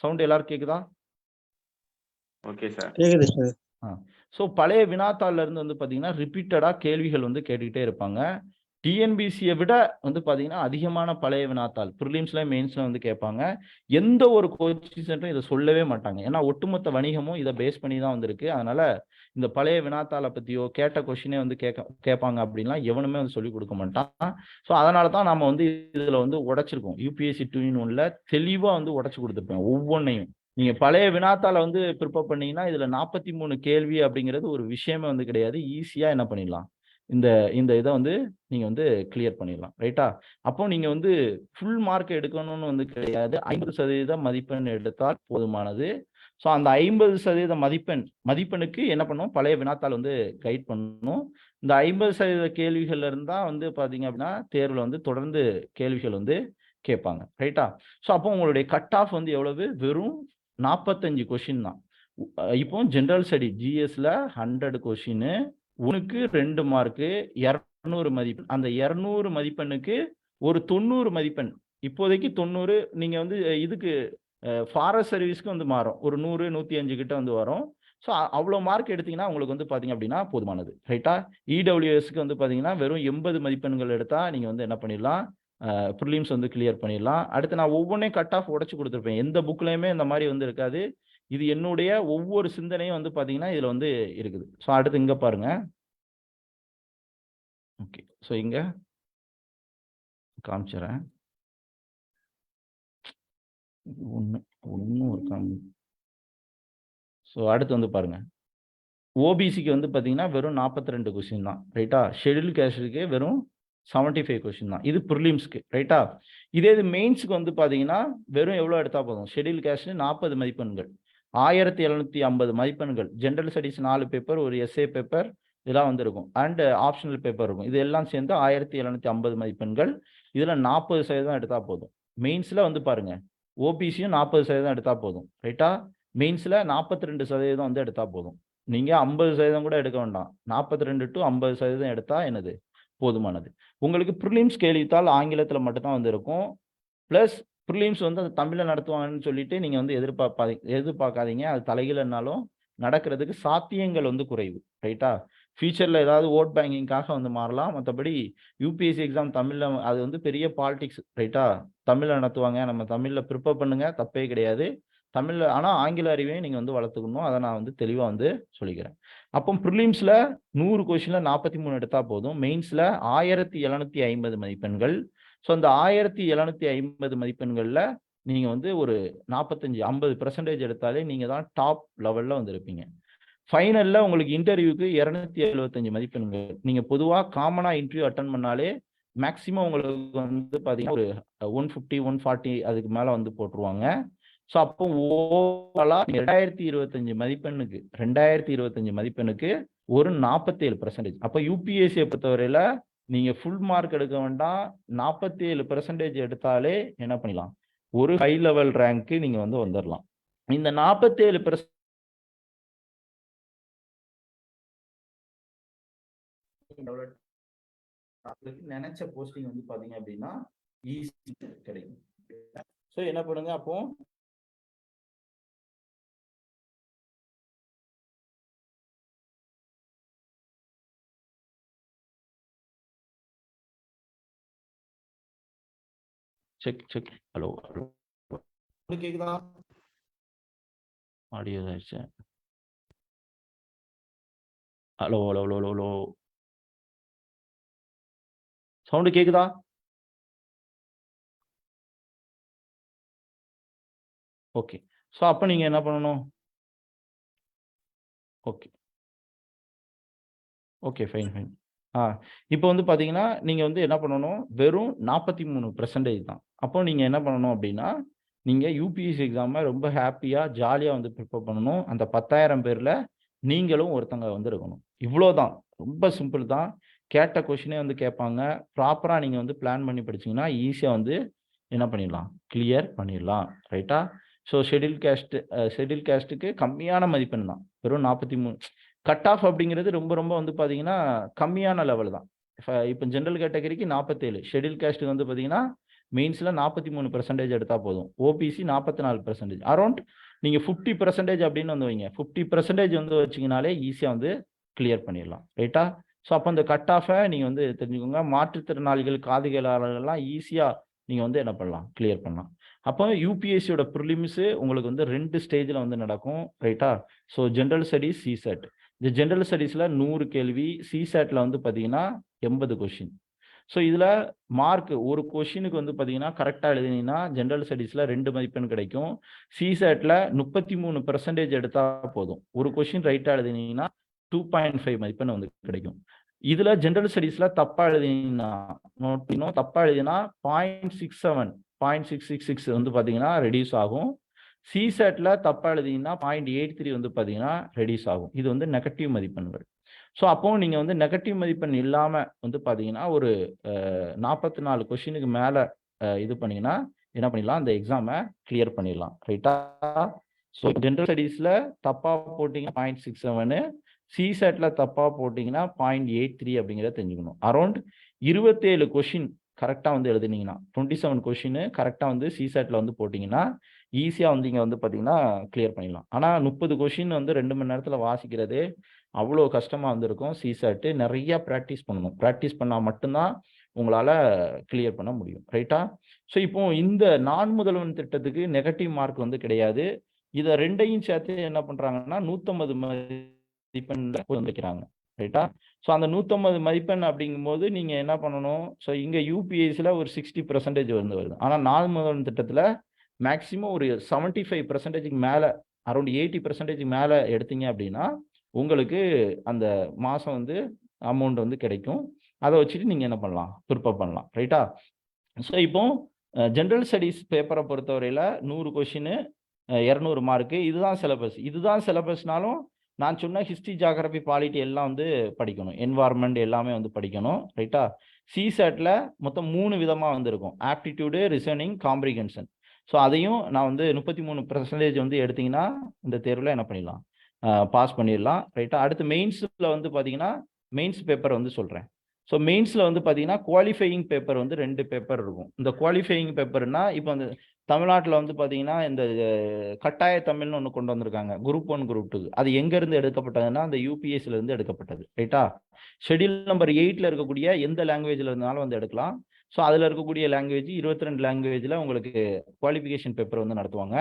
சவுண்ட் எல்லாரும் கேக்குதா? Okay sir. கேக்குது சார். ஸோ பழைய வினாத்தாள்ல இருந்து வந்து பாத்தீங்கன்னா ரிப்பீட்டடா கேள்விகள் வந்து கேட்டுக்கிட்டே இருப்பாங்க. டிஎன்பிசியை விட வந்து பாத்தீங்கன்னா அதிகமான பழைய வினாத்தாள் ப்ரிலிம்ஸ்ல மெயின்ஸ்ல வந்து கேட்பாங்க. எந்த ஒரு கோச்சிங் சென்டரும் இதை சொல்லவே மாட்டாங்க. ஏன்னா ஒட்டுமொத்த வணிகமும் இதை பேஸ் பண்ணி தான் வந்திருக்கு. அதனால இந்த பழைய வினாத்தாளை பத்தியோ கேட்ட கொஸ்டினே வந்து கேட்பாங்க அப்படின்லாம் எவனுமே வந்து சொல்லிக் கொடுக்க மாட்டான். ஸோ அதனால தான் நம்ம வந்து இதுல வந்து உடைச்சிருக்கோம். யூபிஎஸ்சி 2-in-1ல தெளிவா வந்து உடைச்சு கொடுத்துருப்பேன் ஒவ்வொன்றையும். நீங்க பழைய வினாத்தாளை வந்து ப்ரிப்பேர் பண்ணீங்கன்னா இதுல 43 கேள்வி அப்படிங்கிறது ஒரு விஷயமே வந்து கிடையாது. ஈஸியா என்ன பண்ணிடலாம், இந்த இந்த இதை வந்து நீங்க வந்து கிளியர் பண்ணிடலாம். ரைட்டா? அப்போ நீங்க வந்து ஃபுல் மார்க் எடுக்கணும்னு வந்து கிடையாது. 50% மதிப்பெண் எடுத்தால் போதுமானது. ஸோ அந்த 50% மதிப்பெண்ணுக்கு என்ன பண்ணும், பழைய வினாத்தாள் வந்து கைட் பண்ணணும். இந்த 50% கேள்விகள்ல இருந்தா வந்து பாத்தீங்க அப்படின்னா தேர்வுல வந்து தொடர்ந்து கேள்விகள் வந்து கேட்பாங்க. ரைட்டா? ஸோ அப்போ உங்களுடைய கட் ஆஃப் வந்து எவ்வளவு? வெறும் 45 கொஸ்டின் தான். இப்போ ஜெனரல் ஸ்டடி ஜிஎஸ்ல 100 கொஸ்டின், உனக்கு 2 மார்க்கு 200 மதிப்பெண். அந்த 200 மதிப்பெண்ணுக்கு ஒரு 90 மதிப்பெண். இப்போதைக்கு 90 நீங்க வந்து இதுக்கு ஃபாரஸ்ட் சர்வீஸ்க்கு வந்து மாறும். ஒரு 100, 105 கிட்ட வந்து வரும். ஸோ அவ்வளோ மார்க் எடுத்தீங்கன்னா உங்களுக்கு வந்து பாத்தீங்க அப்படின்னா போதுமானது. ரைட்டா? இடபிள்யூஎஸ்க்கு வந்து பாத்தீங்கன்னா வெறும் 80 மதிப்பெண்கள் எடுத்தா நீங்க வந்து என்ன பண்ணிடலாம், ப்ரிலிம்ஸ் வந்து கிளியர் பண்ணிடலாம். அடுத்து நான் ஒவ்வொன்றையும் கட் ஆஃப் உடைச்சு கொடுத்துருப்பேன். எந்த புக்லையுமே இந்த மாதிரி வந்து இருக்காது. இது என்னுடைய ஒவ்வொரு சிந்தனையும் வந்து பாத்தீங்கன்னா இதுல வந்து இருக்குது. ஸோ அடுத்து இங்க பாருங்க. ஓகே. ஸோ இங்க காமிச்சிடறேன். ஒன்னும் ஒரு ஸோ அடுத்து வந்து பாருங்க. ஓபிசிக்கு வந்து பாத்தீங்கன்னா வெறும் 42 கொஸ்டின் தான். ரைட்டா? ஷெட்யூல் கேஸ்டுக்கு வெறும் 75 கொஸ்டின் தான். இது ப்ரிலிம்ஸ்க்கு. ரைட்டா? இதே இது மெயின்ஸ்க்கு வந்து பாத்தீங்கன்னா வெறும் எவ்வளவு எடுத்தா போதும், ஷெட்யூல் கேஸ்ட் 40 மதிப்பெண்கள், 1750 மதிப்பெண்கள், ஜெனரல் ஸ்டடிஸ் 4 பேப்பர், ஒரு எஸ்ஏ பேப்பர் இதெல்லாம் வந்து இருக்கும். அண்ட் ஆப்ஷனல் பேப்பர் இருக்கும். இது எல்லாம் சேர்ந்து 1750 மதிப்பெண்கள். இதுல 40% எடுத்தா போதும். மெயின்ஸ்ல வந்து பாருங்க, ஓபிசியும் 40% எடுத்தா போதும். ரைட்டா? மெயின்ஸ்ல 42% வந்து எடுத்தா போதும். நீங்க 50% கூட எடுக்க வேண்டாம். 42 to 50% எடுத்தா என்னது போதுமானது. உங்களுக்கு ப்ரிலிம்ஸ் கேள்வித்தாள் ஆங்கிலத்துல மட்டும் தான் வந்து இருக்கும். பிளஸ் ப்ரிலிம்ஸ் வந்து அது தமிழில் நடத்துவாங்கன்னு சொல்லிட்டு நீங்கள் வந்து எதிர்பார்க்காதீங்க. அது தலைகீழனாலும் நடக்கிறதுக்கு சாத்தியங்கள் வந்து குறைவு. ரைட்டா? ஃபியூச்சரில் ஏதாவது ஓட் பேங்கிங்காக வந்து மாறலாம். மற்றபடி யூபிஎஸ்சி எக்ஸாம் தமிழில் அது வந்து பெரிய பாலிடிக்ஸ். ரைட்டா? தமிழில் நடத்துவாங்க. நம்ம தமிழில் ப்ரிப்பேர் பண்ணுங்க, தப்பே கிடையாது. தமிழில் ஆனால் ஆங்கில அறிவையும் நீங்கள் வந்து வளர்த்துக்கணும். அதை நான் வந்து தெளிவாக வந்து சொல்லிக்கிறேன். அப்போ ப்ரிலிம்ஸில் 100 கொஷினில் 43 எடுத்தால் போதும். மெயின்ஸில் 1750 மதிப்பெண்கள். ஸோ அந்த 1750 மதிப்பெண்களில் நீங்கள் வந்து ஒரு 50% எடுத்தாலே நீங்கள் தான் டாப் லெவலில் வந்து இருப்பீங்க. ஃபைனலில் உங்களுக்கு இன்டர்வியூக்கு 275 மதிப்பெண்கள். நீங்கள் பொதுவாக காமனாக இன்டர்வியூ அட்டன் பண்ணாலே மேக்ஸிமம் உங்களுக்கு வந்து பார்த்தீங்கன்னா ஒரு 150 140 அதுக்கு மேலே வந்து போட்டுருவாங்க. ஸோ அப்போ ஓவராலாக 2025 மதிப்பெண்ணுக்கு ஒரு 47%. அப்போ யூபிஎஸ்சியை பொறுத்தவரையில் நீங்கள் ஃபுல் மார்க் எடுக்க வேண்டாம், 47% எடுத்தாலே என்ன பண்ணலாம், ஒரு ஹை லெவல் ரேங்க்கு நீங்கள் வந்து வந்துடலாம். இந்த 47% நினைச்ச போஸ்டிங் வந்து பாத்தீங்க அப்படின்னா ஈஸி கிடைக்கும். ஸோ என்ன பண்ணுங்க, அப்போ செக் ஹலோ கேக்குதா? ஆடியோ ஆயிடுச்சு. Hello hello hello hello sound கேக்குதா? ஓகே. ஸோ அப்போ நீங்கள் என்ன பண்ணணும்? Okay fine. இப்போ வந்து பார்த்தீங்கன்னா நீங்கள் வந்து என்ன பண்ணணும், வெறும் 43% தான். அப்போ நீங்கள் என்ன பண்ணணும் அப்படின்னா, நீங்கள் யூபிஎஸ்சி எக்ஸாமை ரொம்ப ஹாப்பியாக ஜாலியாக வந்து ப்ரிப்பேர் பண்ணணும். அந்த 10,000 பேரில் நீங்களும் ஒருத்தங்க வந்து இருக்கணும். இவ்வளோ தான், ரொம்ப சிம்பிள் தான். கேட்ட கொஷினே வந்து கேட்பாங்க. ப்ராப்பராக நீங்கள் வந்து பிளான் பண்ணி படிச்சிங்கன்னா ஈஸியாக வந்து என்ன பண்ணிடலாம், கிளியர் பண்ணிடலாம். ரைட்டா? ஸோ ஷெட்யூல் கேஸ்ட்டுக்கு கம்மியான மதிப்பெண் தான், வெறும் 43. கட் ஆஃப் அப்படிங்கிறது ரொம்ப ரொம்ப வந்து பார்த்தீங்கன்னா கம்மியான லெவல் தான். இப்போ ஜென்ரல் கேட்டகரிக்கு 47, ஷெட்யூல் கேஸ்ட்டுக்கு வந்து பார்த்தீங்கன்னா மெயின்ஸில் 43% எடுத்தால் போதும். ஓபிசி 44%. அரௌண்ட் நீங்கள் 50% அப்படின்னு வந்து வைங்க. 50% வந்து வச்சிங்கனாலே ஈஸியாக வந்து கிளியர் பண்ணிடலாம். ரைட்டா? ஸோ அப்போ அந்த கட் ஆஃபை நீங்கள் வந்து தெரிஞ்சுக்கோங்க. மாற்றுத்திறனாளிகள், காது கேளாளர்கள்லாம் ஈஸியாக நீங்கள் வந்து என்ன பண்ணலாம், கிளியர் பண்ணலாம். அப்போ யூபிஎஸ்சியோட ப்ரிலிம்ஸு உங்களுக்கு வந்து 2 ஸ்டேஜில் வந்து நடக்கும். ரைட்டா? So general studies, சிசெட். இந்த ஜென்ரல் ஸ்டடீஸில் 100 கேள்வி, சிசேட்டில் வந்து பார்த்தீங்கன்னா 80 கொஷின். ஸோ இதில் மார்க் ஒரு கொஷினுக்கு வந்து பார்த்தீங்கன்னா கரெக்டாக எழுதினீங்கன்னா ஜென்ரல் ஸ்டடீஸில் 2 மதிப்பெண் கிடைக்கும். சிசேட்டில் 33% எடுத்தால் போதும். ஒரு கொஷின் ரைட்டாக எழுதினீங்கன்னா 2.5 மதிப்பெண் வந்து கிடைக்கும். இதில் ஜென்ரல் ஸ்டடீஸில் தப்பாக எழுதினீங்கன்னா, தப்பாக எழுதினா 0.666 வந்து பார்த்தீங்கன்னா ரெடியூஸ் ஆகும். சிசேட்டில் தப்பாக எழுதிங்கன்னா 0.83 வந்து பார்த்தீங்கன்னா ரெடியூஸ் ஆகும். இது வந்து நெகட்டிவ் மதிப்பெண்கள். ஸோ அப்போ நீங்கள் வந்து நெகட்டிவ் மதிப்பெண் இல்லாமல் வந்து பார்த்தீங்கன்னா ஒரு 44 கொஷினுக்கு மேலே இது பண்ணிங்கன்னா என்ன பண்ணிடலாம், அந்த எக்ஸாமை கிளியர் பண்ணிடலாம். ரைட்டா? ஸோ ஜென்ரல் ஸ்டடீஸில் தப்பாக போட்டிங்கன்னா 0.67, சிசேட்டில் தப்பாக போட்டிங்கன்னா 0.83 அப்படிங்கிறத தெரிஞ்சுக்கணும். அரௌண்ட் 27 கொஷின் கரெக்டாக வந்து எழுதுனீங்கன்னா, 27 கொஷின் கரெக்டாக வந்து சிசேட்டில் வந்து போட்டிங்கன்னா ஈஸியாக வந்து இங்கே வந்து பார்த்தீங்கன்னா கிளியர் பண்ணிடலாம். ஆனால் 30 கொஷின் வந்து 2 மணி நேரத்தில் வாசிக்கிறதே அவ்வளோ கஷ்டமாக வந்திருக்கும். சிசேட்டு நிறைய ப்ராக்டிஸ் பண்ணணும். ப்ராக்டிஸ் பண்ணால் மட்டும்தான் உங்களால் கிளியர் பண்ண முடியும். ரைட்டா? ஸோ இப்போ இந்த நான் முதல்வன் திட்டத்துக்கு நெகட்டிவ் மார்க் வந்து கிடையாது. இதை ரெண்டையும் சேர்த்து என்ன பண்ணுறாங்கன்னா 150 மதிப்பெண் வைக்கிறாங்க. ரைட்டா? ஸோ அந்த 150 மதிப்பெண் அப்படிங்கும்போது நீங்கள் என்ன பண்ணணும், ஸோ இங்கே யூபிஎஸ்சியில் ஒரு 60% வந்து வருது. ஆனால் நான் முதல்வன் திட்டத்தில் மேக்ஸிமம் ஒரு 75%க்கு மேலே, அரௌண்ட் 80% மேலே எடுத்தீங்க அப்படின்னா உங்களுக்கு அந்த மாதம் வந்து அமௌண்ட் வந்து கிடைக்கும். அதை வச்சுட்டு நீங்கள் என்ன பண்ணலாம், ப்ரிப்பேர் பண்ணலாம். ரைட்டா? ஸோ இப்போ ஜென்ரல் ஸ்டடீஸ் பேப்பரை பொறுத்தவரையில் 100 கொஷின் 200 மார்க்கு. இதுதான் சிலபஸ்னாலும் நான் சொன்ன ஹிஸ்ட்ரி, ஜியாகிரபி, பாலிட்டி எல்லாம் வந்து படிக்கணும். என்வாயர்மெண்ட் எல்லாமே வந்து படிக்கணும். ரைட்டா? சிசேட்டில் மொத்தம் 3 விதமாக வந்து இருக்கும். Aptitude, reasoning, comprehension. ஸோ அதையும் நான் வந்து 33% வந்து எடுத்தீங்கன்னா இந்த தேர்வில் என்ன பண்ணிடலாம், பாஸ் பண்ணிடலாம். ரைட்டா? அடுத்து மெயின்ஸில் வந்து பார்த்தீங்கன்னா மெயின்ஸ் பேப்பர் வந்து சொல்கிறேன். ஸோ மெயின்ஸில் வந்து பார்த்தீங்கன்னா குவாலிஃபையிங் பேப்பர் வந்து 2 பேப்பர் இருக்கும். இந்த குவாலிஃபையிங் பேப்பர்னா இப்போ அந்த தமிழ்நாட்டில் வந்து பார்த்தீங்கன்னா இந்த கட்டாய தமிழ்னு ஒன்று கொண்டு வந்திருக்காங்க குரூப் 1 குரூப் 2. அது எங்கேருந்து எடுக்கப்பட்டதுன்னா அந்த யூபிஎஸ்சிலேருந்து எடுக்கப்பட்டது. ரைட்டா? ஷெட்யூல் நம்பர் 8ல் இருக்கக்கூடிய எந்த லாங்குவேஜில் இருந்தாலும் வந்து எடுக்கலாம். ஸோ அதில் இருக்கக்கூடிய லாங்குவேஜ் 22 லாங்குவேஜில் உங்களுக்கு குவாலிஃபிகேஷன் பேப்பர் வந்து நடத்துவாங்க.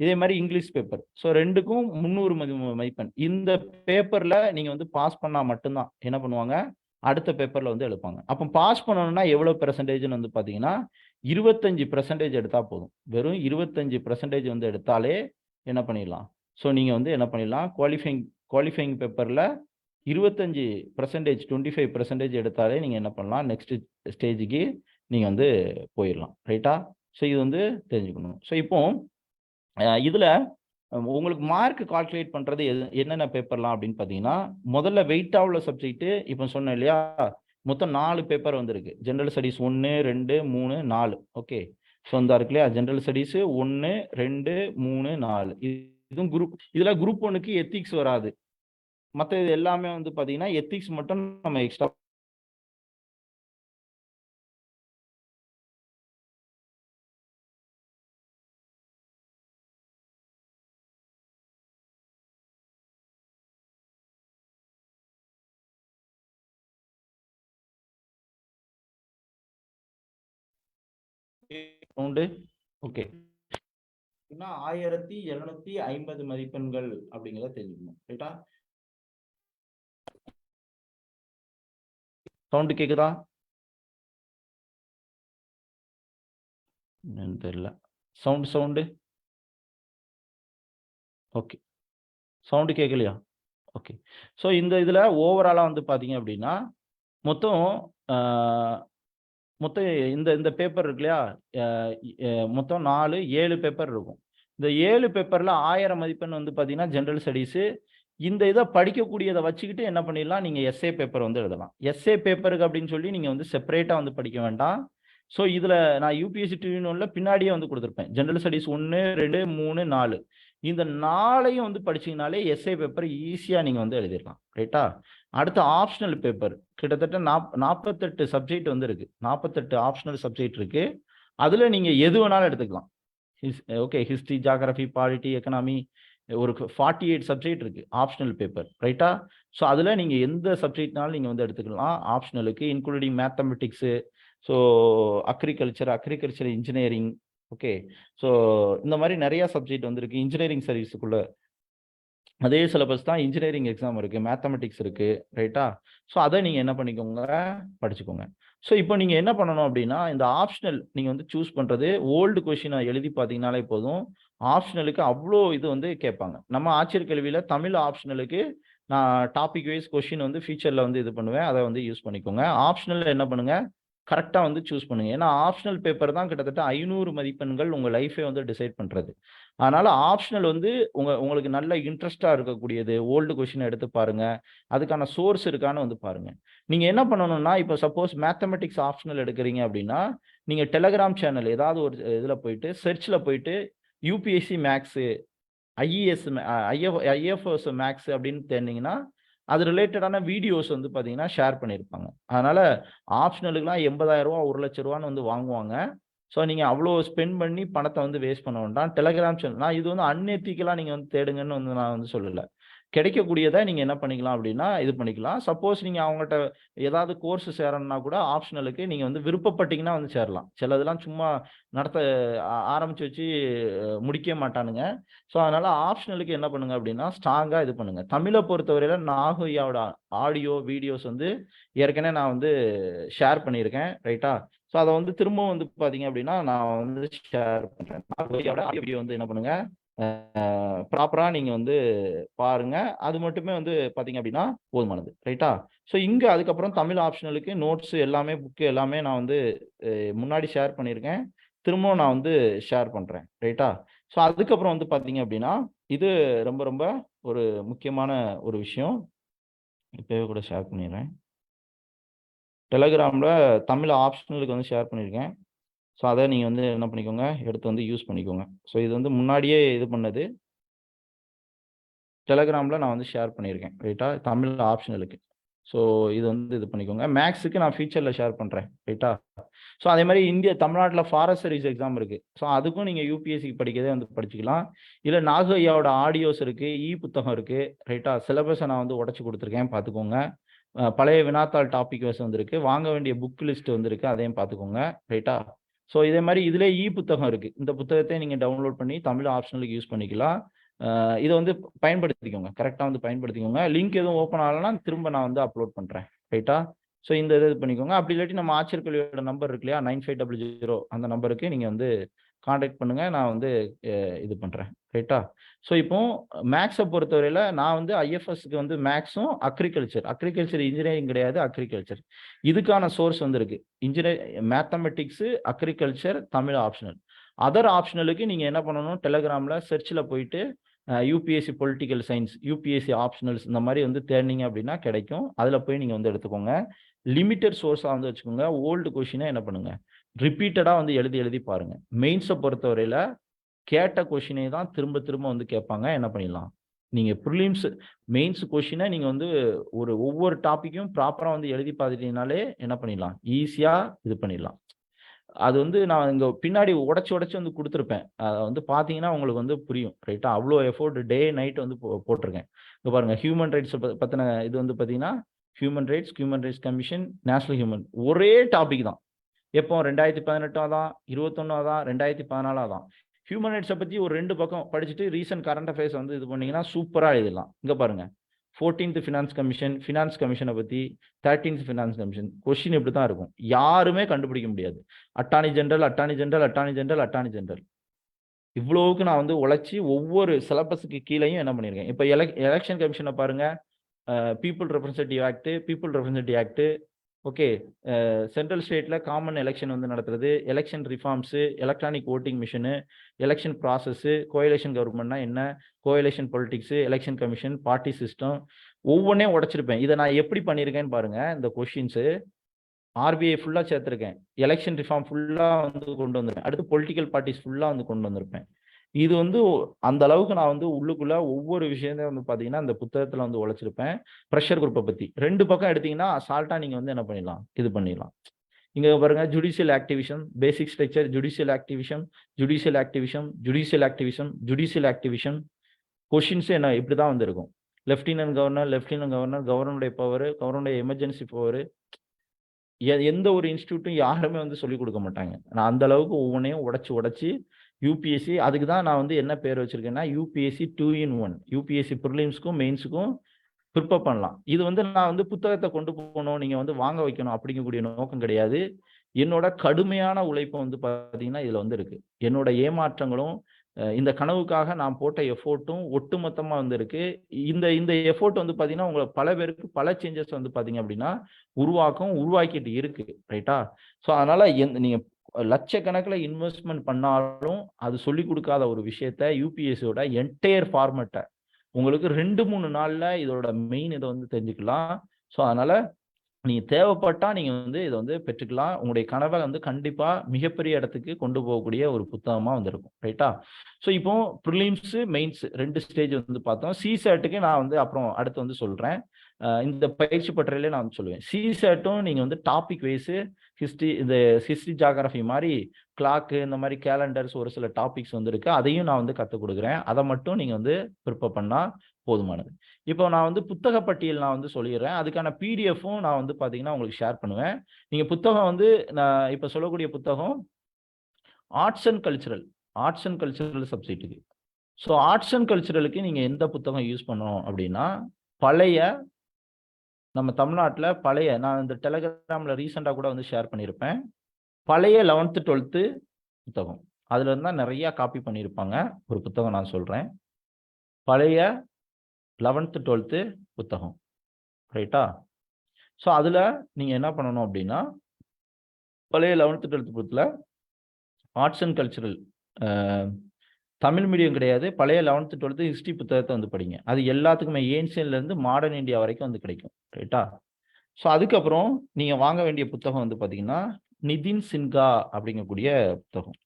இதே மாதிரி இங்கிலீஷ் பேப்பர். ஸோ 2க்கும் 300 மதிப்பெண். இந்த பேப்பரில் நீங்கள் வந்து பாஸ் பண்ணால் மட்டும்தான் என்ன பண்ணுவாங்க, அடுத்த பேப்பரில் வந்து எடுப்பாங்க. அப்போ பாஸ் பண்ணணும்னா எவ்வளோ பெர்சன்டேஜ்னு வந்து பார்த்தீங்கன்னா 25% எடுத்தால் போதும். வெறும் 25% வந்து எடுத்தாலே என்ன பண்ணிடலாம், ஸோ நீங்கள் வந்து என்ன பண்ணிடலாம், குவாலிஃபைங் பேப்பரில் 25% 25% எடுத்தாலே நீங்கள் என்ன பண்ணலாம், நெக்ஸ்ட் ஸ்டேஜுக்கு நீங்கள் வந்து போயிடலாம். ரைட்டா? ஸோ இது வந்து தெரிஞ்சுக்கணும். ஸோ இப்போ இதில் உங்களுக்கு மார்க் கால்குலேட் பண்ணுறது என்னென்ன பேப்பர்லாம் அப்படின்னு பார்த்தீங்கன்னா, முதல்ல வெயிட்டாக உள்ள சப்ஜெக்ட்டு இப்போ சொன்னேன் இல்லையா, மொத்தம் 4 பேப்பர் வந்துருக்கு. General studies 1, 2, 3, 4. ஓகே. ஸோ இந்த இருக்கு இல்லையா, ஜென்ரல் ஸ்டடீஸ் 1, 2, 3, 4. இதுவும் குரூப். இதில் குரூப் 1க்கு எத்திக்ஸ் வராது. மற்ற இது எல்லாமே வந்து பார்த்தீங்கன்னா எத்திக்ஸ் மட்டும் நம்ம எக்ஸ்ட்ரா உண்டு. ஓகே. 1750 மதிப்பெண்கள் அப்படிங்கிறத தெரிஞ்சுக்கணும். ரைட்டா? சவுண்டு கேக்குதா? என்னன்னு தெரியல. Sound okay. சவுண்டு கேட்கலையா? ஓகே. ஸோ இந்த இதில் ஓவராலாக வந்து பார்த்தீங்க அப்படின்னா மொத்தம் மொத்தம் இந்த இந்த பேப்பர் இருக்கு இல்லையா, மொத்தம் 7 பேப்பர் இருக்கும். இந்த 7 பேப்பரில் 1000 மதிப்பெண் வந்து பார்த்தீங்கன்னா ஜென்ரல் ஸ்டடீஸு. இந்த இதை படிக்கக்கூடியதை வச்சுக்கிட்டு என்ன பண்ணிடலாம், நீங்கள் எஸ்ஏ பேப்பர் வந்து எழுதலாம். எஸ்ஏ பேப்பருக்கு அப்படின்னு சொல்லி நீங்கள் வந்து செப்பரேட்டாக வந்து படிக்க வேண்டாம். ஸோ இதில் நான் யூபிஎஸ்சி டியூனில் பின்னாடியே வந்து கொடுத்துருப்பேன். General studies 1, 2, 3, 4. இந்த 4ஐயும் வந்து படிச்சிங்கனாலே எஸ்ஏ பேப்பர் ஈஸியாக நீங்கள் வந்து எழுதிடலாம். ரைட்டா? அடுத்து ஆப்ஷனல் பேப்பர் கிட்டத்தட்ட 48 சப்ஜெக்ட் வந்து இருக்கு. 48 ஆப்ஷனல் சப்ஜெக்ட் இருக்கு. அதில் நீங்கள் எது வேணாலும் எடுத்துக்கலாம். Okay, history, geography, polity, economy, ஒரு 48 சப்ஜெக்ட் இருக்கு ஆப்ஷனல் பேப்பர். ரைட்டா? ஸோ அதில் நீங்கள் எந்த சப்ஜெக்ட்னாலும் நீங்கள் வந்து எடுத்துக்கலாம் ஆப்ஷனலுக்கு, including mathematics, so agriculture engineering. Okay. So இந்த மாதிரி நிறைய சப்ஜெக்ட் வந்துருக்கு. இன்ஜினியரிங் சர்வீஸுக்குள்ள அதே சிலபஸ் தான் இன்ஜினியரிங் எக்ஸாம் இருக்குது, மேத்தமெட்டிக்ஸ் இருக்குது. ரைட்டா? ஸோ அதை நீங்கள் என்ன பண்ணிக்கோங்க, படிச்சுக்கோங்க. ஸோ இப்போ நீங்கள் என்ன பண்ணணும் அப்படின்னா, இந்த ஆப்ஷனல் நீங்கள் வந்து சூஸ் பண்ணுறது ஓல்டு கொஷினை எழுதி பார்த்தீங்கனாலே போதும். ஆப்ஷனலுக்கு அவ்வளோ இது வந்து கேட்பாங்க. நம்ம ஆட்சியர் கல்வியில் தமிழ் ஆப்ஷனலுக்கு நான் டாபிக் வைஸ் கொஷின் வந்து ஃபியூச்சரில் வந்து இது பண்ணுவேன். அதை வந்து யூஸ் பண்ணிக்கோங்க. ஆப்ஷனலில் என்ன பண்ணுங்கள், கரெக்டாக வந்து சூஸ் பண்ணுங்க. ஏன்னா ஆப்ஷனல் பேப்பர் தான் கிட்டத்தட்ட 500 மதிப்பெண்கள் உங்கள் லைஃபே வந்து டிசைட் பண்ணுறது. அதனால ஆப்ஷனல் வந்து உங்களுக்கு நல்ல இன்ட்ரெஸ்டாக இருக்கக்கூடியது. ஓல்டு கொஷின் எடுத்து பாருங்க, அதுக்கான சோர்ஸ் இருக்கான்னு வந்து பாருங்க. நீங்கள் என்ன பண்ணணும்னா, இப்போ சப்போஸ் மேத்தமெட்டிக்ஸ் ஆப்ஷனல் எடுக்கிறீங்க அப்படின்னா, நீங்கள் டெலகிராம் சேனல் ஏதாவது ஒரு இதில் போயிட்டு சர்ச்சில் போயிட்டு UPSC maths, IES, IFS maths அப்படின்னு தேர்ந்தீங்கன்னா அது ரிலேட்டடான வீடியோஸ் வந்து பார்த்தீங்கன்னா ஷேர் பண்ணியிருப்பாங்க. அதனால ஆப்ஷனலுக்குலாம் 80,000 ரூபா 1,00,000 ரூபான்னு வந்து வாங்குவாங்க. ஸோ நீங்கள் அவ்வளோ ஸ்பெண்ட் பண்ணி பணத்தை வந்து வேஸ்ட் பண்ண வேண்டாம். டெலகிராம் சேனல் நான் இது வந்து அன்எத்திக்கலாக நீங்கள் வந்து தேடுங்கன்னு வந்து நான் வந்து சொல்லலை. கிடைக்கக்கூடியதை நீங்கள் என்ன பண்ணிக்கலாம் அப்படின்னா இது பண்ணிக்கலாம். சப்போஸ் நீங்கள் அவங்ககிட்ட ஏதாவது கோர்ஸ் சேரணும்னா கூட ஆப்ஷனலுக்கு நீங்கள் வந்து விருப்பப்பட்டீங்கன்னா வந்து சேரலாம். சிலதெல்லாம் சும்மா நடத்த ஆரம்பித்து வச்சு முடிக்க மாட்டானுங்க. ஸோ அதனால் ஆப்ஷனலுக்கு என்ன பண்ணுங்க அப்படின்னா ஸ்ட்ராங்காக இது பண்ணுங்கள். தமிழை பொறுத்தவரையில் நாகோயாவோட ஆடியோ வீடியோஸ் வந்து ஏற்கனவே நான் வந்து ஷேர் பண்ணியிருக்கேன். ரைட்டா? ஸோ அதை வந்து திரும்பவும் வந்து பார்த்தீங்க அப்படின்னா நான் வந்து ஷேர் பண்ணுறேன். நாகோயாவோட ஆடியோ வீடியோ வந்து என்ன பண்ணுங்கள், ப்ராப்பராக நீங்கள் வந்து பாருங்க. அது மட்டுமே வந்து பார்த்தீங்க அப்படின்னா போதுமானது. ரைட்டா? ஸோ இங்கே அதுக்கப்புறம் தமிழ் ஆப்ஷனலுக்கு நோட்ஸ் எல்லாமே புக்கு எல்லாமே நான் வந்து முன்னாடி ஷேர் பண்ணியிருக்கேன். திரும்பவும் நான் வந்து ஷேர் பண்ணுறேன். ரைட்டா? ஸோ அதுக்கப்புறம் வந்து பார்த்தீங்க அப்படின்னா இது ரொம்ப ரொம்ப ஒரு முக்கியமான ஒரு விஷயம். இப்போவே கூட ஷேர் பண்ணிடுறேன். டெலகிராமில் தமிழ் ஆப்ஷனலுக்கு வந்து ஷேர் பண்ணியிருக்கேன். ஸோ அதை நீங்கள் வந்து என்ன பண்ணிக்கோங்க, எடுத்து வந்து யூஸ் பண்ணிக்கோங்க. ஸோ இது வந்து முன்னாடியே இது பண்ணது. டெலகிராமில் நான் வந்து ஷேர் பண்ணியிருக்கேன். ரைட்டா? தமிழ் ஆப்ஷனலுக்கு. ஸோ இது வந்து இது பண்ணிக்கோங்க. மேக்ஸுக்கு நான் ஃபியூச்சரில் ஷேர் பண்ணுறேன், ரைட்டா? ஸோ அதே மாதிரி தமிழ்நாட்டில் ஃபாரஸ்ட் சர்வீஸ் எக்ஸாம் இருக்குது. ஸோ அதுக்கும் நீங்கள் யூபிஎஸ்சிக்கு படிக்கிறதே வந்து படிச்சுக்கலாம். இல்லை நாகு ஐயாவோட ஆடியோஸ் இருக்குது, புத்தகம் இருக்குது, ரைட்டா? சிலபஸை நான் வந்து உடச்சி கொடுத்துருக்கேன், பார்த்துக்கோங்க. பழைய வினாத்தாள் டாபிக் வைஸ் வந்துருக்கு, வாங்க வேண்டிய புக் லிஸ்ட் வந்துருக்கு, அதையும் பார்த்துக்கோங்க, ரைட்டா? ஸோ இதே மாதிரி இதிலே புத்தகம் இருக்குது. இந்த புத்தகத்தை நீங்கள் டவுன்லோட் பண்ணி தமிழ் ஆப்ஷனலுக்கு யூஸ் பண்ணிக்கலாம். இதை வந்து பயன்படுத்திக்கோங்க, கரெக்டாக வந்து பயன்படுத்திக்கோங்க. லிங்க் எதுவும் ஓப்பன் ஆகலைன்னா திரும்ப நான் வந்து அப்லோட் பண்ணுறேன், ரைட்டா? ஸோ இந்த இது பண்ணிக்கோங்க. அப்படி இல்லாட்டி நம்ம ஆட்சியர் நம்பர் இருக்கு இல்லையா, 9500 அந்த நம்பருக்கு நீங்கள் வந்து காண்டாக்ட் பண்ணுங்கள், நான் வந்து இது பண்ணுறேன், ரைட்டா? ஸோ இப்போ மேக்ஸை பொறுத்தவரையில் நான் வந்து ஐஎஃப்எஸ்க்கு வந்து மேக்ஸும் அக்ரிகல்ச்சர் இன்ஜினியரிங் கிடையாது, அக்ரிகல்ச்சர் இதுக்கான சோர்ஸ் வந்து இருக்கு. Mathematics, agriculture, Tamil optional. Other ஆப்ஷனலுக்கு நீங்கள் என்ன பண்ணணும், டெலகிராமில் சர்ச்சில் போயிட்டு UPSC political science, UPSC optionals இந்த மாதிரி வந்து தேர்னிங்க அப்படின்னா கிடைக்கும். அதில் போய் நீங்கள் வந்து எடுத்துக்கோங்க. லிமிட்டட் சோர்ஸாக வந்து வச்சுக்கோங்க. ஓல்டு கொஷினை என்ன பண்ணுங்க, ரிப்பீட்டடாக வந்து எழுதி பாருங்க. மெயின்ஸை பொறுத்தவரையில் கேட்ட கொஷினை தான் திரும்ப திரும்ப வந்து கேட்பாங்க. என்ன பண்ணிடலாம், நீங்கள் ப்ரிலிம்ஸ் மெயின்ஸ் கொஷினை நீங்கள் வந்து ஒவ்வொரு டாப்பிக்கும் ப்ராப்பராக வந்து எழுதி பார்த்துட்டீங்கனாலே என்ன பண்ணிடலாம், ஈஸியாக இது பண்ணிடலாம். அது வந்து நான் இங்கே பின்னாடி உடச்சி வந்து கொடுத்துருப்பேன். அதை வந்து பார்த்தீங்கன்னா உங்களுக்கு வந்து புரியும், ரைட்டா? அவ்வளோ எஃபோர்ட் டே நைட் வந்து போட்டிருக்கேன். இப்போ பாருங்கள், ஹியூமன் ரைட்ஸ் பற்றின இது வந்து பார்த்தீங்கன்னா ஹியூமன் ரைட்ஸ் கமிஷன், நேஷனல் ஒரே டாபிக் தான். எப்போ 2018 தான், 21 தான், 2014 தான். ஹியூமன் ரைட்ஸை பற்றி ஒரு 2 பக்கம் படிச்சுட்டு ரீசன்ட் கரண்ட் அஃபேர்ஸ் வந்து இது பண்ணிங்கன்னா சூப்பராக எழுதலாம். இங்கே பாருங்கள், 14th ஃபினான்ஸ் கமிஷனை பற்றி, 13th ஃபினான்ஸ் கமிஷன் கொஸ்டின் இப்படி தான் இருக்கும். யாருமே கண்டுபிடிக்க முடியாது. அட்டார்னி ஜெனரல் இவ்வளவுக்கு நான் வந்து உழைச்சி ஒவ்வொரு சிலபஸுக்கு கீழேயும் என்ன பண்ணியிருக்கேன். இப்போ எலெக்ஷன் கமிஷனை பாருங்க, people representative act, okay. Central ஸ்டேட்டில் காமன் எலெக்ஷன் வந்து நடத்துறது, election reforms, electronic voting machine, election process, coalition கவர்மெண்ட்னா என்ன, coalition politics, election commission, party system, ஒவ்வொன்றே உடைச்சிருப்பேன். இதை நான் எப்படி பண்ணியிருக்கேன்னு பாருங்க. இந்த கொஷின்ஸு ஆர்பிஐ ஃபுல்லாக சேர்த்துருக்கேன், எலெக்ஷன் ரிஃபார்ம் ஃபுல்லாக வந்து கொண்டு வந்திருப்பேன், அடுத்து பொலிட்டிக்கல் பார்ட்டிஸ் ஃபுல்லாக வந்து கொண்டு வந்திருப்பேன். இது வந்து அந்த அளவுக்கு நான் வந்து உள்ளுக்குள்ள ஒவ்வொரு விஷயத்தையும் வந்து பார்த்தீங்கன்னா இந்த புத்தகத்தில் வந்து உழைச்சிருப்பேன். ப்ரெஷர் குரூப்பை பற்றி 2 பக்கம் எடுத்தீங்கன்னா அசால்ட்டாக நீங்கள் வந்து என்ன பண்ணிடலாம், இது பண்ணிடலாம். இங்கே பாருங்க, judicial activism, basic structure, judicial activism questions என்ன இப்படி தான் வந்து இருக்கும். லெஃப்டினன்ட் கவர்னர், கவர்னருடைய பவர், கவர்னருடைய எமர்ஜென்சி பவர், எந்த ஒரு இன்ஸ்டியூட்டும் யாருமே வந்து சொல்லிக் கொடுக்க மாட்டாங்க. நான் அந்த அளவுக்கு ஒவ்வொன்றையும் உடைச்சி யூபிஎஸ்சி, அதுக்கு தான் நான் வந்து என்ன பேர் வச்சிருக்கேன்னா யூபிஎஸ்சி 2-in-1. யூபிஎஸ்சி ப்ரிலிம்ஸ்க்கும் மெயின்ஸுக்கும் ப்ரிப்பேர் பண்ணலாம். இது வந்து நான் வந்து புத்தகத்தை கொண்டு போகணும், நீங்கள் வந்து வாங்க வைக்கணும் அப்படிங்கக்கூடிய நோக்கம் கிடையாது. என்னோட கடுமையான உழைப்பு வந்து பார்த்தீங்கன்னா இதில் வந்து இருக்கு. என்னோட ஏமாற்றங்களும் இந்த கனவுக்காக நான் போட்ட எஃபோர்ட்டும் ஒட்டுமொத்தமாக வந்து இருக்கு. இந்த எஃபோர்ட் வந்து பார்த்தீங்கன்னா உங்களை பல பேருக்கு பல சேஞ்சஸ் வந்து பார்த்தீங்க அப்படின்னா உருவாக்கிட்டு இருக்கு, ரைட்டா? ஸோ அதனால நீங்கள் லட்சக்கணக்கில் இன்வெஸ்ட்மெண்ட் பண்ணாலும் அது சொல்லிக் கொடுக்காத ஒரு விஷயத்த யூபிஎஸ்சியோட என்டையர் ஃபார்மேட்டை உங்களுக்கு 2-3 நாளில் இதோட மெயின் இதை வந்து தெரிஞ்சுக்கலாம். ஸோ அதனால நீங்கள் தேவைப்பட்டா நீங்கள் வந்து இதை வந்து பெற்றுக்கலாம். உங்களுடைய கனவை வந்து கண்டிப்பாக மிகப்பெரிய இடத்துக்கு கொண்டு போகக்கூடிய ஒரு புத்தகமாக வந்து இருக்கும், ரைட்டா? ஸோ இப்போ ப்ரிலிம்ஸு, மெயின்ஸ் 2 ஸ்டேஜ் வந்து பார்த்தோம். சிசேட்டுக்கு நான் வந்து அப்புறம் அடுத்து வந்து சொல்கிறேன். இந்த பயிற்சி பட்டறையிலே நான் வந்து சொல்லுவேன். சிசேட்டும் நீங்கள் வந்து டாபிக் வைஸு ஹிஸ்ட்ரி ஜாகிரஃபி மாதிரி கிளாக்கு, இந்த மாதிரி கேலண்டர்ஸ், ஒரு சில டாபிக்ஸ் வந்து இருக்குது, அதையும் நான் வந்து கற்றுக் கொடுக்குறேன். அதை மட்டும் நீங்கள் வந்து ப்ரிப்பேர் பண்ணால் போதுமானது. இப்போ நான் வந்து புத்தக பட்டியல் நான் வந்து சொல்லிடுறேன். அதுக்கான பிடிஎஃப்பும் நான் வந்து பார்த்தீங்கன்னா உங்களுக்கு ஷேர் பண்ணுவேன். நீங்கள் புத்தகம் வந்து நான் இப்போ சொல்லக்கூடிய புத்தகம் ஆர்ட்ஸ் அண்ட் கல்ச்சுரல் சப்ஜெக்ட்டுக்கு. ஸோ ஆர்ட்ஸ் அண்ட் கல்ச்சுரலுக்கு நீங்கள் எந்த புத்தகம் யூஸ் பண்ணணும் அப்படின்னா, பழைய நம்ம தமிழ்நாட்டில் பழைய, நான் இந்த டெலகிராமில் ரீசெண்டாக கூட வந்து ஷேர் பண்ணியிருப்பேன், பழைய 11th 12th புத்தகம். அதில் இருந்தால் நிறையா காப்பி பண்ணியிருப்பாங்க. ஒரு புத்தகம் நான் சொல்கிறேன், பழைய 11th 12th புத்தகம், ரைட்டா? ஸோ அதில் நீங்கள் என்ன பண்ணணும் அப்படின்னா, பழைய 11th 12th புத்தகத்தில் arts and cultural Tamil medium கிடையாது, பழைய 11th 12th ஹிஸ்ட்ரி புத்தகத்தை வந்து படிங்க. அது எல்லாத்துக்குமே ஏன்ஷியன்லேருந்து மாடர்ன் இந்தியா வரைக்கும் வந்து கிடைக்கும், ரைட்டா? ஸோ அதுக்கப்புறம் நீங்கள் வாங்க வேண்டிய புத்தகம் வந்து பார்த்தீங்கன்னா நிதின் சின்ஹா அப்படிங்கக்கூடிய புத்தகம்.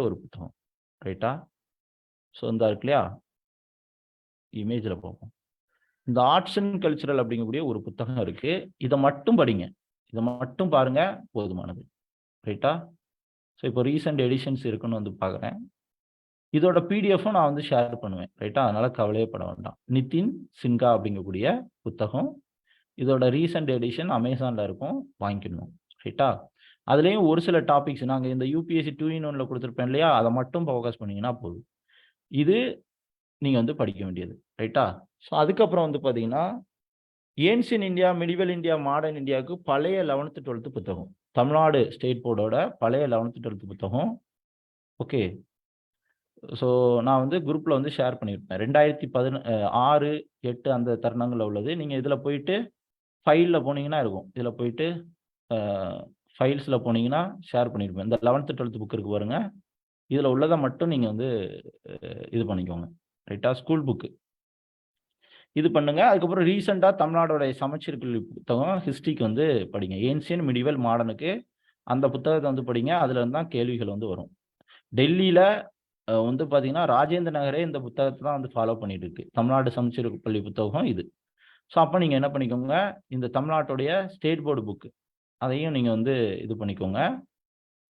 ஒரு புத்தகம், ரைட்டா? ஸோ இந்த இருக்கு இல்லையா, இமேஜில் பார்ப்போம். இந்த ஆர்ட்ஸ் அண்ட் கல்ச்சுரல் அப்படிங்கக்கூடிய ஒரு புத்தகம் இருக்கு. இதை மட்டும் படிங்க, இதை மட்டும் பாருங்க, போதுமானது. ரைட்டா? ஸோ இப்போ ரீசெண்ட் எடிஷன்ஸ் இருக்குன்னு வந்து பார்க்குறேன். இதோட பிடிஎஃப்பும் நான் வந்து ஷேர் பண்ணுவேன். ரைட்டா? அதனால கவலையே பட வேண்டாம். நிதின் சின்ஹா அப்படிங்கக்கூடிய புத்தகம். இதோட ரீசெண்ட் எடிஷன் அமேசான்ல இருக்கும், வாங்கிக்கணும். ரைட்டா? அதுலேயும் ஒரு சில டாபிக்ஸ் நாங்கள் இந்த யூபிஎஸ்சி 2-in-1 கொடுத்துருப்பேன் இல்லையா, அதை மட்டும் ஃபோக்கஸ் பண்ணீங்கன்னா போதும். இது நீங்கள் வந்து படிக்க வேண்டியது. ரைட்டா? ஸோ அதுக்கப்புறம் வந்து பார்த்தீங்கன்னா, ancient India, medieval India, modern இந்தியாவுக்கு பழைய 11th 12th புத்தகம். தமிழ்நாடு ஸ்டேட் போர்டோட பழைய 11th 12th புத்தகம். ஓகே. ஸோ நான் வந்து குரூப்பில் வந்து ஷேர் பண்ணியிருப்பேன். 2016, 8 அந்த தருணங்களில் உள்ளது. நீங்கள் இதில் போயிட்டு ஃபைலில் போனீங்கன்னா இருக்கும். இதில் போயிட்டு ஃபைல்ஸில் போனீங்கன்னா ஷேர் பண்ணியிருப்பேன். இந்த 11th 12th புக் இருக்கு பாருங்க. இதில் உள்ளதை மட்டும் நீங்கள் வந்து இது பண்ணிக்கோங்க. ரைட்டா? ஸ்கூல் புக்கு இது பண்ணுங்க. அதுக்கப்புறம் ரீசெண்டாக தமிழ்நாடோடைய சமச்சீர் கல்வி புத்தகம் ஹிஸ்ட்ரிக்கு வந்து படிங்க. ஏன்ஷியன், மிடிவல், மாடர்னுக்கு அந்த புத்தகத்தை வந்து படிங்க. அதுல இருந்து தான் கேள்விகள் வந்து வரும். டெல்லியில வந்து பார்த்தீங்கன்னா, ராஜேந்திர நகரே இந்த புத்தகத்தை தான் வந்து ஃபாலோ பண்ணிட்டு இருக்கு. தமிழ்நாடு சமச்சீர் பள்ளி புத்தகம் இது. ஸோ அப்போ நீங்கள் என்ன பண்ணிக்கோங்க, இந்த தமிழ்நாட்டுடைய ஸ்டேட் போர்டு புக்கு அதையும் நீங்கள் வந்து இது பண்ணிக்கோங்க.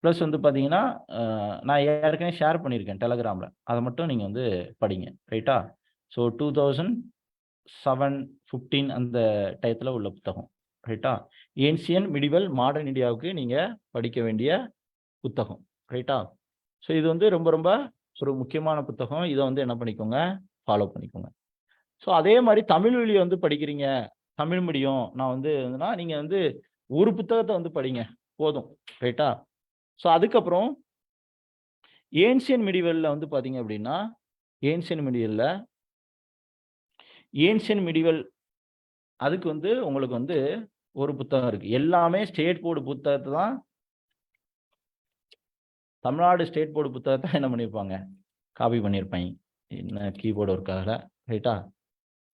ப்ளஸ் வந்து பார்த்தீங்கன்னா, நான் ஏற்கனவே ஷேர் பண்ணியிருக்கேன் டெலகிராமில். அதை மட்டும் நீங்கள் வந்து படிங்க. ரைட்டா? ஸோ 2007-15 அந்த டயத்தில் உள்ள புத்தகம். ரைட்டா? ஏன்ஷியன், மிடிவல், மாடர்ன் இந்தியாவுக்கு நீங்கள் படிக்க வேண்டிய புத்தகம். ரைட்டா? ஸோ இது வந்து ரொம்ப ரொம்ப ஒரு முக்கியமான புத்தகம். இதை வந்து என்ன பண்ணிக்கோங்க, ஃபாலோ பண்ணிக்கோங்க. ஸோ அதே மாதிரி தமிழ் வழி வந்து படிக்கிறீங்க, தமிழ் மீடியம் நான் வந்து நீங்கள் வந்து ஒரு புத்தகத்தை வந்து படிங்க போதும். ரைட்டா? ஸோ அதுக்கப்புறம் ஏன்ஷியன் மிடிவலில் வந்து பார்த்தீங்க அப்படின்னா, ஏன்ஷியன் மிடிவல் அதுக்கு வந்து உங்களுக்கு வந்து ஒரு புத்தகம் இருக்கு. எல்லாமே ஸ்டேட் போர்டு புத்தகத்தை தான், தமிழ்நாடு ஸ்டேட் போர்டு புத்தகத்தை என்ன பண்ணியிருப்பாங்க, காப்பி பண்ணியிருப்பாங்க. என்ன கீபோர்டு ஒர்க் ஆகல. ரைட்டா?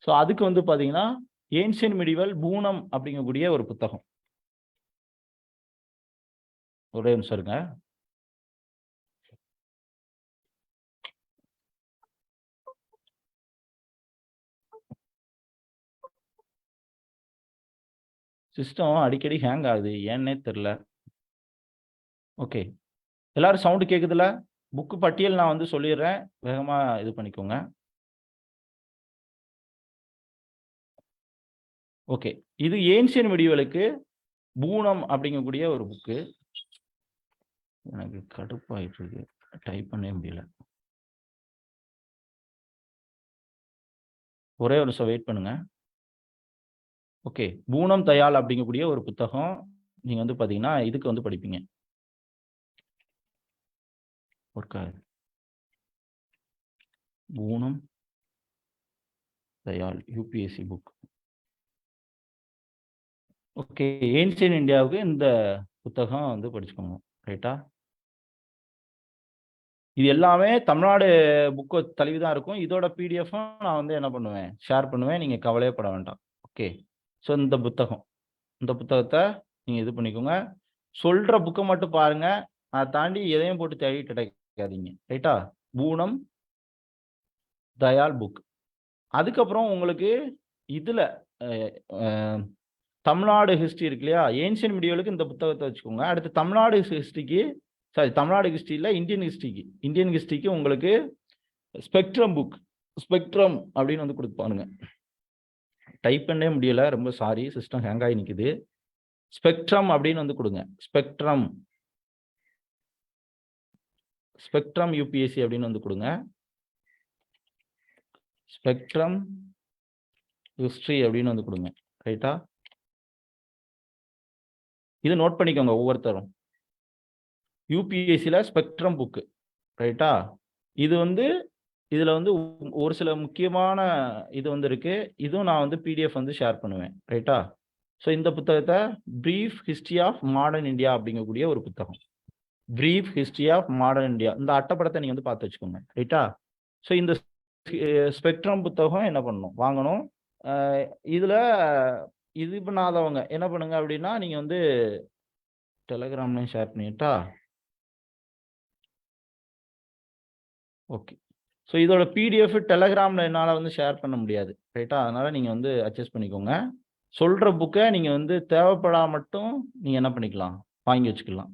ஸோ அதுக்கு வந்து பார்த்தீங்கன்னா, ஏன்ஷியன் மிடிவல் பூனம் அப்படிங்கக்கூடிய ஒரு புத்தகம். ஒரே நிமிஷம் இருங்க. சிஸ்டம் அடிக்கடி ஹேங் ஆகுது, ஏன்னே தெரியல. ஓகே, எல்லாரும் சவுண்டு கேட்குதுல்ல? புக்கு பட்டியல் நான் வந்து சொல்லிடுறேன், வேகமாக இது பண்ணிக்கோங்க. ஓகே, இது ஏன்ஷியன் மிடிவலுக்கு பூனம் அப்படிங்கக்கூடிய ஒரு புக்கு. எனக்கு கடுப்பாயிட்டு இருக்கு, டைப் பண்ணவே முடியல. ஒரே ஒரு நிமிஷம் வெயிட் பண்ணுங்க. ஓகே, பூனம் தயாள் அப்படிங்கக்கூடிய ஒரு புத்தகம் நீங்க வந்து பாத்தீங்கன்னா இதுக்கு வந்து படிப்பீங்க. Poonam Dayal UPSC book. Okay, ancient இந்தியாவுக்கு இந்த புத்தகம் வந்து படிச்சுக்கோங்க. ரைட்டா? இது எல்லாமே தமிழ்நாடு புக்கு தழுவி தான் இருக்கும். இதோட பிடிஎஃப்பும் நான் வந்து என்ன பண்ணுவேன், ஷேர் பண்ணுவேன். நீங்க கவலையே பட வேண்டாம். ஓகே, ஸோ இந்த புத்தகத்தை நீங்க இது பண்ணிக்கோங்க. சொல்ற புக்கை மட்டும் பாருங்க, அதை தாண்டி எதையும் போட்டு தேடிட்டு கிடைக்காதீங்க. ரைட்டா? பூனம் தயாள் புக். அதுக்கப்புறம் உங்களுக்கு இதுல தமிழ்நாடு ஹிஸ்டரி இருக்கு இல்லையா, ஏன்ஷியன் மிடிவலுக்கு இந்த புத்தகத்தை வச்சுக்கோங்க. அடுத்து தமிழ்நாடு ஹிஸ்டரியில் இந்தியன் ஹிஸ்டரிக்கு உங்களுக்கு ஸ்பெக்ட்ரம் புக், ஸ்பெக்ட்ரம் அப்படின்னு வந்து கொடுப்பானுங்க. டைப் பண்ணவே முடியல, ரொம்ப சாரி, சிஸ்டம் ஹேங் ஆகி நிற்குது. ஸ்பெக்ட்ரம் அப்படின்னு வந்து கொடுங்க. ஸ்பெக்ட்ரம் யூபிஎஸ்சி அப்படின்னு வந்து கொடுங்க. ஸ்பெக்ட்ரம் ஹிஸ்டரி அப்படின்னு வந்து கொடுங்க. ரைட்டா? இது நோட் பண்ணிக்கோங்க ஒவ்வொருத்தரும். யூபிஎஸ்சியில் ஸ்பெக்ட்ரம் புக்கு. ரைட்டா? இது வந்து இதில் வந்து ஒரு சில முக்கியமான இது வந்து இருக்கு. இதுவும் நான் வந்து பிடிஎஃப் வந்து ஷேர் பண்ணுவேன். ரைட்டா? ஸோ இந்த புத்தகத்தை brief history of modern India அப்படிங்கக்கூடிய ஒரு புத்தகம். Brief history of modern India, இந்த அட்டைப்படத்தை நீங்கள் வந்து பார்த்து வச்சுக்கோங்க. ரைட்டா? ஸோ இந்த ஸ்பெக்ட்ரம் புத்தகம் என்ன பண்ணணும், வாங்கணும். இதில் இது பண்ணாதவங்க என்ன பண்ணுங்க அப்படின்னா, நீங்கள் வந்து டெலகிராம்லையும் ஷேர் பண்ணிட்டா. ஓகே, ஸோ இதோட பிடிஎஃப் டெலகிராமில் என்னால் வந்து ஷேர் பண்ண முடியாது, ரைட்டா? அதனால் நீங்கள் வந்து அட்ஜஸ்ட் பண்ணிக்கோங்க. சொல்கிற புக்கை நீங்கள் வந்து தேவைப்படா மட்டும் நீங்கள் என்ன பண்ணிக்கலாம், வாங்கி வச்சுக்கலாம்.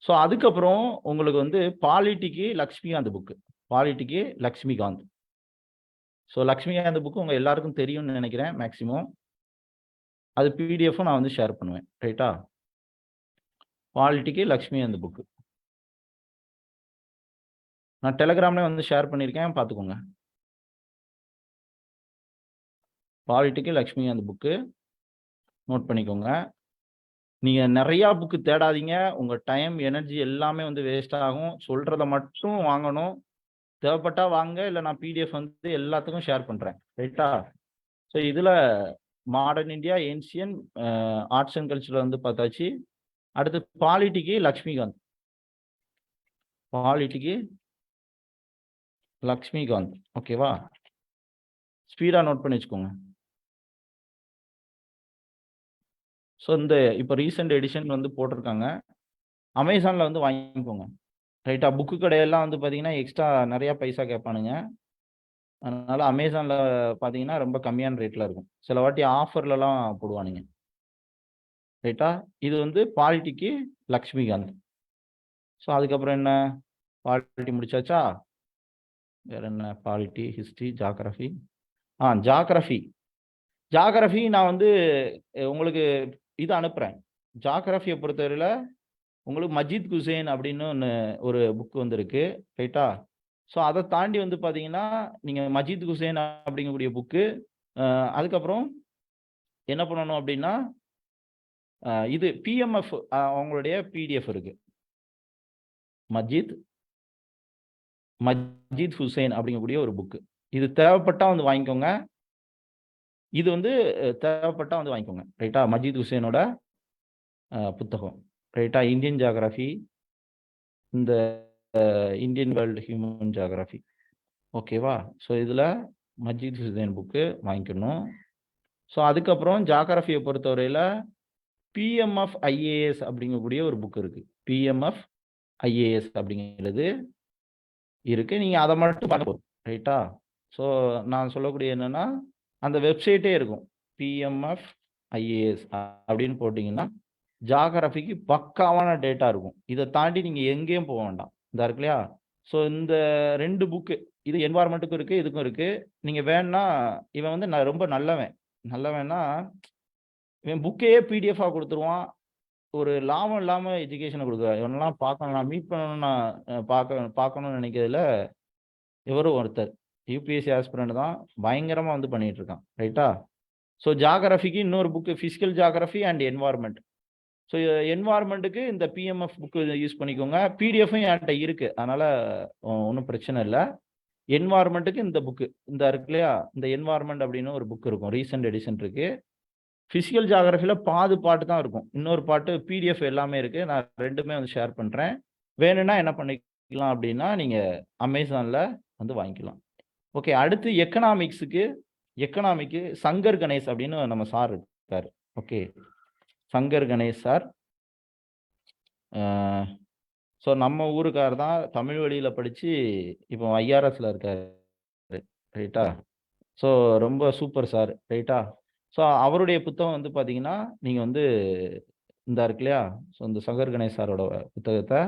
ஸோ அதுக்கப்புறம் உங்களுக்கு வந்து பாலிட்டிக்கு லக்ஷ்மிகாந்த் புக்கு, பாலிட்டிக்கு லக்ஷ்மிகாந்த். ஸோ லக்ஷ்மிகாந்த் புக்கு உங்கள் எல்லாருக்கும் தெரியும்னு நினைக்கிறேன் மேக்ஸிமம். அது பிடிஎஃப்பும் நான் வந்து ஷேர் பண்ணுவேன், ரைட்டா? பாலிட்டிக்கு லக்ஷ்மிகாந்த் புக்கு நான் டெலகிராம்ல வந்து ஷேர் பண்ணியிருக்கேன், பார்த்துக்கோங்க. பாலிட்டிக்கு லக்ஷ்மிகாந்த் புக்கு நோட் பண்ணிக்கோங்க. நீங்கள் நிறையா புக்கு தேடாதீங்க, உங்கள் டைம் எனர்ஜி எல்லாமே வந்து வேஸ்ட் ஆகும். சொல்கிறத மட்டும் வாங்கணும். தேவைப்பட்டா வாங்க, இல்லை நான் பிடிஎஃப் வந்து எல்லாத்துக்கும் ஷேர் பண்ணுறேன், ரைட்டா? ஸோ இதில் modern India, ancient, arts and கல்ச்சரில் வந்து பார்த்தாச்சு. அடுத்து பாலிட்டிக்கு லக்ஷ்மிகாந்த், பாலிட்டிக்கு லக்ஷ்மிகாந்த், ஓகேவா? ஸ்பீடாக நோட் பண்ணி வச்சுக்கோங்க. ஸோ இந்த இப்போ ரீசெண்ட் எடிஷன் வந்து போட்டிருக்காங்க, அமேசானில் வந்து வாங்கிக்கோங்க, ரைட்டா? புக்கு கடையெல்லாம் வந்து பார்த்தீங்கன்னா எக்ஸ்ட்ரா நிறையா பைசா கேட்பானுங்க. அதனால் அமேசானில் பார்த்தீங்கன்னா ரொம்ப கம்மியான ரேட்டில் இருக்கும். சில வாட்டி ஆஃபர்லலாம் போடுவானுங்க, ரைட்டா? இது வந்து பாலிட்டிக்கு லக்ஷ்மிகாந்த். ஸோ அதுக்கப்புறம் என்ன, பாலிட்டி முடிச்சாச்சா? வேற என்ன? Polity, history, geography. ஜாகிரஃபி நான் வந்து உங்களுக்கு இது அனுப்புகிறேன். ஜாகிரஃபியை பொறுத்தவரையில் உங்களுக்கு மஜித் குசேன் அப்படின்னு ஒரு புக்கு வந்துருக்கு, ரைட்டா? ஸோ அதை தாண்டி வந்து பார்த்தீங்கன்னா நீங்கள் மஜித் குசேன் அப்படிங்கக்கூடிய புக்கு, அதுக்கப்புறம் என்ன பண்ணணும் அப்படின்னா இது பிஎம்எஃப் அவங்களுடைய பிடிஎஃப் இருக்கு, மஜித் ஹுசேன் அப்படிங்கக்கூடிய ஒரு புக்கு. இது தேவைப்பட்டா வந்து வாங்கிக்கோங்க. இது வந்து தேவைப்பட்டா வந்து வாங்கிக்கோங்க, ரைட்டா? மஜித் ஹுசேனோட புத்தகம், ரைட்டா? இந்தியன் ஜியோகிராஃபி, இந்த இந்தியன் வேர்ல்டு ஹியூமன் ஜியோகிராஃபி, ஓகேவா? ஸோ இதில் மஜித் ஹுசேன் புக்கு வாங்கிக்கணும். ஸோ அதுக்கப்புறம் ஜியோகிராஃபியை பொறுத்தவரையில் பிஎம்எஃப் ஐஏஎஸ் அப்படிங்கக்கூடிய ஒரு புக் இருக்குது, பிஎம்எஃப் ஐஏஎஸ் அப்படிங்கிறது இருக்குது. நீங்கள் அதை மட்டும் பார்க்க போதும், ரைட்டா? ஸோ நான் சொல்லக்கூடிய என்னென்னா அந்த வெப்சைட்டே இருக்கும், பிஎம்எஃப் ஐஏஎஸ் அப்படின்னு போட்டிங்கன்னா ஜியோகிராஃபிக்கு பக்காவான டேட்டா இருக்கும். இதை தாண்டி நீங்கள் எங்கேயும் போக வேண்டாம், இந்த இருக்கு இல்லையா? ஸோ இந்த 2 புக்கு, இது என்வாயர்மெண்ட்டுக்கும் இருக்குது, இதுக்கும் இருக்குது. நீங்கள் வேணுன்னா இவன் வந்து நான் ரொம்ப நல்லவன்னா இவன் புக்கையே பிடிஎஃபாக கொடுத்துருவான், ஒரு லாபம் இல்லாமல் எஜுகேஷனை கொடுக்குறான். இவனெல்லாம் பார்க்கணும், நான் மீட் பண்ணணும், நான் பார்க்கணும்னு நினைக்கிறதுல இவரும் ஒருத்தர் யூபிஎஸ்சி ஆஸ்பிரண்ட் தான், பயங்கரமாக வந்து பண்ணிட்டு இருக்கான், ரைட்டா? ஸோ ஜியோகிராஃபிக்கு இன்னொரு book physical geography and environment. So என்வாயர்மெண்ட்டுக்கு இந்த பிஎம்எஃப் புக்கு யூஸ் பண்ணிக்கோங்க. பிடிஎஃப்பும் என்கிட்ட இருக்குது, அதனால் ஒன்றும் பிரச்சனை இல்லை. என்வாயர்மெண்ட்டுக்கு இந்த புக்கு, இந்த இருக்கு இல்லையா, இந்த என்வாயர்மெண்ட் அப்படின்னு ஒரு புக் இருக்கும், ரீசெண்ட் எடிஷன் இருக்குது. ஃபிசிக்கல் ஜியோகிராஃபியில் பாட்டு தான் இருக்கும், இன்னொரு பாட்டு பிடிஎஃப் எல்லாமே இருக்குது. நான் ரெண்டுமே வந்து ஷேர் பண்ணுறேன். வேணும்னா என்ன பண்ணிக்கலாம் அப்படின்னா நீங்கள் அமேசானில் வந்து வாங்கிக்கலாம். ஓகே, அடுத்து எக்கனாமிக்கு சங்கர் கணேஷ் அப்படின்னு நம்ம சார் இருக்கார். Okay, Shankar Ganesh sir, so நம்ம ஊருக்கார் தான், தமிழ் வழியில் படித்து இப்போ ஐஆர்எஸில் இருக்கார், ரைட்டா? ஸோ ரொம்ப சூப்பர் சார், ரைட்டா? ஸோ அவருடைய புத்தகம் வந்து பார்த்தீங்கன்னா நீங்கள் வந்து இந்த இருக்கு இல்லையா, ஸோ இந்த சங்கர் கணேஷ் சாரோட புத்தகத்தை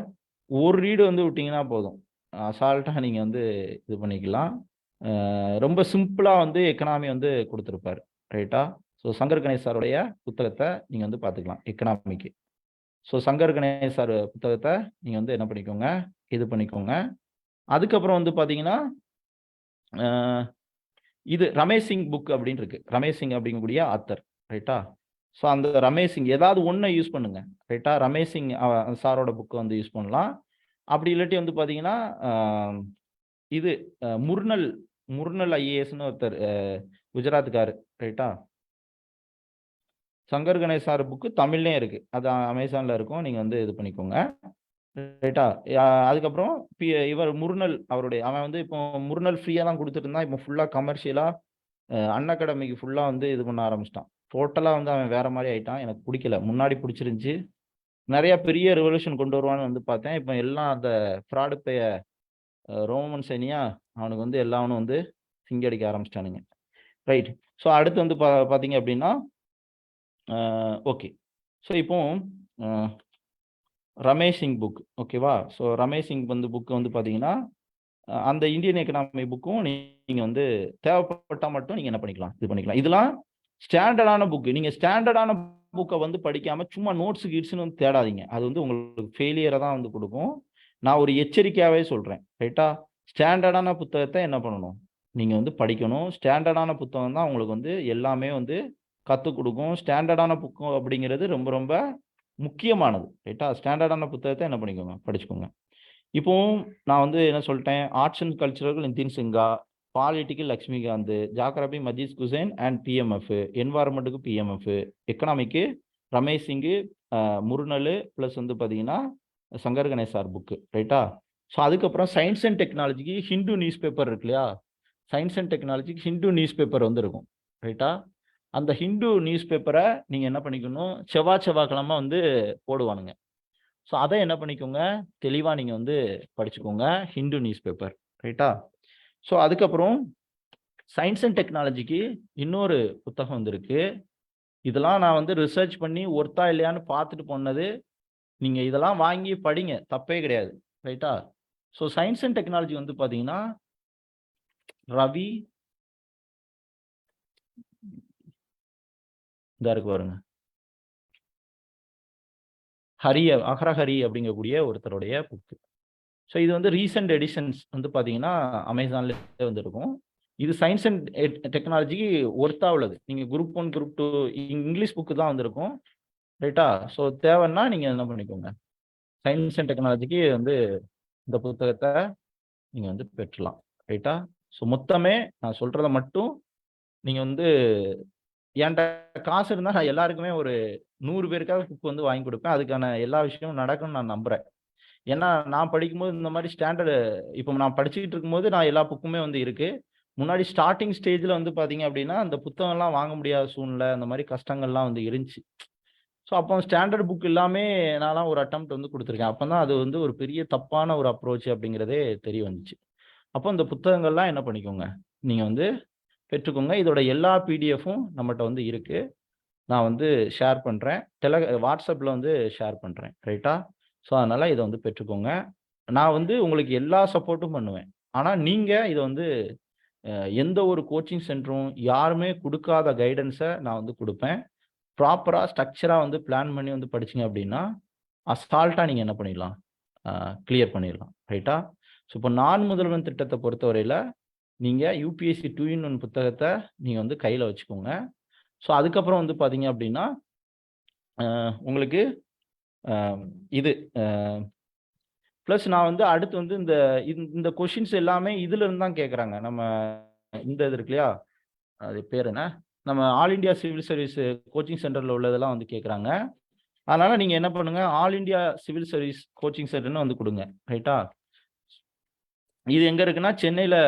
ஒரு ரீடு வந்து விட்டிங்கன்னா போதும், அசால்ட்டாக நீங்கள் வந்து இது பண்ணிக்கலாம். ரொம்ப சிம்பிளாக வந்து எக்கனாமி வந்து கொடுத்துருப்பார், ரைட்டா? ஸோ சங்கர் கணேஷ் சாருடைய புத்தகத்தை நீங்கள் வந்து பார்த்துக்கலாம் economic. So Shankar Ganesh sir புத்தகத்தை நீங்கள் வந்து என்ன பண்ணிக்கோங்க, இது பண்ணிக்கோங்க. அதுக்கப்புறம் வந்து பார்த்தீங்கன்னா இது ரமேஷ் சிங் புக் அப்படின்னு இருக்கு, ரமேஷ் சிங் அப்படிங்கக்கூடிய ஆத்தர், ரைட்டா? ஸோ அந்த ரமேஷ் சிங் ஏதாவது ஒன்றை யூஸ் பண்ணுங்க, ரைட்டா? ரமேஷ் சிங் சாரோட புக்கை வந்து யூஸ் பண்ணலாம். அப்படி இல்லாட்டி வந்து பார்த்தீங்கன்னா இது முர்னல் ஐஏஎஸ்ன்னு ஒருத்தர், குஜராத்துக்காரு, ரைட்டா? சங்கர் கணேஷ் சார் புக்கு தமிழ்லேயும் இருக்குது, அது அமேசானில் இருக்கும், நீங்கள் வந்து இது பண்ணிக்கோங்க, ரைட்டா? அதுக்கப்புறம் இவர் அவன் வந்து இப்போ முர்னல் ஃப்ரீயாக தான் கொடுத்துட்டு இருந்தான், இப்போ ஃபுல்லாக கமர்ஷியலாக அன்அகாடமிக்கு ஃபுல்லாக வந்து இது பண்ண ஆரம்பிச்சிட்டான். டோட்டலாக வந்து அவன் வேற மாதிரி ஆயிட்டான். எனக்கு பிடிக்கல, முன்னாடி பிடிச்சிருந்துச்சி, நிறைய பெரிய ரெவல்யூஷன் கொண்டு வருவான்னு வந்து பார்த்தேன். இப்போ எல்லாம் அந்த ஃப்ராடு ரோமன் சனியா அவனுக்கு வந்து எல்லாவனும் வந்து சிங்கடிக்க ஆரம்பிச்சிட்டானுங்க. ரைட். ஸோ அடுத்து வந்து பார்த்தீங்க அப்படின்னா ஓகே. ஸோ இப்போ ரமேஷ் சிங் புக் ஓகேவா? ஸோ ரமேஷ் சிங் வந்து புக் வந்து பார்த்தீங்கன்னா அந்த இந்தியன் எக்கனாமி புக்கும் நீங்க வந்து தேவைப்பட்டா மட்டும் நீங்க என்ன பண்ணிக்கலாம், இது பண்ணிக்கலாம். இதெல்லாம் ஸ்டாண்டர்டான புக். நீங்க ஸ்டாண்டர்டான புக்கை வந்து படிக்காம சும்மா நோட்ஸ் கீட்ஸ்னு வந்து தேடாதீங்க. அது வந்து உங்களுக்கு ஃபெயிலியரை தான் வந்து கொடுக்கும். நான் ஒரு எச்சரிக்கையாவே சொல்றேன். ரைட்டா? ஸ்டாண்டர்டான புத்தகத்தை என்ன பண்ணணும், நீங்க வந்து படிக்கணும். ஸ்டாண்டர்டான புத்தகம் தான் உங்களுக்கு வந்து எல்லாமே வந்து கற்றுக் கொடுக்கும். ஸ்டாண்டர்டான புக்கு அப்படிங்கிறது ரொம்ப ரொம்ப முக்கியமானது. ரைட்டா? ஸ்டாண்டர்டான புத்தகத்தை என்ன பண்ணிக்கோங்க, படிச்சுக்கோங்க. இப்போ நான் வந்து என்ன சொல்லிட்டேன், arts and cultural Nitin Singhania, political Laxmikanth, geography Majid Husain and PMF, என்வாரன்மெண்ட்டுக்கு பிஎம்எஃப், எக்கனாமிக்கு ரமேஷ் சிங்கு, முருனல் ப்ளஸ் வந்து பார்த்தீங்கன்னா சங்கர் கணேசார் புக்கு. ரைட்டா? ஸோ அதுக்கப்புறம் சயின்ஸ் அண்ட் டெக்னாலஜிக்கு ஹிந்து நியூஸ் பேப்பர் இருக்கு இல்லையா? சயின்ஸ் அண்ட் டெக்னாலஜிக்கு ஹிந்து நியூஸ் பேப்பர் வந்து இருக்கும். ரைட்டா? அந்த ஹிந்து நியூஸ் பேப்பரை நீங்கள் என்ன பண்ணிக்கணும், செவ்வாய்க்கிழமை வந்து போடுவானுங்க. ஸோ அதை என்ன பண்ணிக்கோங்க, தெளிவாக நீங்கள் வந்து படிச்சுக்கோங்க, ஹிந்து நியூஸ் பேப்பர். ரைட்டா? ஸோ அதுக்கப்புறம் சயின்ஸ் அண்ட் டெக்னாலஜிக்கு இன்னொரு புத்தகம் வந்துருக்கு. இதெல்லாம் நான் வந்து ரிசர்ச் பண்ணி ஒர்த்தா இல்லையான்னு பார்த்துட்டு போனது. நீங்கள் இதெல்லாம் வாங்கி படிங்க, தப்பே கிடையாது. ரைட்டா? ஸோ சயின்ஸ் அண்ட் டெக்னாலஜி வந்து பார்த்தீங்கன்னா ரவி இதா இருக்கு பாருங்க, அகரஹரி அப்படிங்கக்கூடிய ஒருத்தருடைய புக்கு. ஸோ இது வந்து ரீசெண்ட் எடிஷன்ஸ் வந்து பார்த்தீங்கன்னா அமேசான்லேயே வந்து இருக்கும். இது சயின்ஸ் அண்ட் டெக்னாலஜிக்கு ஒர்த்தா உள்ளது. நீங்கள் குரூப் 1 குரூப் 2 இங்கிலீஷ் புக்கு தான் வந்திருக்கும். ரைட்டா? ஸோ தேவைன்னா நீங்கள் என்ன பண்ணிக்கோங்க, சயின்ஸ் அண்ட் டெக்னாலஜிக்கு வந்து இந்த புத்தகத்தை நீங்கள் வந்து பெற்றலாம். ரைட்டா? ஸோ மொத்தமே நான் சொல்கிறத மட்டும் நீங்கள் வந்து என்கிட்ட காசு இருந்தால் நான் எல்லாருக்குமே ஒரு 100 பேருக்காவது புக் வந்து வாங்கி கொடுப்பேன். அதுக்கான எல்லா விஷயமும் நடக்கும்னு நான் நம்புகிறேன். ஏன்னா நான் படிக்கும்போது இந்த மாதிரி ஸ்டாண்டர்டு இப்போ நான் படிச்சுக்கிட்டு இருக்கும்போது நான் எல்லா புக்குமே வந்து இருக்கு. முன்னாடி ஸ்டார்டிங் ஸ்டேஜில் வந்து பார்த்தீங்க அப்படின்னா அந்த புத்தகம்லாம் வாங்க முடியாத சூழ்நிலை, அந்த மாதிரி கஷ்டங்கள்லாம் வந்து இருந்துச்சு. ஸோ அப்போ ஸ்டாண்டர்ட் புக் எல்லாமே நான்லாம் ஒரு அட்டெம்ப்ட் வந்து கொடுத்துருக்கேன். அப்போ தான் அது வந்து ஒரு பெரிய தப்பான ஒரு அப்ரோச் அப்படிங்கிறதே தெரிய வந்துச்சு. அப்போ இந்த புத்தகங்கள்லாம் என்ன பண்ணிக்கோங்க, நீங்கள் வந்து பெற்றுக்கோங்க. இதோட எல்லா பிடிஎஃப்பும் நம்மகிட்ட வந்து இருக்கு. நான் வந்து ஷேர் பண்ணுறேன். வாட்ஸ்அப்பில் வந்து ஷேர் பண்ணுறேன். ரைட்டா? ஸோ அதனால் இதை வந்து பெற்றுக்கோங்க. நான் வந்து உங்களுக்கு எல்லா சப்போர்ட்டும் பண்ணுவேன். ஆனால் நீங்கள் இதை வந்து எந்த ஒரு கோச்சிங் சென்டரும் யாருமே கொடுக்காத கைடன்ஸை நான் வந்து கொடுப்பேன். ப்ராப்பராக ஸ்ட்ரக்சராக வந்து பிளான் பண்ணி வந்து படிச்சிங்க அப்படின்னா அசால்ட்டாக நீங்கள் என்ன பண்ணிடலாம், கிளியர் பண்ணிடலாம். ரைட்டா? ஸோ இப்போ நான் முதல்வன் திட்டத்தை பொறுத்தவரையில் நீங்கள் யூபிஎஸ்சி 2-in-1 புத்தகத்தை நீங்கள் வந்து கையில் வச்சுக்கோங்க. ஸோ அதுக்கப்புறம் வந்து பார்த்தீங்க அப்படின்னா உங்களுக்கு இது ப்ளஸ் நான் வந்து அடுத்து வந்து இந்த கொஷின்ஸ் எல்லாமே இதுல இருந்து தான் கேட்குறாங்க. நம்ம இந்த இது இருக்கு இல்லையா, அது பேர் என்ன, நம்ம all India civil service coaching சென்டரில் உள்ளதெல்லாம் வந்து கேட்குறாங்க. அதனால நீங்கள் என்ன பண்ணுங்க, all India civil service coaching சென்டர்னு வந்து கொடுங்க. ரைட்டா? இது எங்கே இருக்குன்னா சென்னையில்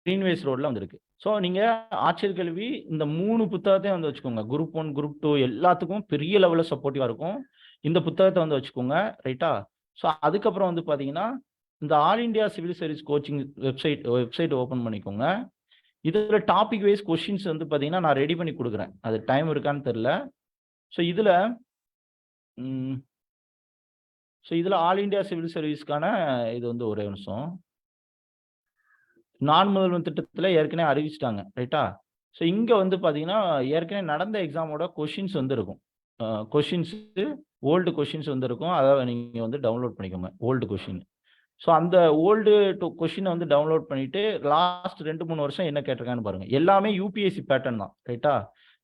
கிரீன்வேஸ் ரோடில் வந்து இருக்கு. ஸோ நீங்கள் ஆட்சியர் கல்வி இந்த 3 புத்தகத்தையும் வந்து வச்சுக்கோங்க. குரூப் 1 குரூப் 2 எல்லாத்துக்கும் பெரிய லெவலில் சப்போர்ட்டிவாக இருக்கும். இந்த புத்தகத்தை வந்து வச்சுக்கோங்க. ரைட்டா? ஸோ அதுக்கப்புறம் வந்து பார்த்தீங்கன்னா இந்த all India civil service coaching website open பண்ணிக்கோங்க. இதில் டாபிக் வைஸ் கொஷின்ஸ் வந்து பார்த்தீங்கன்னா நான் ரெடி பண்ணி கொடுக்குறேன். அது டைம் இருக்கான்னு தெரில. ஸோ இதில் ஆல் இண்டியா சிவில் சர்வீஸ்க்கான இது வந்து ஒரே நிமிஷம், நான் முதல்வன் திட்டத்தில் ஏற்கனவே அறிவிச்சிட்டாங்க. ரைட்டா? ஸோ இங்கே வந்து பார்த்தீங்கன்னா ஏற்கனவே நடந்த எக்ஸாமோட கொஷின்ஸ் வந்து இருக்கும். கொஷின்ஸு ஓல்டு கொஷின்ஸ் வந்து இருக்கும். அதை நீங்கள் வந்து டவுன்லோட் பண்ணிக்கோங்க, ஓல்டு கொஷின். ஸோ அந்த ஓல்டு கொஷினை வந்து டவுன்லோட் பண்ணிவிட்டு லாஸ்ட் 2-3 வருஷம் என்ன கேட்டிருக்கான்னு பாருங்கள். எல்லாமே யூபிஎஸ்சி பேட்டர்ன் தான். ரைட்டா?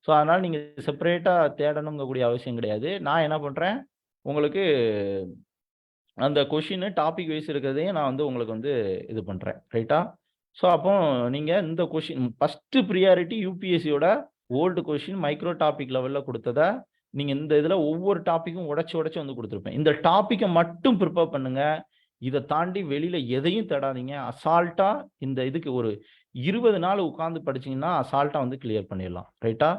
ஸோ அதனால் நீங்கள் செப்பரேட்டாக தேடணுங்கக்கூடிய அவசியம் கிடையாது. நான் என்ன பண்ணுறேன், உங்களுக்கு அந்த கொஷின் டாபிக் வைஸ் இருக்கிறதையும் நான் வந்து உங்களுக்கு வந்து இது பண்ணுறேன். ரைட்டா? ஸோ அப்போ நீங்கள் இந்த கொஷின் ஃபஸ்ட்டு ப்ரியாரிட்டி யூபிஎஸ்சியோட ஓல்டு கொஷின் மைக்ரோ டாபிக் லெவலில் கொடுத்ததை நீங்கள் இந்த இதில் ஒவ்வொரு டாப்பிக்கும் உடச்சி வந்து கொடுத்துருப்பேன். இந்த டாப்பிக்கை மட்டும் ப்ரிப்பேர் பண்ணுங்க. இதை தாண்டி வெளியில் எதையும் தேடாதீங்க. அசால்ட்டாக இந்த இதுக்கு ஒரு 20 நாள் உட்காந்து படிச்சிங்கன்னா அசால்ட்டாக வந்து கிளியர் பண்ணிடலாம். ரைட்டா?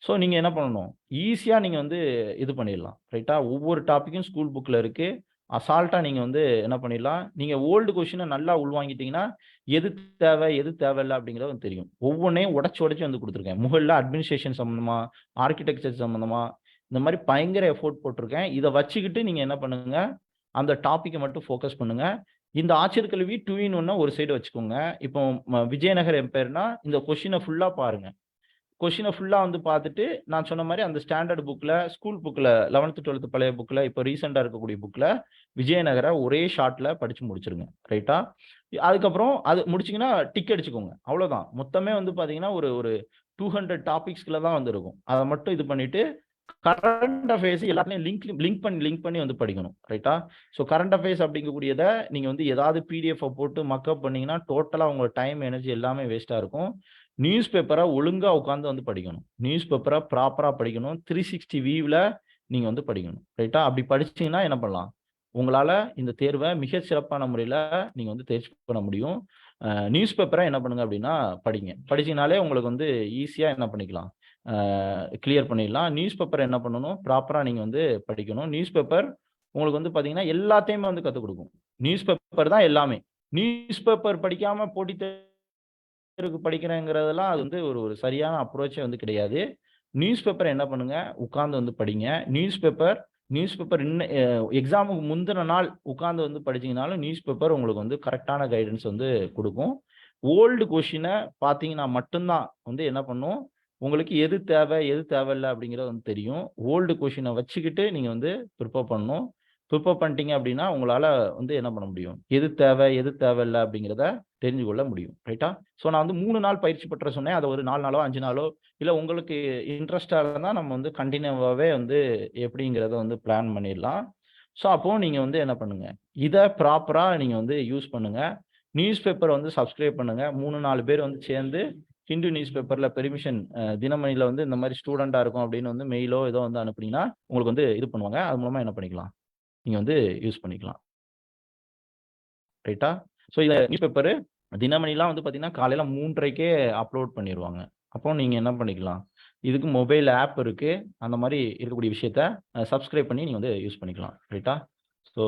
ஸோ நீங்கள் என்ன பண்ணணும், ஈஸியாக நீங்கள் வந்து இது பண்ணிடலாம். ரைட்டா? ஒவ்வொரு டாப்பிக்கும் ஸ்கூல் புக்கில் இருக்குது. அசால்ட்டா நீங்க வந்து என்ன பண்ணிடலாம், நீங்க ஓல்டு கொஸ்டினை நல்லா உள்வாங்கிட்டீங்கன்னா எது தேவை எது தேவையில்லை அப்படிங்கிறது வந்து தெரியும். ஒவ்வொன்றையும் உடச்சு உடச்சு வந்து கொடுத்துருக்கேன். முகல்ல அட்மினிஸ்ட்ரேஷன் சம்மந்தமா, ஆர்கிடெக்சர் சம்மந்தமா, இந்த மாதிரி பயங்கர எஃபோர்ட் போட்டிருக்கேன். இதை வச்சுக்கிட்டு நீங்க என்ன பண்ணுங்க, அந்த டாப்பிக்கை மட்டும் ஃபோக்கஸ் பண்ணுங்க. இந்த ஆட்சியர் கல்வி 2 in 1 ஒரு சைடு வச்சுக்கோங்க. இப்போ விஜயநகர் எம்பையர்னா இந்த கொஸ்டினை ஃபுல்லா பாருங்க. கொஸ்டினை ஃபுல்லா வந்து பார்த்துட்டு நான் சொன்ன மாதிரி அந்த ஸ்டாண்டர்ட் புக்ல, ஸ்கூல் புக்ல 11th 12th பழைய புக்ல, இப்போ ரீசெண்டா இருக்கக்கூடிய புக்ல விஜயநகர ஒரே ஷாட்ல படிச்சு முடிச்சிருங்க. ரைட்டா? அதுக்கப்புறம் அது முடிச்சீங்கன்னா டிக் அடிச்சுக்கோங்க. அவ்வளவுதான். மொத்தமே வந்து பாத்தீங்கன்னா ஒரு ஒரு 200 டாபிக்ஸ்க்குள்ள தான் வந்து இருக்கும். அதை மட்டும் இது பண்ணிட்டு கரண்ட் அஃபேர்ஸ் எல்லாத்தையும் லிங்க் பண்ணி வந்து படிக்கணும். ரைட்டா? ஸோ கரண்ட் அஃபேர்ஸ் அப்படிங்கக்கூடியதை நீங்க வந்து ஏதாவது பிடிஎஃப் போட்டு மக்கப் பண்ணீங்கன்னா டோட்டலா உங்க டைம், எனர்ஜி எல்லாமே வேஸ்டா இருக்கும். நியூஸ் பேப்பரை ஒழுங்கா உட்காந்து வந்து படிக்கணும். நியூஸ் பேப்பரை ப்ராப்பரா படிக்கணும். 360 வியூவில் நீங்க வந்து படிக்கணும். ரைட்டா? அப்படி படிச்சீங்கன்னா என்ன பண்ணலாம், உங்களால இந்த தேர்வை மிக சிறப்பான முறையில் நீங்க வந்து தேர்ச்சி பண்ண முடியும். நியூஸ் பேப்பரை என்ன பண்ணுங்க அப்படின்னா படிங்க. படிச்சீங்கனாலே உங்களுக்கு வந்து ஈஸியா என்ன பண்ணிக்கலாம், கிளியர் பண்ணிடலாம். நியூஸ் பேப்பர் என்ன பண்ணணும், ப்ராப்பரா நீங்க வந்து படிக்கணும். நியூஸ் பேப்பர் உங்களுக்கு வந்து பாத்தீங்கன்னா எல்லாத்தையுமே வந்து கற்றுக் கொடுக்கும். நியூஸ் பேப்பர் தான் எல்லாமே. நியூஸ் பேப்பர் படிக்காம போட்டித் தேர்வுக்கு படிக்கிறேங்கிறதெல்லாம் அது வந்து ஒரு ஒரு சரியான அப்ரோச்சே வந்து கிடையாது. நியூஸ் பேப்பர் என்ன பண்ணுங்க, உட்கார்ந்து வந்து படிங்க. நியூஸ் பேப்பர் இன்னும் எக்ஸாமுக்கு முந்தின நாள் உட்கார்ந்து வந்து படிச்சீங்கனாலும் நியூஸ் பேப்பர் உங்களுக்கு வந்து கரெக்டான கைடன்ஸ் வந்து கொடுக்கும். ஓல்டு கொஸ்டினை பார்த்தீங்கன்னா மட்டும்தான் வந்து என்ன பண்ணும், உங்களுக்கு எது தேவை எது தேவையில்லை அப்படிங்கிறது வந்து தெரியும். ஓல்டு கொஸ்டினை வச்சுக்கிட்டு நீங்க வந்து ப்ரிப்பேர் பண்ணணும். ப்ரிப்பேர் பண்ணிட்டீங்க அப்படின்னா உங்களால வந்து என்ன பண்ண முடியும், எது தேவை எது தேவையில்லை அப்படிங்கிறத தெரிஞ்சு கொள்ள முடியும். ரைட்டா? ஸோ நான் வந்து 3 நாள் பயிற்சி பெற்ற சொன்னேன். அதை ஒரு 4 நாளோ 5 நாளோ இல்லை உங்களுக்கு இன்ட்ரெஸ்டாக இருந்தால் நம்ம வந்து கண்டினியூவாகவே வந்து எப்படிங்கிறத வந்து பிளான் பண்ணிடலாம். ஸோ அப்போ நீங்க வந்து என்ன பண்ணுங்க, இதை ப்ராப்பரா நீங்க வந்து யூஸ் பண்ணுங்க. நியூஸ் பேப்பர் வந்து சப்ஸ்கிரைப் பண்ணுங்க. 3-4 பேர் வந்து சேர்ந்து ஹிந்து நியூஸ் பேப்பர்ல பெர்மிஷன் தினமணியில வந்து இந்த மாதிரி ஸ்டூடெண்டா இருக்கும் அப்படின்னு வந்து மெயிலோ ஏதோ வந்து அனுப்புனீங்கன்னா உங்களுக்கு வந்து இது பண்ணுவாங்க. அது மூலமா என்ன பண்ணிக்கலாம், நீங்க வந்து யூஸ் பண்ணிக்கலாம். ரைட்டா? ஸோ இந்த நியூஸ் பேப்பர் தினமணிலாம் வந்து பார்த்தீங்கன்னா காலையில 3:30க்கே அப்லோட் பண்ணிடுவாங்க. அப்போ நீங்க என்ன பண்ணிக்கலாம், இதுக்கு மொபைல் ஆப் இருக்கு. அந்த மாதிரி இருக்கக்கூடிய விஷயத்த சப்ஸ்கிரைப் பண்ணி நீங்க வந்து யூஸ் பண்ணிக்கலாம். ரைட்டா? ஸோ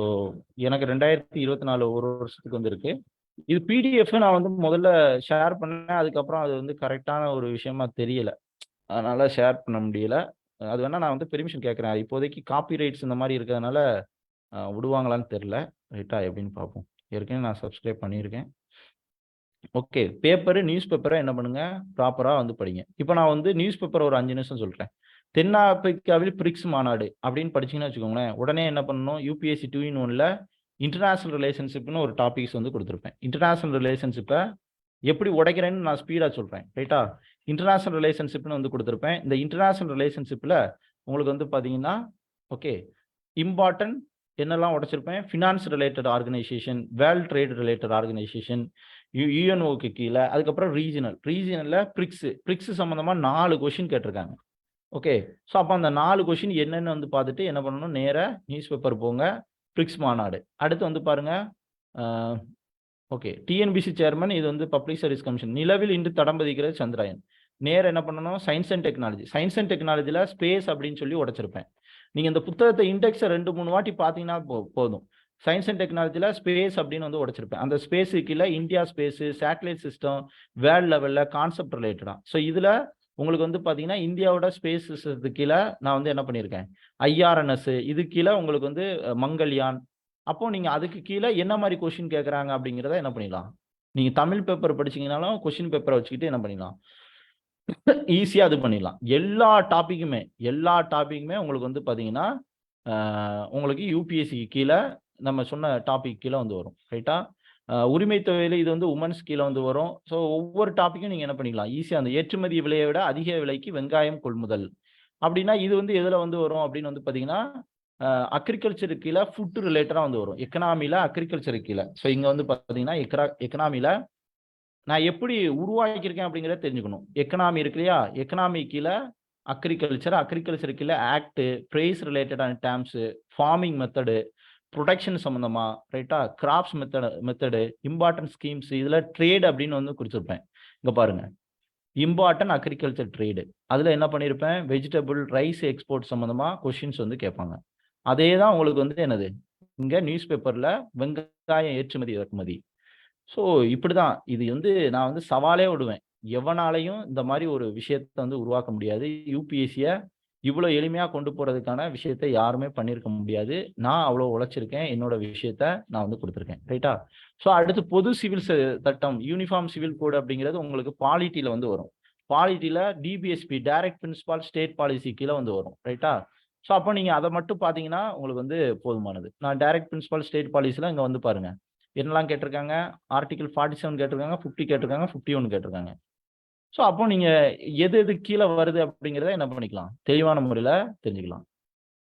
எனக்கு 2024 ஒரு வருஷத்துக்கு வந்து இருக்கு. இது பிடிஎஃப் நான் வந்து முதல்ல ஷேர் பண்ணேன். அதுக்கப்புறம் அது வந்து கரெக்டான ஒரு விஷயமா தெரியல. அதனால ஷேர் பண்ண முடியல. அது வேணா நான் வந்து பெர்மிஷன் கேட்கிறேன். இப்போதைக்கு காப்பி ரைட்ஸ் இந்த மாதிரி இருக்கிறதுனால விடுவாங்களான்னு தெரியல. ரைட்டா? எப்படின்னு பார்ப்போம். ஏற்கனவே நான் சப்ஸ்கிரைப் பண்ணியிருக்கேன். ஓகே. நியூஸ் பேப்பரை என்ன பண்ணுங்க, ப்ராப்பரா வந்து படிங்க. இப்போ நான் வந்து நியூஸ் பேப்பர் ஒரு 5 நிமிஷம் சொல்றேன். தென்னாப்பிரிக்காவில் பிரிக்ஸ் மாநாடு அப்படின்னு படிச்சீங்கன்னு வச்சுக்கோங்களேன், உடனே என்ன பண்ணணும், யூபிஎஸ்சி 2 in 1ல இன்டர்நேஷனல் ரிலேஷன்ஷிப்னு ஒரு டாபிக்ஸ் வந்து கொடுத்துருப்பேன். இன்டர்நேஷனல் ரிலேஷன்ஷிப்பை எப்படி உடைக்கிறேன்னு நான் ஸ்பீடா சொல்றேன். ரைட்டா? இன்டர்நேஷனல் ரிலேஷன்ஷிப்னு வந்து கொடுத்துருப்பேன். இந்த இன்டர்நேஷனல் ரிலேஷன்ஷிப்ல உங்களுக்கு வந்து பாத்தீங்கன்னா ஓகே இம்பார்ட்டன்ட் என்னெல்லாம் உடைச்சிருப்பேன், finance related organisation, world trade related organisation, யுஎன்ஓக்கு கீழே, அதுக்கப்புறம் ரீஜனல்ல பிரிக்ஸ் சம்பந்தமா 4 கொஸ்டின் கேட்டிருக்காங்க. ஓகே. ஸோ அப்போ அந்த 4 கொஸ்டின் என்னன்னு வந்து பார்த்துட்டு என்ன பண்ணணும், நேரா நியூஸ் பேப்பர் போங்க, பிரிக்ஸ் மாநாடு. அடுத்து வந்து பாருங்க, ஓகே டிஎன்பிசி சேர்மன், இது வந்து பப்ளிக் சர்வீஸ் கமிஷன், நிலவில் இன்று தடம் பதிக்கிறது சந்திராயன். நேரம் என்ன பண்ணணும், சயின்ஸ் அண்ட் டெக்னாலஜியில் ஸ்பேஸ் அப்படின்னு சொல்லி உடைச்சிருப்பேன். நீங்க இந்த புத்தகத்தை இண்டெக்ஸை 2-3 வாட்டி பார்த்தீங்கன்னா போதும். சயின்ஸ் அண்ட் டெக்னாலஜியில் ஸ்பேஸ் அப்படின்னு வந்து உடைச்சிருப்பேன். அந்த ஸ்பேஸு கீழே India space, satellite system, world லெவலில் கான்செப்ட் ரிலேட்டடா. ஸோ இதில் உங்களுக்கு வந்து பார்த்தீங்கன்னா இந்தியாவோட ஸ்பேஸ் சிஸ்டத்துக்கு கீழே நான் வந்து என்ன பண்ணியிருக்கேன், ஐஆர்என்எஸ், இது கீழே உங்களுக்கு வந்து மங்கள்யான். அப்போ நீங்க அதுக்கு கீழே என்ன மாதிரி கொஸ்டின் கேட்குறாங்க அப்படிங்கிறத என்ன பண்ணிடலாம், நீங்க தமிழ் பேப்பர் படிச்சீங்கன்னாலும் கொஸ்டின் பேப்பரை வச்சுக்கிட்டு என்ன பண்ணிடலாம், ஈஸியா அது பண்ணிடலாம். எல்லா டாபிக்குமே உங்களுக்கு வந்து பாத்தீங்கன்னா உங்களுக்கு யூபிஎஸ்சி கீழே நம்ம சொன்ன டாபிக் கீழே வந்து வரும். ரைட்டா? உரிமை தொகையில் இது வந்து உமன்ஸ் கீழே வந்து வரும். ஸோ ஒவ்வொரு டாப்பிக்கும் நீங்க என்ன பண்ணிக்கலாம், ஈஸியா அந்த ஏற்றுமதி விலையை விட அதிக விலைக்கு வெங்காயம் கொள்முதல் அப்படின்னா இது வந்து எதுல வந்து வரும் அப்படின்னு வந்து பாத்தீங்கன்னா அக்ரிகல்ச்சர் கீழே ஃபுட் ரிலேட்டடா வந்து வரும். எக்கனாமில அக்ரிகல்ச்சர் கீழே. ஸோ இங்க வந்து பாத்தீங்கன்னா எக்கனாமில நான் எப்படி உருவாக்கியிருக்கேன் அப்படிங்கிறத தெரிஞ்சுக்கணும். எக்கனாமி இருக்கு இல்லையா, எக்கனாமி கீழே அக்ரிகல்ச்சர் கீழே ஆக்ட், பிரைஸ் ரிலேட்டடான டேர்ம்ஸ், ஃபார்மிங் மெத்தடு, ப்ரொடக்ஷன் சம்பந்தமா, ரைட்டா, கிராப்ஸ் மெத்தடு, இம்பார்ட்டன்ட் ஸ்கீம்ஸ், இதுல ட்ரேட் அப்படின்னு வந்து குறிச்சிருப்பேன். இங்க பாருங்க, இம்பார்ட்டன்ட் அக்ரிகல்ச்சர் ட்ரேடு, அதுல என்ன பண்ணியிருப்பேன், வெஜிடபிள் ரைஸ் எக்ஸ்போர்ட் சம்பந்தமா கொஸ்டின்ஸ் வந்து கேட்பாங்க. அதே தான் உங்களுக்கு வந்து என்னது இங்க நியூஸ் பேப்பர்ல வெங்காயம் ஏற்றுமதி இறக்குமதி. ஸோ இப்படிதான் இது வந்து நான் வந்து சவாலே விடுவேன். எவனாலையும் இந்த மாதிரி ஒரு விஷயத்த வந்து உருவாக்க முடியாது. யூபிஎஸ்சிய இவ்வளோ எளிமையா கொண்டு போறதுக்கான விஷயத்த யாருமே பண்ணியிருக்க முடியாது. நான் அவ்வளோ உழைச்சிருக்கேன். என்னோட விஷயத்த நான் வந்து குடுத்துருக்கேன். ரைட்டா? ஸோ அடுத்து பொது சிவில் சட்டம், யூனிஃபார்ம் சிவில் கோட் அப்படிங்கிறது உங்களுக்கு பாலிட்டில வந்து வரும். பாலிட்டில DPSP direct principle state policy கீழ வந்து வரும். ரைட்டா? ஸோ அப்போ நீங்க அத மட்டும் பார்த்தீங்கன்னா, உங்களுக்கு வந்து போதுமானது. நான் டைரக்ட் பிரின்சிபால் ஸ்டேட் பாலிசில இங்க வந்து பாருங்க. என்னலாம் கேட்டிருக்காங்க? ஆர்டிகிள் 47 கேட்டிருக்காங்க, 50 கேட்டிருக்காங்க, 51 கேட்டிருக்காங்க. ஸோ அப்போ நீங்க எது எது கீழ வருது அப்படிங்கிறத என்ன பண்ணிக்கலாம்? தெளிவான முறையில தெரிஞ்சுக்கலாம்.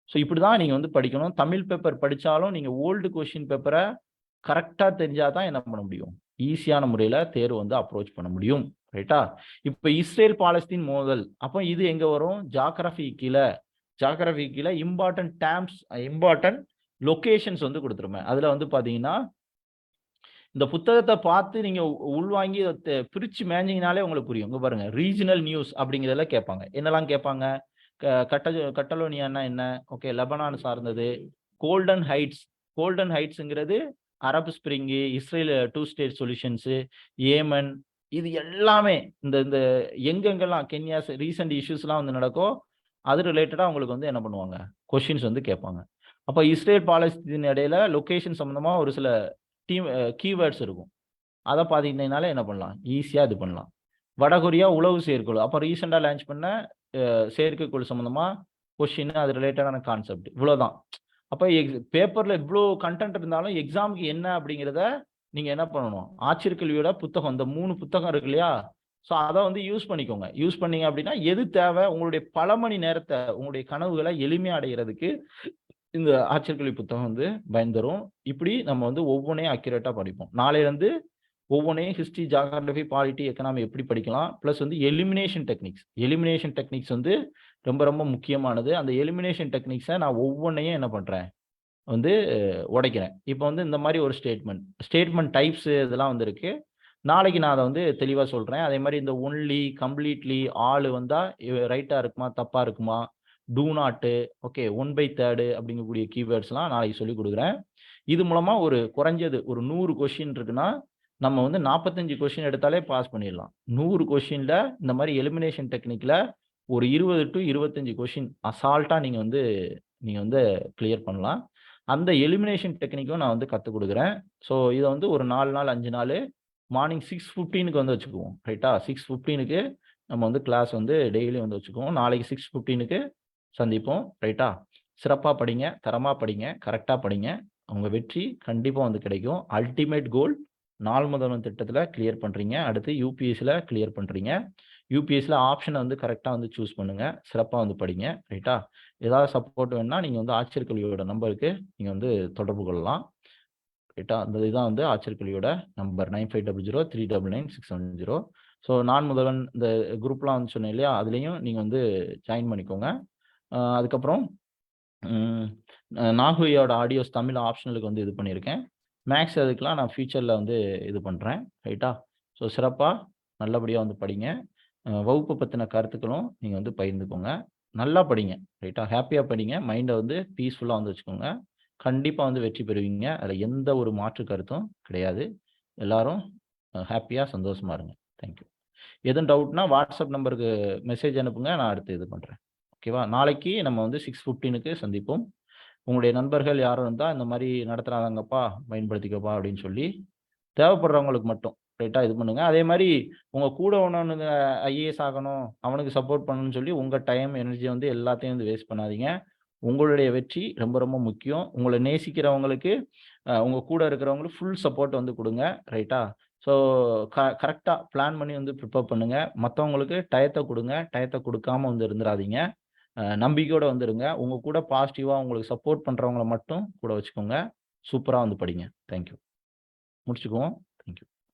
ஸோ இப்படிதான் நீங்க வந்து படிக்கணும். தமிழ் பேப்பர் படிச்சாலும் நீங்க ஓல்டு கொஸ்டின் பேப்பர கரெக்ட்டா தெரிஞ்சா தான் என்ன பண்ண முடியும்? ஈஸியான முறையில தேர்வு வந்து அப்ரோச் பண்ண முடியும். ரைட்டா? இப்ப இஸ்ரேல், பாலஸ்தீன் மோதல். அப்போ இது எங்க வரும்? ஜியோகிராஃபி கீழ இம்பார்ட்டன்ட் டேர்ம்ஸ், இம்பார்ட்டன்ட் லொகேஷன்ஸ் வந்து குடுத்திருப்பேன். அதுல வந்து பார்த்தீங்கன்னா, இந்த புத்தகத்த பார்த்து நீங்க உள்வாங்கி பிரிச்சு மேய்ஞ்சீங்கனாலே உங்களுக்கு புரியும். இங்க பாருங்க. ரீஜினல் நியூஸ் அப்படிங்கிறதுல கேட்பாங்க. என்னலாம் கேட்பாங்க? கட்டலோனியான்னா என்ன? ஓகே, லெபனான் சார்ந்தது. கோல்டன் ஹைட்ஸ்ங்கிறது Arab spring, Israel 2 state solutions, Yemen, இது எல்லாமே இந்த இந்த எங்கெங்கெல்லாம் கென்யா ரீசன்ட் இஷ்யூஸ்லாம் வந்து நடக்கோ, அது ரிலேட்டடா உங்களுக்கு வந்து என்ன பண்ணுவாங்க? கொஸ்டின்ஸ் வந்து கேட்பாங்க. அப்ப இஸ்ரேல், பாலஸ்தீன் இடையில லொகேஷன் சம்பந்தமா ஒரு சில கீவேர்ட்ஸ் இருக்கும். அத பார்த்தீங்கன்னாலே என்ன பண்ணலாம்? ஈஸியா இது பண்ணலாம். வடகொரியா உளவு செயற்குழு. அப்ப ரீசென்ட்டா லான்ச் பண்ண செயற்கைக்கோள் சம்பந்தமா கொஸ்டின், அது ரிலேட்டடான கான்செப்ட். இவ்வளோதான். அப்ப பேப்பர்ல இவ்ளோ கன்டென்ட் இருந்தாலும் எக்ஸாம்க்கு என்ன அப்படிங்கிறத நீங்க என்ன பண்ணணும்? ஆட்சியர் கல்வியோட புத்தகம், இந்த 3 புத்தகம் இருக்கு இல்லையா? ஸோ அத வந்து யூஸ் பண்ணிக்கோங்க. யூஸ் பண்ணீங்க அப்படின்னா, எது தேவை? உங்களுடைய பல மணி நேரத்த, உங்களுடைய கனவுகள எளிமையா அடையறதுக்கு இந்த ஆட்சியர் கல்வி புத்தகம் வந்து பயன் தரும். இப்படி நம்ம வந்து ஒவ்வொன்னையும் அக்யூரேட்டா படிப்போம். நாளையிலருந்து ஒவ்வொன்னையும் ஹிஸ்டரி, ஜியோகிராஃபி, பாலிட்டி, எக்கனாமி எப்படி படிக்கலாம்? பிளஸ் வந்து எலிமினேஷன் டெக்னிக்ஸ் வந்து ரொம்ப ரொம்ப முக்கியமானது. அந்த எலிமினேஷன் டெக்னிக்ஸ நான் ஒவ்வொன்னையும் என்ன பண்றேன்? வந்து உடைக்கிறேன். இப்ப வந்து இந்த மாரி ஒரு ஸ்டேட்மெண்ட் டைப்ஸ் இதெல்லாம் வந்து இருக்கு. நாளைக்கு நான் அத வந்து தெளிவா சொல்றேன். அதே மாரி இந்த ஒன்லி, கம்ப்ளீட்லி, ஆல் வந்தா ரைட்டா இருக்குமா? தப்பா இருக்குமா? டூ நாட், ஓகே, 1/3 அப்படிங்கக்கூடிய கீவேர்ட்ஸ்லாம் நாளைக்கு சொல்லிக் குடுக்குறேன். இது மூலமா ஒரு குறைஞ்சது ஒரு 100 கொஸ்டின் இருக்குன்னா, நம்ம வந்து 45 கொஸ்டின் எடுத்தாலே பாஸ் பண்ணிடலாம். 100 கொஸ்டின்ல இந்த மாரி எலிமினேஷன் டெக்னிக்ல ஒரு 20 டூ 25 கொஸ்டின் அசால்ட்டா நீங்க வந்து கிளியர் பண்ணலாம். அந்த எலிமினேஷன் டெக்னிக்கும் நான் வந்து கத்துக் குடுக்குறேன். ஸோ இத வந்து ஒரு 4 நாள், 5 நாளு மார்னிங் 6:15க்கு வந்து வச்சுக்குவோம். ரைட்டா? 6:15க்கு நம்ம வந்து கிளாஸ் வந்து டெய்லியும் வந்து வச்சுக்குவோம். நாளைக்கு 6:15க்கு சந்திப்போம். ரைட்டா? சிறப்பா படிங்க, தரமா படிங்க, கரெக்ட்டா படிங்க. உங்க வெற்றி கண்டிப்பா வந்து கிடைக்கும். அல்டிமேட் கோல் நாள் முதல்வன் திட்டத்துல கிளியர் பண்றீங்க. அடுத்து யுபிஎஸ்சில கிளியர் பண்றீங்க. யுபிஎஸ்சில ஆப்ஷன வந்து கரெக்ட்டா வந்து சூஸ் பண்ணுங்க. சிறப்பா வந்து படிங்க. ரைட்டா? ஏதாவது சப்போர்ட் வேணும்னா நீங்க வந்து ஆட்சியர் கல்வியோட நம்பருக்கு நீங்க வந்து தொடர்பு கொள்ளலாம். ரைட்டா? அந்த இதுதான் வந்து ஆட்சியர் கல்வியோட நம்பர் 9500399670. ஸோ நான் முதல்வன் இந்த குரூப்லாம் வந்து சொன்னேன் இல்லையா? அதுலயும் நீங்க வந்து ஜாயின் பண்ணிக்கோங்க. அதுக்கப்புறம் நாகுயோட ஆடியோஸ் தமிழ் ஆப்ஷனலுக்கு வந்து இது பண்ணியிருக்கேன். மேக்ஸ் அதுக்கெல்லாம் நான் ஃபியூச்சர்ல வந்து இது பண்றேன். ரைட்டா? ஸோ சிறப்பா நல்லபடியா வந்து படிங்க. வகுப்பு பத்தின கருத்துக்களும் நீங்க வந்து பகிர்ந்துக்கோங்க. நல்லா படிங்க. ரைட்டா? ஹேப்பியா படிங்க. மைண்ட வந்து பீஸ்ஃபுல்லா வந்து வச்சுக்கோங்க. கண்டிப்பா வந்து வெற்றி பெறுவீங்க. அதுல எந்த ஒரு மாற்று கருத்தும் கிடையாது. எல்லாரும் ஹேப்பியா, சந்தோஷமா இருங்க. Thank you. எதுவும் டவுட்னா வாட்ஸ்அப் நம்பருக்கு மெசேஜ் அனுப்புங்க. நான் அடுத்து இது பண்றேன். ஓகேவா? நாளைக்கு நம்ம வந்து 6:15க்கு சந்திப்போம். உங்களுடைய நண்பர்கள் யாரும் இருந்தா, இந்த மாரி நடத்துறாங்கப்பா, பயன்படுத்திக்கப்பா அப்படின்னு சொல்லி, தேவைப்படுறவங்களுக்கு மட்டும் ரைட்டா இது பண்ணுங்க. அதே மாரி உங்க கூட உள்ளவனுங்க ஐஏஎஸ் ஆகணும், அவனுக்கு சப்போர்ட் பண்ணணும்னு சொல்லி உங்க டைம், எனர்ஜி வந்து எல்லாத்தையும் வந்து வேஸ்ட் பண்ணாதீங்க. உங்களுடைய வெற்றி ரொம்ப ரொம்ப முக்கியம். உங்கள நேசிக்கிறவங்களுக்கு, உங்க கூட இருக்கிறவங்களுக்கு ஃபுல் சப்போர்ட் வந்து குடுங்க. ரைட்டா? ஸோ கரெக்ட்டா பிளான் பண்ணி வந்து ப்ரிப்பேர் பண்ணுங்க. மத்தவங்களுக்கு டயத்த குடுங்க. டயத்த குடுக்காம வந்து இருந்துறாதீங்க. நம்பிக்கையோட வந்துருங்க. உங்க கூட பாசிட்டிவா உங்களுக்கு சப்போர்ட் பண்றவங்கள மட்டும் கூட வச்சுக்கோங்க. சூப்பரா வந்து படிங்க. Thank you. முடிச்சுக்குவோம்.